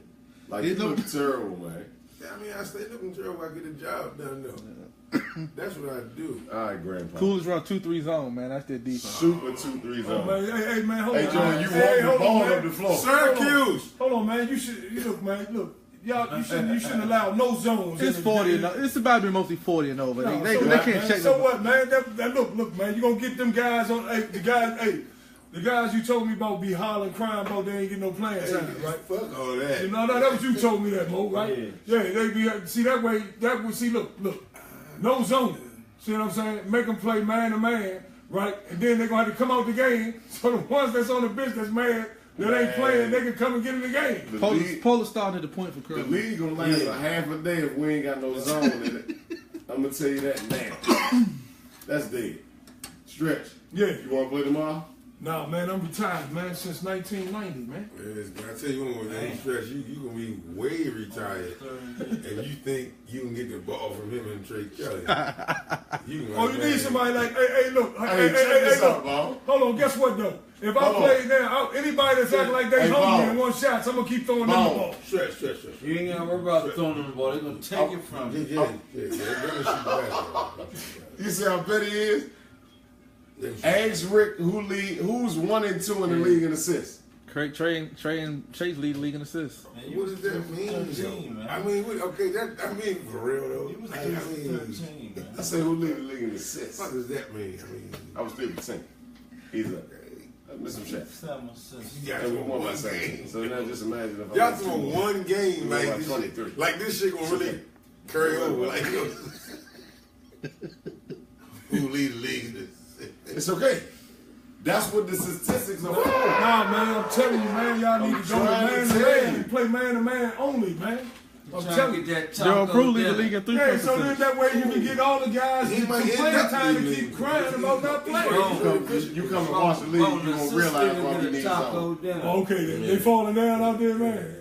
Speaker 4: Like
Speaker 5: He
Speaker 4: you look
Speaker 5: look-
Speaker 4: terrible, man.
Speaker 1: Yeah, I mean, I stay looking terrible. I get the job done though. That's what I do.
Speaker 4: All right, Grandpa.
Speaker 5: Coolidge run 2-3 zone, man. That's their defense.
Speaker 4: Super 2-3
Speaker 3: Oh,
Speaker 4: zone.
Speaker 3: man, hey, man, hold on.
Speaker 4: Hey, Joey, you
Speaker 3: Hey,
Speaker 4: walk
Speaker 3: hold
Speaker 4: the
Speaker 3: on,
Speaker 4: ball
Speaker 3: man.
Speaker 4: up the floor.
Speaker 1: Syracuse.
Speaker 3: Hold on, man. You look, man. Look, y'all, you shouldn't allow no zones.
Speaker 5: It's 40 and over. It's about to be mostly 40 and over.
Speaker 3: No,
Speaker 5: They
Speaker 3: so
Speaker 5: can't
Speaker 3: what,
Speaker 5: check
Speaker 3: man? So
Speaker 5: them.
Speaker 3: what, man? That look, man. You gonna get them guys on? Hey, the guys you told me about be hollering, crying about they ain't getting no playing time, right?
Speaker 1: Fuck all that.
Speaker 3: You know, that was you told me that, Mo, right? Yeah, they be see that way. That would see. Look, no zoning. See what I'm saying? Make them play man to man, right? And then they're gonna have to come out the game. So the ones that's on the bench that's mad that ain't playing, they can come and get in the game.
Speaker 4: The
Speaker 5: Polar starting at the point for
Speaker 4: The
Speaker 5: Curt.
Speaker 4: league gonna last a half a day if we ain't got no zone in it. I'm gonna tell you that now. That's dead. Stretch.
Speaker 3: Yeah.
Speaker 4: You wanna play tomorrow?
Speaker 3: Nah, man, I'm retired, man, since 1990, man.
Speaker 1: Yes, but I tell you one more thing, Stretch, you gonna be way retired, and you think you can get the ball from him and Trey Kelly.
Speaker 3: You need somebody like, hey, look,
Speaker 4: Hey, check this out, Bob.
Speaker 3: hold on, guess what though? If I
Speaker 4: Hold on.
Speaker 3: play now, anybody that's acting like they
Speaker 4: Hey,
Speaker 3: hungry
Speaker 4: Bob.
Speaker 3: and want shots, I'm gonna keep throwing them the
Speaker 4: Bob.
Speaker 3: ball.
Speaker 1: Stretch.
Speaker 2: You ain't gotta worry about throwing them the ball. They're gonna take it from you.
Speaker 1: Yeah. Let me shoot basketball.
Speaker 4: You see how petty he is?
Speaker 1: Let me shoot.
Speaker 4: Ask Rick who's 1 and 2 in the league in assists.
Speaker 5: Trey and Chase lead the league in assists.
Speaker 2: Man, you
Speaker 1: What does that mean?
Speaker 2: 13, man.
Speaker 1: I mean, for real though.
Speaker 2: You was
Speaker 1: I
Speaker 2: just
Speaker 1: mean,
Speaker 2: 13, man.
Speaker 4: I say who lead the league in assists.
Speaker 1: what does that mean?
Speaker 4: I was 15. He's up. Miss some shots.
Speaker 2: 7 assists.
Speaker 1: You got
Speaker 4: And
Speaker 1: to
Speaker 4: we won by
Speaker 1: one
Speaker 4: 7.
Speaker 1: game.
Speaker 4: So now just imagine if
Speaker 1: Y'all
Speaker 4: I
Speaker 1: to one game
Speaker 4: We won by
Speaker 1: like this,
Speaker 4: 23.
Speaker 1: like this shit gonna really carry over. Like who lead the league? in this?
Speaker 4: It's okay. That's what the statistics are for.
Speaker 3: Nah, man, I'm telling you, man, y'all need to go
Speaker 4: trying
Speaker 3: man
Speaker 4: to
Speaker 3: to
Speaker 4: tell
Speaker 3: man
Speaker 4: you.
Speaker 3: and play man to man only, man. I'm
Speaker 2: Trying
Speaker 3: telling
Speaker 2: to
Speaker 3: you.
Speaker 2: get that
Speaker 5: Daryl
Speaker 2: taco
Speaker 5: Prue lead the
Speaker 2: dinner.
Speaker 5: league in 3
Speaker 3: Hey,
Speaker 5: points.
Speaker 3: so then that way you can get all the guys
Speaker 1: He
Speaker 3: some
Speaker 1: might end
Speaker 3: playing
Speaker 1: up
Speaker 3: time to
Speaker 1: leading
Speaker 3: keep
Speaker 1: the
Speaker 3: crying
Speaker 1: league.
Speaker 3: about not playing.
Speaker 4: You come and watch the league, you gonna realize why we need zone.
Speaker 3: Okay, then. They falling down out there, man.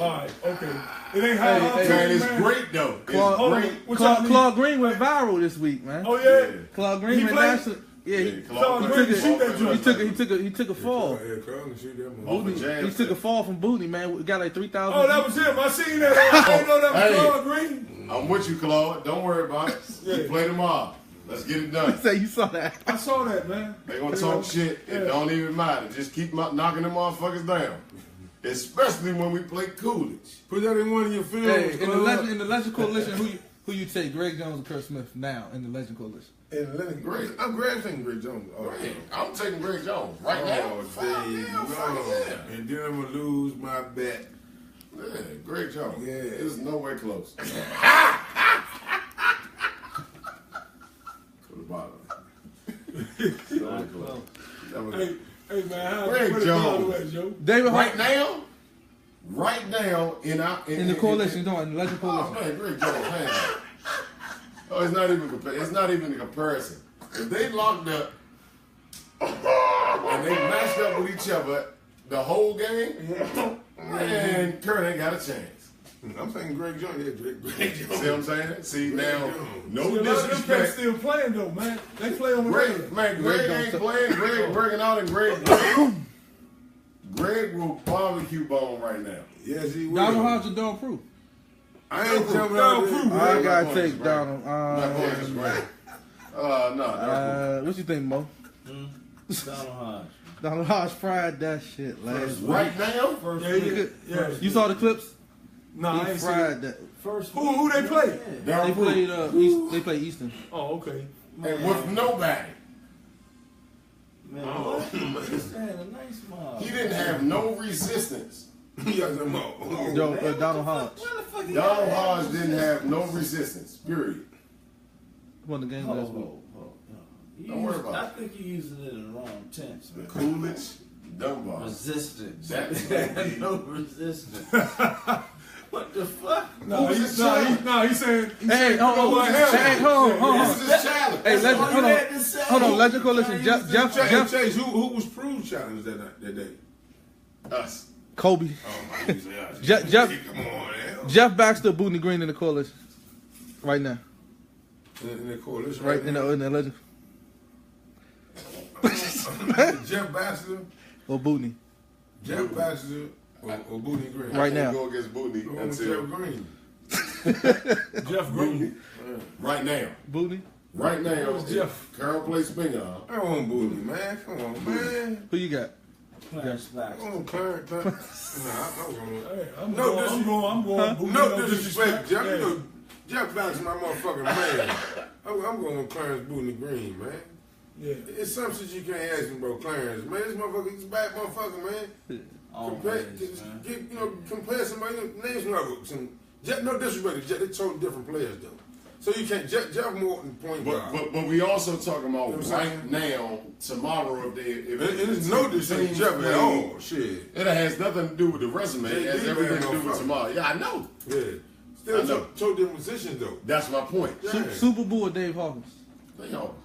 Speaker 3: All right, okay. It ain't high
Speaker 5: Hey,
Speaker 4: Man, it's great though. It's
Speaker 5: Claude-
Speaker 4: great.
Speaker 3: What y'all need?
Speaker 5: Claude Green went viral this week, man.
Speaker 3: Oh, yeah?
Speaker 5: Claude Green
Speaker 3: He
Speaker 5: went
Speaker 3: played?
Speaker 5: national. Yeah, he
Speaker 3: Claude
Speaker 5: took
Speaker 3: Green
Speaker 5: it.
Speaker 3: shoot that joint.
Speaker 5: He took a fall. He took a fall from Booty, man. We got like 3,000.
Speaker 3: Oh, that was him. I seen that. I didn't know that was
Speaker 4: Hey.
Speaker 3: Claude Green.
Speaker 4: I'm with you, Claude. Don't worry about it. You play tomorrow. Let's get it done.
Speaker 5: Say you saw that.
Speaker 3: I saw that, man.
Speaker 4: They gonna talk shit. It don't even matter. Just keep knocking them motherfuckers down. Especially when we play Coolidge.
Speaker 1: Put that in one of your films.
Speaker 5: Hey, in
Speaker 1: Claude.
Speaker 5: the Legend Coalition, who you take, Greg Jones or Curt Smith now in the Legend Coalition?
Speaker 1: And Lennon Greg. I'm taking Greg Jones. Oh,
Speaker 4: Right. I'm taking Greg Jones right now.
Speaker 1: Oh,
Speaker 4: Fuck
Speaker 1: there you
Speaker 4: yeah, fuck
Speaker 1: go.
Speaker 4: yeah.
Speaker 1: And then I'm gonna lose my bet.
Speaker 4: Yeah, Greg Jones.
Speaker 1: Yeah.
Speaker 4: It's nowhere close. To the bottom. Nowhere close. That was-
Speaker 3: Hey, man, how
Speaker 4: Greg
Speaker 3: where the
Speaker 4: Jones.
Speaker 3: Claude at, Joe?
Speaker 5: David
Speaker 4: Right
Speaker 5: Hart
Speaker 4: now,
Speaker 5: in the coalition, in the Legend
Speaker 4: Oh
Speaker 5: Coalition.
Speaker 4: man, Greg Jones, man. Oh, it's not even a comparison. If they locked up and they matched up with each other the whole game, man, Curt ain't got a chance.
Speaker 1: I'm thinking Greg Jones. Yeah, Greg Jones.
Speaker 4: See what I'm saying? See, now, no
Speaker 3: See, a lot of them cats
Speaker 4: disrespect.
Speaker 3: still playing though, man. They play on the
Speaker 4: Greg,
Speaker 3: regular.
Speaker 4: man, Greg ain't playing. Greg working out, and Greg will barbecue bone right now.
Speaker 1: Yes, he will.
Speaker 5: Donald Hodge don't prove.
Speaker 1: I ain't telling
Speaker 3: Don't
Speaker 1: you.
Speaker 3: prove.
Speaker 5: I gotta
Speaker 4: going
Speaker 5: take
Speaker 4: against
Speaker 5: Donald.
Speaker 4: Not going against Greg. No.
Speaker 5: What you think, Mo?
Speaker 2: Donald Hodge.
Speaker 5: Donald Hodge fried that shit last week.
Speaker 4: Right now?
Speaker 3: Yeah.
Speaker 5: You saw the clips?
Speaker 3: Nah, I
Speaker 5: He
Speaker 3: ain't seen
Speaker 5: fried
Speaker 3: it.
Speaker 5: that.
Speaker 2: First
Speaker 3: Who they play?
Speaker 5: They
Speaker 4: Darryl Prue.
Speaker 5: played they played Eastern.
Speaker 3: Oh, okay.
Speaker 4: And with nobody.
Speaker 2: Man, this had a nice mob.
Speaker 4: He didn't have no resistance.
Speaker 1: He got some more.
Speaker 5: Yo, Donald Hodge
Speaker 2: Where the fuck he
Speaker 4: Donald
Speaker 2: got
Speaker 4: Hodge
Speaker 2: that?
Speaker 4: didn't have no resistance. Period.
Speaker 5: won the game
Speaker 2: Oh,
Speaker 5: last week.
Speaker 4: Don't worry about
Speaker 2: I
Speaker 4: it.
Speaker 2: think you're using it in the wrong tense, man.
Speaker 4: Coolidge, Dunbar.
Speaker 2: Resistance.
Speaker 4: That's
Speaker 2: No resistance. What the fuck?
Speaker 3: No, he's saying.
Speaker 5: Hey, hold on.
Speaker 4: This is his challenge.
Speaker 5: Hey,
Speaker 2: That's all you had to
Speaker 5: hold
Speaker 2: say.
Speaker 5: on. Legend Coalition. Jeff,
Speaker 1: Chase, who was Prue challenged that day?
Speaker 4: Us.
Speaker 5: Kobe,
Speaker 1: Oh, my God.
Speaker 5: Jeff,
Speaker 1: Come on, man.
Speaker 5: Jeff Baxter, Booney Green in the coalition right now.
Speaker 1: In the coalition,
Speaker 5: Right in the legend
Speaker 1: Jeff Baxter,
Speaker 5: or Booney
Speaker 1: Jeff Baxter, or Booty Green.
Speaker 5: Right
Speaker 4: I
Speaker 5: now.
Speaker 4: can't go against Booty
Speaker 1: Who was
Speaker 4: until
Speaker 1: Jeff Green.
Speaker 3: Jeff Green.
Speaker 4: right now.
Speaker 5: Booney.
Speaker 4: Right now,
Speaker 3: Who's Jeff?
Speaker 4: Carol plays finger on.
Speaker 1: I want Booty, man. Come on, man.
Speaker 5: Who you got?
Speaker 2: Clarence
Speaker 1: I
Speaker 2: Baxter.
Speaker 1: want Clarence. Nah, I'm going.
Speaker 3: Hey, I'm
Speaker 1: No,
Speaker 3: going.
Speaker 1: No disrespect, Jeff. You know, Jeff Baxter, my motherfucking man. I'm going with Clarence Booty Green, man.
Speaker 3: Yeah.
Speaker 1: It's some shit you can't ask me about Clarence, man. This motherfucker, he's a bad motherfucker, man. Compare, compare somebody, name some no disrespect, they're totally different players though. So you can't Jeff Morton point guard.
Speaker 4: But we also talking about
Speaker 1: You know what I'm
Speaker 4: right now, tomorrow, if
Speaker 1: It's no disrespect, Jeff at all. Shit.
Speaker 4: It has nothing to do with the resume. It has
Speaker 1: JD,
Speaker 4: everything
Speaker 1: man,
Speaker 4: to do with
Speaker 1: motherfucker.
Speaker 4: tomorrow. Yeah, I know.
Speaker 1: Yeah.
Speaker 4: I
Speaker 1: Still
Speaker 4: know.
Speaker 1: two different positions though.
Speaker 4: That's my point.
Speaker 1: Yeah.
Speaker 5: Super Bowl or Dave Hawkins
Speaker 4: They Hawkins.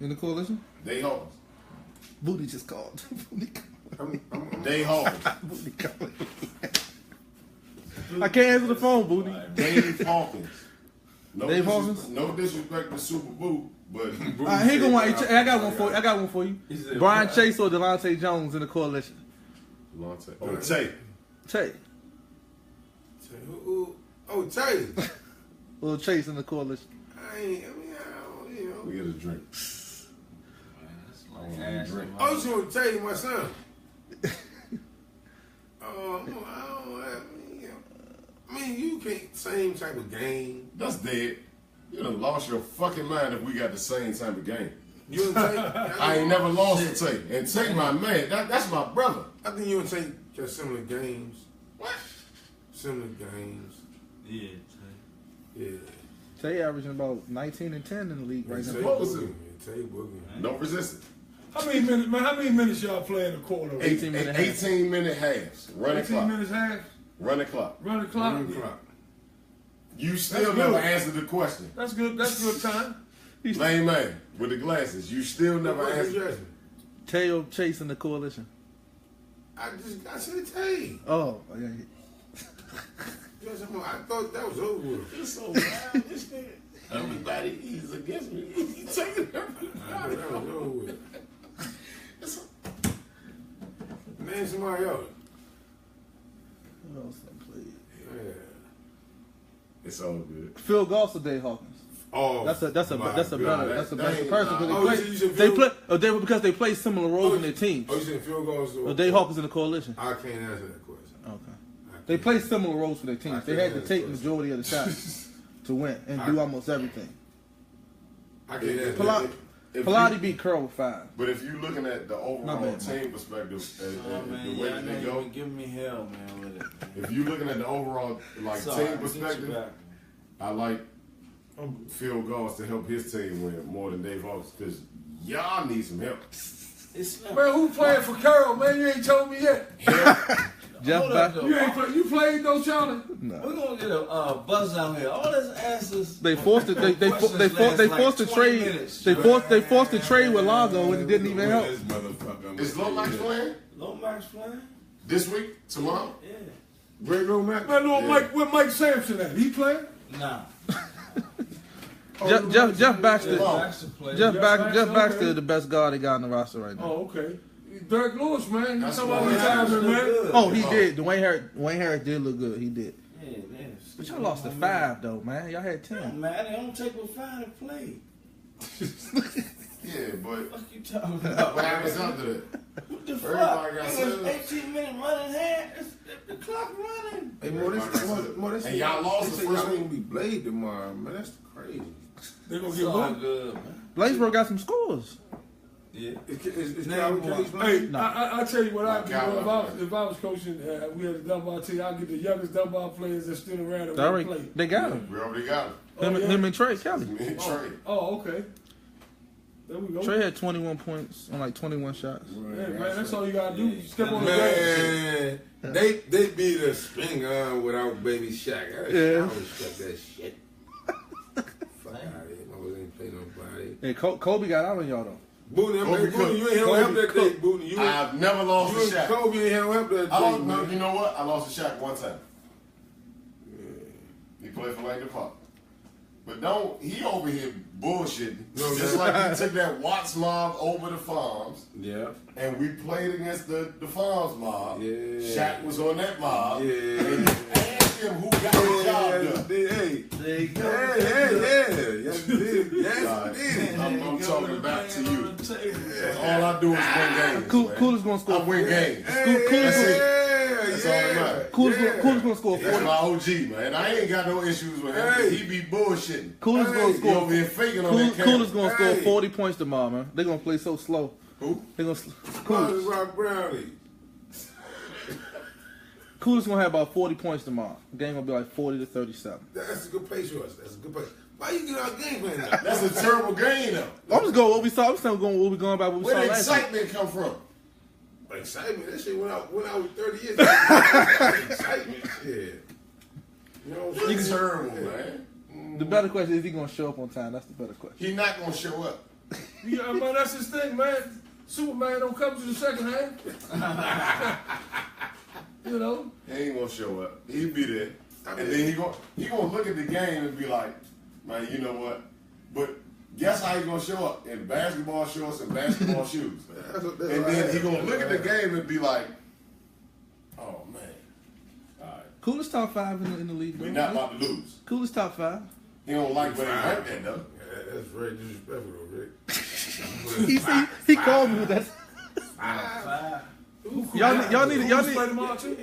Speaker 5: in the coalition?
Speaker 4: They Hawkins.
Speaker 5: Booty just called.
Speaker 4: They Hawkins.
Speaker 5: Booty called. I can't answer the phone, Booty.
Speaker 4: Dave Hawkins. No
Speaker 5: Dave
Speaker 4: disrespect-
Speaker 5: Hawkins?
Speaker 4: No disrespect to Super Bowl, but
Speaker 5: He gonna want. I got one for you. I got one for you.
Speaker 2: said,
Speaker 5: Brian Chase or Delonte Jones in the coalition.
Speaker 4: Oh, Tay.
Speaker 5: Tay
Speaker 1: Oh, Tay.
Speaker 5: or Chase in the coalition.
Speaker 1: I don't, you know.
Speaker 4: We get a drink.
Speaker 2: Ass
Speaker 4: Drink.
Speaker 2: him
Speaker 1: I
Speaker 2: up.
Speaker 1: was going to tell you my son. I mean, you can't, same type of game.
Speaker 4: That's dead. You done lost your fucking mind if we got the same type of game.
Speaker 1: You and Tay,
Speaker 4: I ain't never lost to Tay. And Tay, my man, that's my brother.
Speaker 1: I think you and Tay got similar games.
Speaker 4: What?
Speaker 1: Similar games.
Speaker 2: Yeah,
Speaker 1: Yeah.
Speaker 5: Tay averaging about 19 and 10 in the league right
Speaker 1: Tay
Speaker 5: now.
Speaker 4: Close.
Speaker 1: Boogie. Tay Boogie.
Speaker 4: No resistance.
Speaker 3: How many minutes, man? How many minutes y'all play in a quarter?
Speaker 5: 18-minute half.
Speaker 4: 18-minute halves. Run the
Speaker 3: 18
Speaker 4: clock.
Speaker 3: minutes half.
Speaker 4: Run the clock.
Speaker 3: Run the clock.
Speaker 1: Run the clock.
Speaker 4: You still
Speaker 3: That's
Speaker 4: never
Speaker 3: good.
Speaker 4: answered the question.
Speaker 3: That's good. That's good time.
Speaker 4: Lame man with the glasses. You still never answered.
Speaker 5: Tay or Chase in the coalition.
Speaker 1: I said Tay.
Speaker 5: Oh, yeah.
Speaker 1: I thought that was over with.
Speaker 4: It's so wild. This nigga. Everybody he's against me. He's taking
Speaker 1: I thought
Speaker 4: everybody.
Speaker 1: that was over with.
Speaker 4: It's
Speaker 1: Name somebody else.
Speaker 5: Who else I played?
Speaker 1: Yeah.
Speaker 4: It's all good.
Speaker 5: Phil Goss or Dave Hawkins.
Speaker 1: Oh,
Speaker 5: That's a better person
Speaker 1: Oh,
Speaker 5: because
Speaker 1: you said
Speaker 5: they
Speaker 1: Phil-
Speaker 5: play because they play similar roles in their teams.
Speaker 1: Oh, you said field goals?
Speaker 5: Or Dave Hawkins in the coalition.
Speaker 1: I can't answer that question.
Speaker 5: Okay. They play similar roles for their teams. They had to take the majority of the shots to win and do almost everything.
Speaker 1: I can't answer
Speaker 5: Pala-
Speaker 1: that.
Speaker 5: Pilates beat Curl with 5.
Speaker 4: But if you're looking at the overall
Speaker 5: bad,
Speaker 4: team perspective,
Speaker 2: Oh, man,
Speaker 4: the way
Speaker 2: yeah, I
Speaker 4: that
Speaker 2: know
Speaker 4: they
Speaker 2: you
Speaker 4: go,
Speaker 2: been giving me hell, man, with it. Man.
Speaker 4: if you're looking at the overall
Speaker 2: Sorry,
Speaker 4: team
Speaker 2: get you
Speaker 4: perspective,
Speaker 2: back.
Speaker 4: I like Phil Goss to help his team win more than Dave Hawkins because y'all need some help.
Speaker 2: It's not.
Speaker 3: Man, who playing for Carroll? Man, you ain't told me yet.
Speaker 5: Jeff
Speaker 2: Hold up,
Speaker 5: Baxter.
Speaker 2: though.
Speaker 3: You ain't play, you played though, Charlie.
Speaker 5: No.
Speaker 2: We're gonna get a buzz out here. All this answers.
Speaker 5: They forced it. They forced the trade.
Speaker 2: Minutes.
Speaker 5: They forced the trade with Lonzo and it didn't even help.
Speaker 1: This motherfucker.
Speaker 4: Is Lomax playing
Speaker 2: Lomax playing?
Speaker 4: this week, tomorrow?
Speaker 2: Yeah.
Speaker 1: Great little Mac.
Speaker 3: Man, little Mike, where Mike Sampson at? He playing?
Speaker 2: Nah.
Speaker 5: Jeff Baxter. Jeff Baxter
Speaker 3: okay.
Speaker 5: is the best guard they got on the roster right now.
Speaker 3: Oh, okay. Derek Lewis, man.
Speaker 4: That's
Speaker 3: Talking about
Speaker 4: why
Speaker 3: retirement, man.
Speaker 5: Oh, he did. Dwayne Harris did look good. He did.
Speaker 2: Yeah,
Speaker 5: But y'all lost to 5 though, man. Y'all had 10.
Speaker 2: Man, they don't take but 5 to play.
Speaker 4: Yeah, but
Speaker 2: What you talking about?
Speaker 4: what happens after that?
Speaker 2: What the
Speaker 4: Everybody got
Speaker 2: fuck?
Speaker 4: set
Speaker 2: It's 18-minute running hand. The clock running.
Speaker 1: Hey, more
Speaker 4: And y'all lost the first
Speaker 1: Y'all
Speaker 4: week.
Speaker 1: gonna be Blade tomorrow, man. That's crazy.
Speaker 3: They gonna
Speaker 2: It's
Speaker 3: get
Speaker 2: all
Speaker 3: one.
Speaker 2: good, man.
Speaker 5: Blaisboro got some scores.
Speaker 2: Yeah.
Speaker 1: It's
Speaker 2: Now
Speaker 1: Calvin
Speaker 2: what?
Speaker 1: Case, man.
Speaker 3: Hey,
Speaker 5: No.
Speaker 3: I tell you what I do.
Speaker 4: Calvin.
Speaker 3: If I was coaching, we had a Dunbar team, I'd get the youngest Dunbar players that still around and
Speaker 5: They
Speaker 3: play.
Speaker 5: they got him.
Speaker 4: We already got
Speaker 5: Him and Trey Kelly.
Speaker 4: him. Trey.
Speaker 3: Oh, okay. There we go.
Speaker 5: Trey had 21 points on like 21 shots.
Speaker 3: Hey, man, that's all you gotta do. Step on the gas.
Speaker 1: Man, they beat a spin gun without Baby Shaq.
Speaker 5: Yeah.
Speaker 1: I don't respect that shit. Fuck out of here. Motherfuckers ain't play nobody.
Speaker 5: Hey, Kobe got out on y'all though.
Speaker 1: Booty,
Speaker 4: Kobe
Speaker 1: Booty, you ain't
Speaker 5: Kobe
Speaker 1: help that day,
Speaker 5: cooked.
Speaker 1: Booty. You
Speaker 4: I've never lost
Speaker 1: you
Speaker 4: a
Speaker 1: and
Speaker 4: shot.
Speaker 1: Kobe ain't help that
Speaker 4: I
Speaker 1: day,
Speaker 4: lost, no,
Speaker 1: man.
Speaker 4: you know what? I lost a shot one time. He played for Lincoln Park. But don't, he over here bullshitting.
Speaker 1: No,
Speaker 4: Just
Speaker 1: man.
Speaker 4: like he took that Watts mob over the Farms,
Speaker 1: Yeah.
Speaker 4: and we played against the Farms mob.
Speaker 1: Yeah.
Speaker 4: Shaq was on that mob.
Speaker 1: Yeah.
Speaker 4: And asked him who got the job done.
Speaker 1: Hey,
Speaker 2: There you go.
Speaker 1: hey. Yes, you did. Yes,
Speaker 4: Alright.
Speaker 1: you did.
Speaker 4: I'm talking back to you. All I do is win games. man.
Speaker 5: Coolest gonna score.
Speaker 4: I win games.
Speaker 5: Coolest
Speaker 4: That's all that matters.
Speaker 5: Coolest gonna score
Speaker 4: That's
Speaker 5: 40.
Speaker 4: my OG, man. I ain't got no issues with him.
Speaker 1: Hey.
Speaker 4: He be bullshitting.
Speaker 5: Coolest gonna
Speaker 4: He
Speaker 5: score.
Speaker 4: over here faking on that camera.
Speaker 5: Coolest gonna score
Speaker 1: Hey.
Speaker 5: 40 points tomorrow, man. They gonna play so slow.
Speaker 1: Who?
Speaker 5: They gonna
Speaker 1: Coolest Rock Brownie.
Speaker 5: Coolest gonna have about 40 points tomorrow. The game gonna be like 40 to 37.
Speaker 1: That's a good place for us. That's a good place. Why you get our game plan now?
Speaker 4: That's a terrible game, though.
Speaker 5: I'm just going what we saw. I'm still going what we going by what we
Speaker 4: Where
Speaker 5: saw
Speaker 4: the
Speaker 5: last week.
Speaker 4: excitement come from?
Speaker 1: Excitement. That shit went out with 30 years ago. Excitement. Yeah. You know what I'm
Speaker 4: He's
Speaker 1: saying?
Speaker 4: terrible, man.
Speaker 5: The better question is he gonna show up on time. That's the better question.
Speaker 4: He not gonna show up.
Speaker 3: Yeah, man, that's his thing, man. Superman don't come to the second half. You know?
Speaker 4: He ain't gonna show up. He'll be there, and then he gonna look at the game and be like, man, you know what? But guess how he gonna show up? In basketball shorts and basketball shoes.
Speaker 1: That's
Speaker 4: And then he gonna look at the game and be like, oh man, all right,
Speaker 5: Coolest top 5 in the league.
Speaker 4: we
Speaker 5: though.
Speaker 4: not about to lose.
Speaker 5: Coolest top 5.
Speaker 4: He don't like when he hurt that though.
Speaker 1: Yeah, that's very disrespectful, though, Rick.
Speaker 5: He called me with that. Y'all need
Speaker 3: play tomorrow too?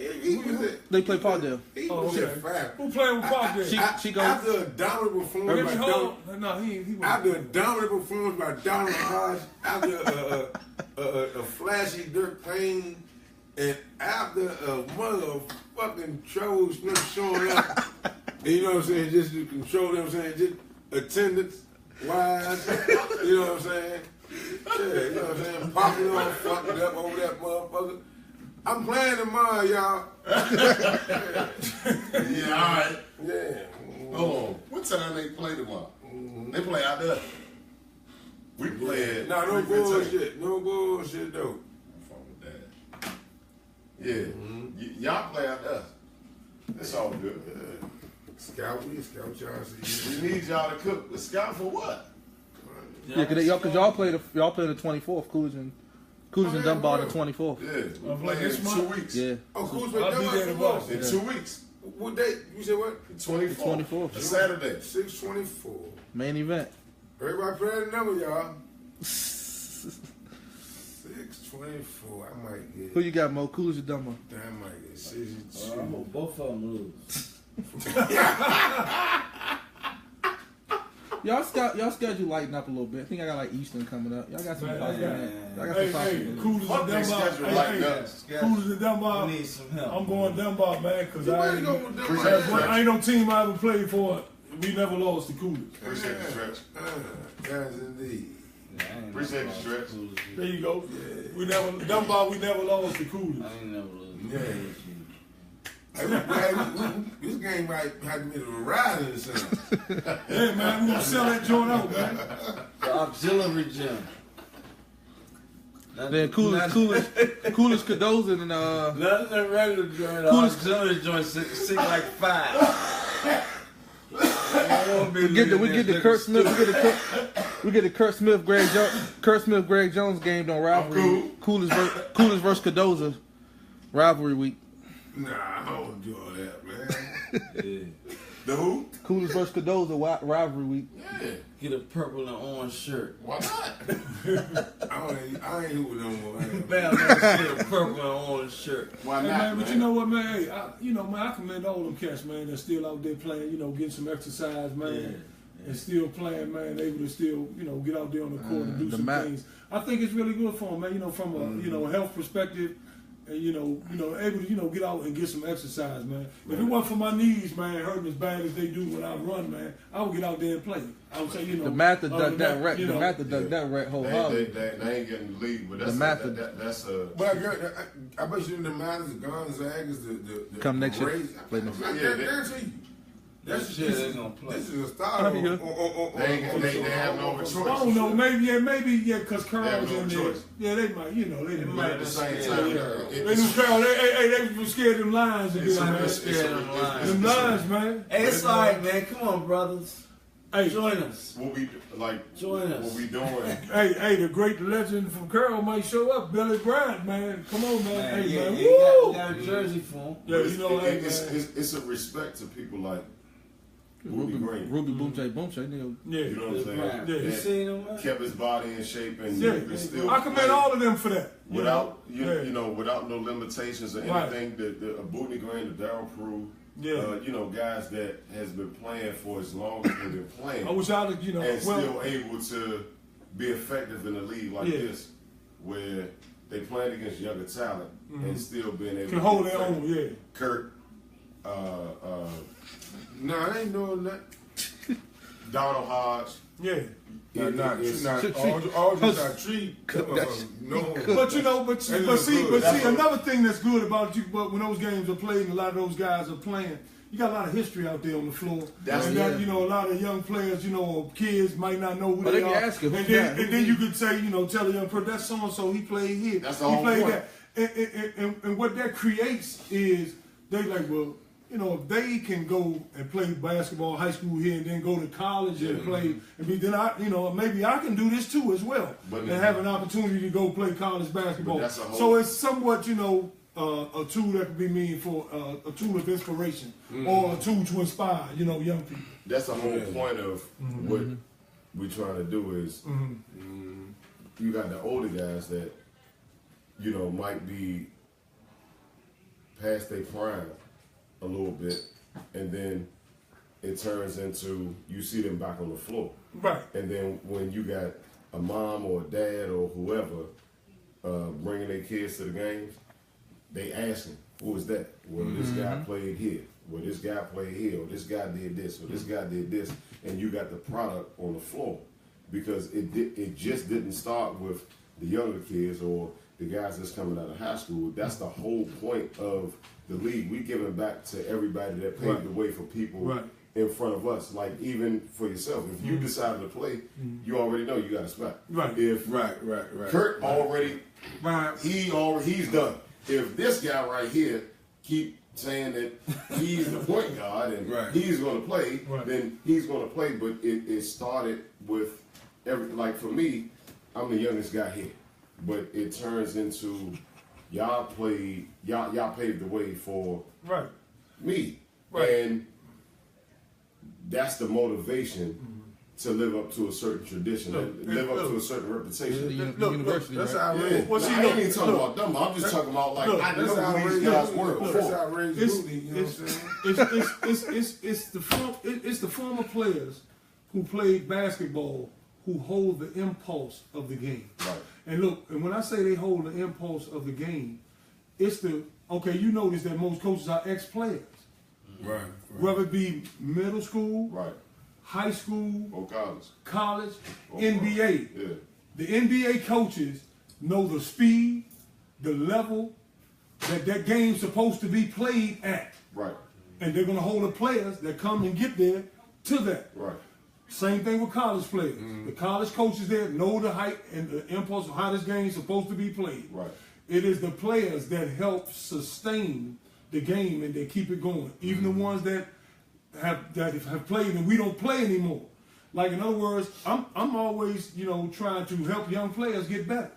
Speaker 5: They play Parkdale.
Speaker 3: Oh, okay.
Speaker 1: Shit, five.
Speaker 3: Who playing with Parkdale?
Speaker 5: She goes.
Speaker 1: After a dominant performance
Speaker 3: Jimmy
Speaker 1: by
Speaker 3: Hall? No, he wasn't.
Speaker 1: after a dominant performance by Donald Hodge, after a flashy Dirk Payne, and after a motherfucking Trouble Smith showing up, you know what I'm saying, just to control, you know what I'm saying, just attendance wise, you know what I'm saying? Yeah, you know what I'm saying? Popping on, fucking up over that motherfucker. I'm playing tomorrow, y'all.
Speaker 4: Yeah, all right.
Speaker 1: Yeah.
Speaker 4: Hold on. What time they play tomorrow? They play out there. We play at
Speaker 1: Nah, no
Speaker 4: 3:15.
Speaker 1: bullshit. No bullshit, though.
Speaker 4: Fuck with that. Yeah, y'all play out there. It's all good.
Speaker 1: Scout y'all. See,
Speaker 4: We need y'all to cook. Scout for what?
Speaker 5: Yeah, cause y'all play the 24th. Coolidge and Dunbar the 24th.
Speaker 4: Yeah,
Speaker 3: I'm
Speaker 4: we
Speaker 3: like
Speaker 4: play in
Speaker 3: this
Speaker 4: 2
Speaker 3: month?
Speaker 4: weeks.
Speaker 5: Yeah,
Speaker 1: oh, who's
Speaker 3: I'll be there tomorrow.
Speaker 4: In 2 weeks.
Speaker 1: What date? You said what?
Speaker 4: 24th.
Speaker 5: 24th.
Speaker 4: A Saturday.
Speaker 1: 624.
Speaker 5: main event.
Speaker 1: Everybody play the number, y'all. 624. I might get.
Speaker 5: Who you got, Mo? Coolidge or Dunbar?
Speaker 1: I might get 62.
Speaker 2: I hope both of them lose.
Speaker 5: Y'all schedule lighten up a little bit. I think I got like Eastern coming up. Y'all got some
Speaker 3: Man,
Speaker 5: possibilities. Y'all got
Speaker 3: Hey,
Speaker 5: some
Speaker 3: hey,
Speaker 5: possibilities.
Speaker 3: Coolers
Speaker 4: Fuck
Speaker 3: and
Speaker 4: their
Speaker 3: Dunbar.
Speaker 4: schedule like that.
Speaker 3: Coolers and Dunbar.
Speaker 2: We need some help.
Speaker 3: I'm going Dunbar, man, because
Speaker 1: You
Speaker 3: I
Speaker 1: better go with them.
Speaker 3: I ain't no team I ever played for. We never lost to Coolers.
Speaker 4: Appreciate the stretch.
Speaker 1: Yes, indeed.
Speaker 4: Appreciate the stretch.
Speaker 3: There you go. We never Dunbar. We never lost to Coolers.
Speaker 2: I ain't never lose.
Speaker 1: Yeah. This game might have to be the ride in the center.
Speaker 3: Hey, man, we gonna sell that joint out, man.
Speaker 2: The auxiliary gym.
Speaker 5: Then Coolest Cadoza and
Speaker 2: Nothing than regular joint. Auxiliary joint sing like 5.
Speaker 5: we get the Curt Smith. We get the Curt Smith Greg Jones game on rivalry. Coolest versus Cadoza rivalry week.
Speaker 1: Nah, I don't do all that, man.
Speaker 2: Yeah.
Speaker 1: The who?
Speaker 5: Coolest versus Cadoza rivalry week.
Speaker 1: Yeah.
Speaker 2: Get a purple and orange shirt.
Speaker 1: Why not? I ain't who no more.
Speaker 2: Man, get a purple and orange shirt.
Speaker 4: Why
Speaker 3: Hey,
Speaker 4: not,
Speaker 3: man, but you know what, man? Hey, I commend all them cats, man, that's still out there playing, getting some exercise, man, and still playing, man, able to still, get out there on the court and do some things. I think it's really good for them, man, from a, a health perspective, and, able to, get out and get some exercise, man. If it wasn't for my knees, man, hurting as bad as they do when I run, man, I would get out there and play. I would say,
Speaker 5: the math to duck that wreck, the math to duck that wreck wholeheartedly.
Speaker 4: They ain't getting the lead, but that's that's a.
Speaker 1: But I bet you in the Matters, the Gonzagas, the
Speaker 5: come next year.
Speaker 1: I guarantee you.
Speaker 2: That's shit they're gonna play.
Speaker 1: This is a style.
Speaker 4: They have no other choice.
Speaker 3: I don't know, maybe, because Carl's in there.
Speaker 4: Choice.
Speaker 3: Yeah, they might, they
Speaker 4: But at the same time,
Speaker 3: They knew Carl. They were scared of them lines again, man. Them lines, man.
Speaker 2: Hey, it's like, man, come on, brothers.
Speaker 3: Hey,
Speaker 2: join us.
Speaker 4: Join us. What we doing?
Speaker 3: Hey, the great legend from Carl might show up, Billy Bryant, man. Come on, man.
Speaker 2: Man,
Speaker 3: Hey,
Speaker 2: yeah,
Speaker 3: man.
Speaker 2: you
Speaker 3: Woo!
Speaker 2: got a jersey for him.
Speaker 3: Yeah,
Speaker 4: It's a respect to people like Ruby Green.
Speaker 5: Boom Boomshay, nigga.
Speaker 3: Yeah.
Speaker 4: You know what I'm saying?
Speaker 3: Yeah.
Speaker 2: You seen him, man?
Speaker 4: Kept his body in shape and still.
Speaker 3: I commend all of them for that.
Speaker 4: Without without no limitations or anything. The Bootney Green, the Darryl Prue. Guys that has been playing for as long as they've been playing.
Speaker 3: I wish I'd have,
Speaker 4: still able to be effective in a league like this, where they playing against younger talent and still being able
Speaker 3: to
Speaker 4: to
Speaker 3: hold their own. Yeah.
Speaker 4: Curt,
Speaker 1: No, I ain't doing that.
Speaker 4: Donald Hodge.
Speaker 3: Yeah.
Speaker 1: Not all just not tree. No.
Speaker 3: But see, another thing that's good about you, but when those games are played and a lot of those guys are playing, you got a lot of history out there on the floor. A lot of young players, or kids might not know who they are.
Speaker 5: Ask you,
Speaker 3: and then you could say, tell a young person, that's so and so, he played here.
Speaker 4: That's the whole point.
Speaker 3: That. And what that creates is they like, well, if they can go and play basketball, high school here, and then go to college and play, then maybe I can do this too as well, and have an opportunity to go play college basketball. So it's somewhat, a tool that could be mean for a tool of inspiration or a tool to inspire, young people.
Speaker 4: That's the whole point of what we're trying to do is you got the older guys that, might be past their prime a little bit, and then it turns into you see them back on the floor.
Speaker 3: Right.
Speaker 4: And then when you got a mom or a dad or whoever bringing their kids to the games, they asking, who is that? Well, this guy played here. Well, this guy played here. Or this guy did this. Or this guy did this. And you got the product on the floor. Because it just didn't start with the younger kids or the guys that's coming out of high school. That's the whole point of the league. We giving back to everybody that paved the way for people in front of us. Like even for yourself, if you decided to play, you already know you got a spot.
Speaker 1: Right.
Speaker 4: If Curt already, he's done. If this guy right here keep saying that he's the point guard and he's going to play, then he's going to play. But it started with for me, I'm the youngest guy here, but it turns into y'all paved the way for me, and that's the motivation to live up to a certain tradition, live up to a certain reputation.
Speaker 5: University,
Speaker 1: that's
Speaker 5: right?
Speaker 1: outrageous.
Speaker 4: Well, I ain't even talking about them. I'm just talking about I know who these guys were before.
Speaker 1: That's outrageous.
Speaker 3: It's the former players who played basketball who hold the impulse of the game.
Speaker 4: Right.
Speaker 3: And look, and when I say they hold the impulse of the game, it's you notice that most coaches are ex-players.
Speaker 1: Right.
Speaker 3: Whether it be middle school, high school,
Speaker 4: or
Speaker 3: college, NBA.
Speaker 4: Yeah.
Speaker 3: The NBA coaches know the speed, the level that game's supposed to be played at.
Speaker 4: Right.
Speaker 3: And they're going to hold the players that come and get there to that.
Speaker 4: Right.
Speaker 3: Same thing with college players. The college coaches there know the height and the impulse of how this game is supposed to be played.
Speaker 4: Right.
Speaker 3: It is the players that help sustain the game and they keep it going. Even the ones that have played and we don't play anymore. Like, in other words, I'm always, trying to help young players get better.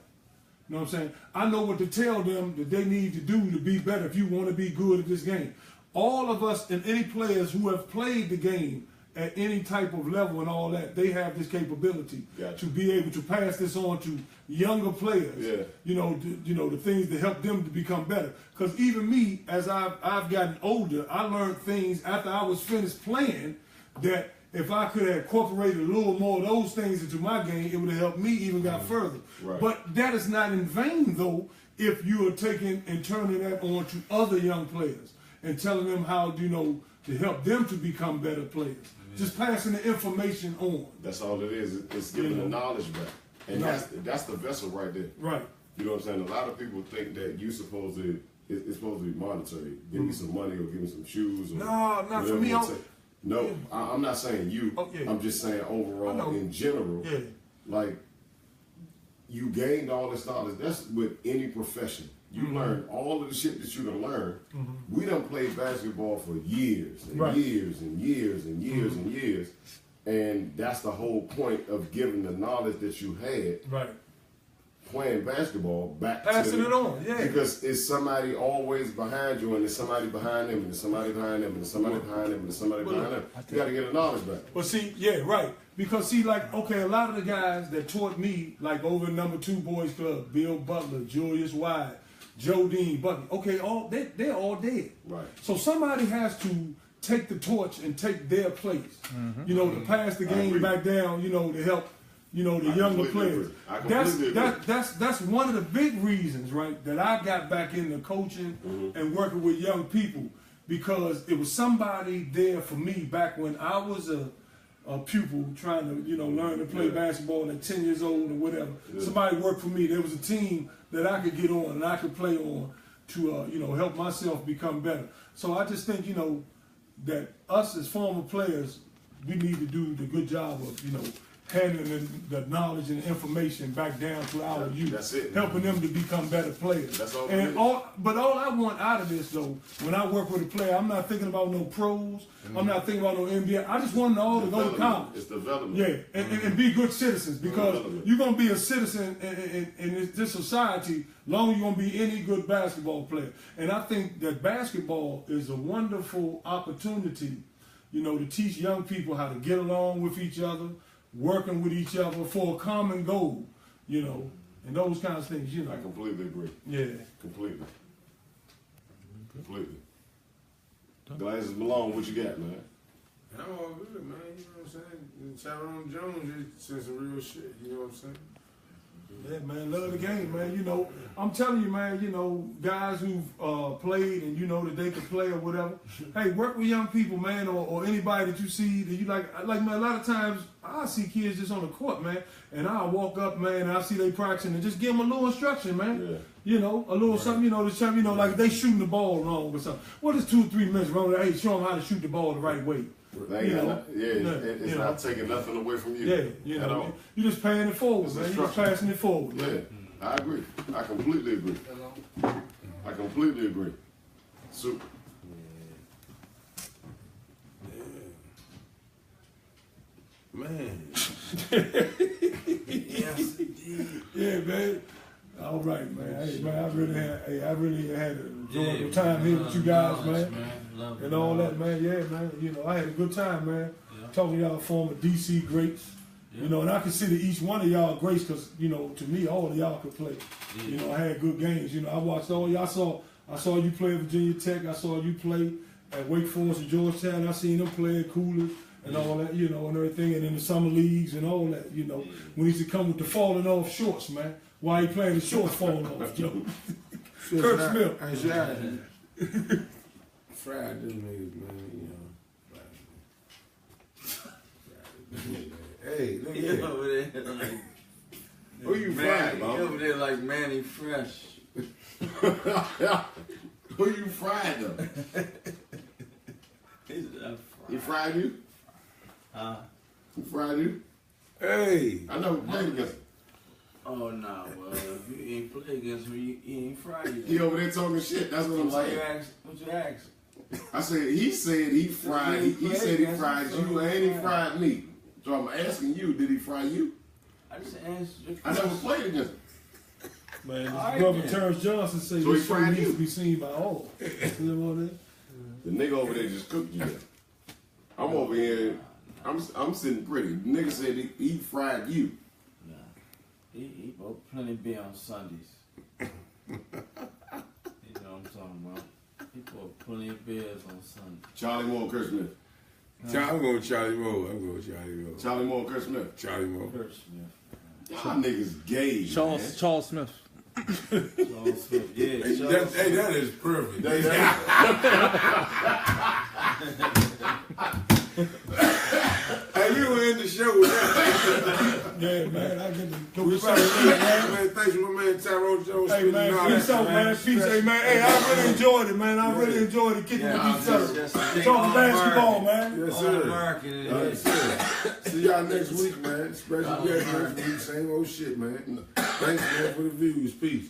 Speaker 3: You know what I'm saying? I know what to tell them that they need to do to be better if you want to be good at this game. All of us and any players who have played the game at any type of level and all that, they have this capability to be able to pass this on to younger players.
Speaker 4: Yeah.
Speaker 3: The things that help them to become better. Because even me, as I've gotten older, I learned things after I was finished playing that if I could have incorporated a little more of those things into my game, it would have helped me even got further.
Speaker 4: Right.
Speaker 3: But that is not in vain, though, if you are taking and turning that on to other young players and telling them how, to help them to become better players. Just passing the information on.
Speaker 4: That's all it is. It's giving the knowledge back. And that's the vessel right there.
Speaker 3: Right.
Speaker 4: You know what I'm saying? A lot of people think that it's supposed to be monetary. Give me some money or give me some shoes. Or
Speaker 3: no, not for me.
Speaker 4: No, I'm not saying you.
Speaker 3: Oh, yeah.
Speaker 4: I'm just saying overall in general.
Speaker 3: Yeah.
Speaker 4: Like, you gained all this knowledge. That's with any profession. You learn all of the shit that you're gonna learn. We done played basketball for years and years and years and years and years. And that's the whole point of giving the knowledge that you had playing basketball back
Speaker 3: passing it on,
Speaker 4: because it's somebody always behind you, and there's somebody behind them, and there's somebody behind them, and there's somebody behind them, and there's somebody behind them. You got to get the knowledge back.
Speaker 3: Well, see, because a lot of the guys that taught me, like over in number 2 Boys Club, Bill Butler, Julius Wide, Joe Dean, Bucky, they're all dead.
Speaker 4: Right.
Speaker 3: So somebody has to take the torch and take their place, to pass the game back down, to help, the younger players. That's one of the big reasons, right, that I got back into coaching and working with young people, because it was somebody there for me back when I was a pupil trying to, learn to play basketball at 10 years old or whatever. Somebody worked for me. There was a team that I could get on and I could play on to, help myself become better. So I just think, that us as former players, we need to do the good job of, handing the knowledge and information back down to our youth.
Speaker 4: That's it.
Speaker 3: Helping them to become better players.
Speaker 4: That's all.
Speaker 3: But all I want out of this, though, when I work with a player, I'm not thinking about no pros. I'm not thinking about no NBA. I just want them all to go to college.
Speaker 4: It's development.
Speaker 3: Yeah, and be good citizens, because you're going to be a citizen in this society long as you're going to be any good basketball player. And I think that basketball is a wonderful opportunity, to teach young people how to get along with each other, working with each other for a common goal, and those kinds of things,
Speaker 4: I completely agree.
Speaker 3: Yeah.
Speaker 4: Completely. Glasses belong. What you got, man?
Speaker 1: I'm all good, man. You know what I'm saying? Tyrone Jones said some real shit. You know what I'm saying?
Speaker 3: Yeah, man, love the game, man. I'm telling you, man, guys who've played and that they can play or whatever. Hey, work with young people, man, or anybody that you see that you like. Like, man, a lot of times I see kids just on the court, man, and I'll walk up, man, and I see they practicing and just give them a little instruction, man.
Speaker 4: Yeah.
Speaker 3: A little something, like they shooting the ball wrong or something. What is 2 or 3 minutes wrong? Hey, show them how to shoot the ball the right way.
Speaker 4: It's not taking nothing away from you.
Speaker 3: Yeah,
Speaker 4: at all.
Speaker 3: You're just paying it forward, man. You're just passing it forward.
Speaker 4: Yeah, I agree. I completely agree. I completely agree. Super.
Speaker 1: Man.
Speaker 3: Yeah, man. All right, man. Hey, man, I really had an enjoyable time here with you guys, man. And all that, man. Yeah, man. I had a good time, man. Talking to y'all former DC greats. And I consider each one of y'all greats because, to me, all of y'all could play. I had good games. I watched all y'all. I saw you play at Virginia Tech. I saw you play at Wake Forest and Georgetown. I seen them play at Coolidge and all that, and everything. And in the summer leagues and all that, when he used to come with the falling off shorts, man. Why he playing the shorts falling off, Joe? Curt Smith.
Speaker 1: Fried them niggas, man. Hey, look
Speaker 2: He
Speaker 1: at
Speaker 2: over there like,
Speaker 4: Who you fried,
Speaker 2: he
Speaker 4: Mom?
Speaker 2: over there like Manny Fresh.
Speaker 4: Who you fried though?
Speaker 2: He said, "I'm fried."
Speaker 4: He fried you?
Speaker 2: Huh?
Speaker 4: He fried you?
Speaker 1: Hey.
Speaker 4: I never played against him.
Speaker 2: Oh no, well, if you ain't play against me, he ain't Friday.
Speaker 4: He over there talking shit. That's what I'm saying.
Speaker 2: What you ask?
Speaker 4: I said he said he fried. He said he fried you and he fried me. So I'm asking you, did he fry you?
Speaker 2: I just answered.
Speaker 4: I never played against him.
Speaker 3: Man, this
Speaker 2: All
Speaker 3: brother
Speaker 2: right,
Speaker 3: Terrence Johnson say
Speaker 4: So he
Speaker 3: this show
Speaker 4: fried
Speaker 3: needs
Speaker 4: you?
Speaker 3: to be seen by all. You know what it is?
Speaker 4: The nigga over there just cooked you. I'm over here. I'm sitting pretty. The nigga said he fried you.
Speaker 2: Nah, he bought plenty of beer on Sundays. You know what I'm talking about? He bought plenty of beers on Sunday.
Speaker 4: Charlie Moore, Curt Smith.
Speaker 1: I'm going with Charlie Moore. I'm going with Charlie Moore.
Speaker 4: Charlie Moore, Curt Smith.
Speaker 1: Charlie Moore.
Speaker 2: Curt Smith.
Speaker 4: Y'all niggas gay,
Speaker 5: Charles
Speaker 4: man.
Speaker 5: Charles Smith.
Speaker 2: Charles Smith. Yeah,
Speaker 1: Hey,
Speaker 2: Charles
Speaker 1: that is perfect. Hey, you were in the show with that.
Speaker 3: Yeah, man, I get to go
Speaker 1: We
Speaker 3: with
Speaker 1: appreciate
Speaker 3: something,
Speaker 1: it,
Speaker 3: man.
Speaker 1: man. Thanks to my man Tyrone Jones.
Speaker 3: Hey, man, peace out, man. Peace. Hey, man. Hey, I really enjoyed it, man. I really enjoyed it kicking with each other. Talking basketball, man.
Speaker 1: Yes,
Speaker 2: All
Speaker 1: sir.
Speaker 2: American it
Speaker 1: Yes,
Speaker 2: is.
Speaker 1: sir. See y'all next week, man. Special guest next week. Same old shit, man. Thanks, man, for the views. Peace.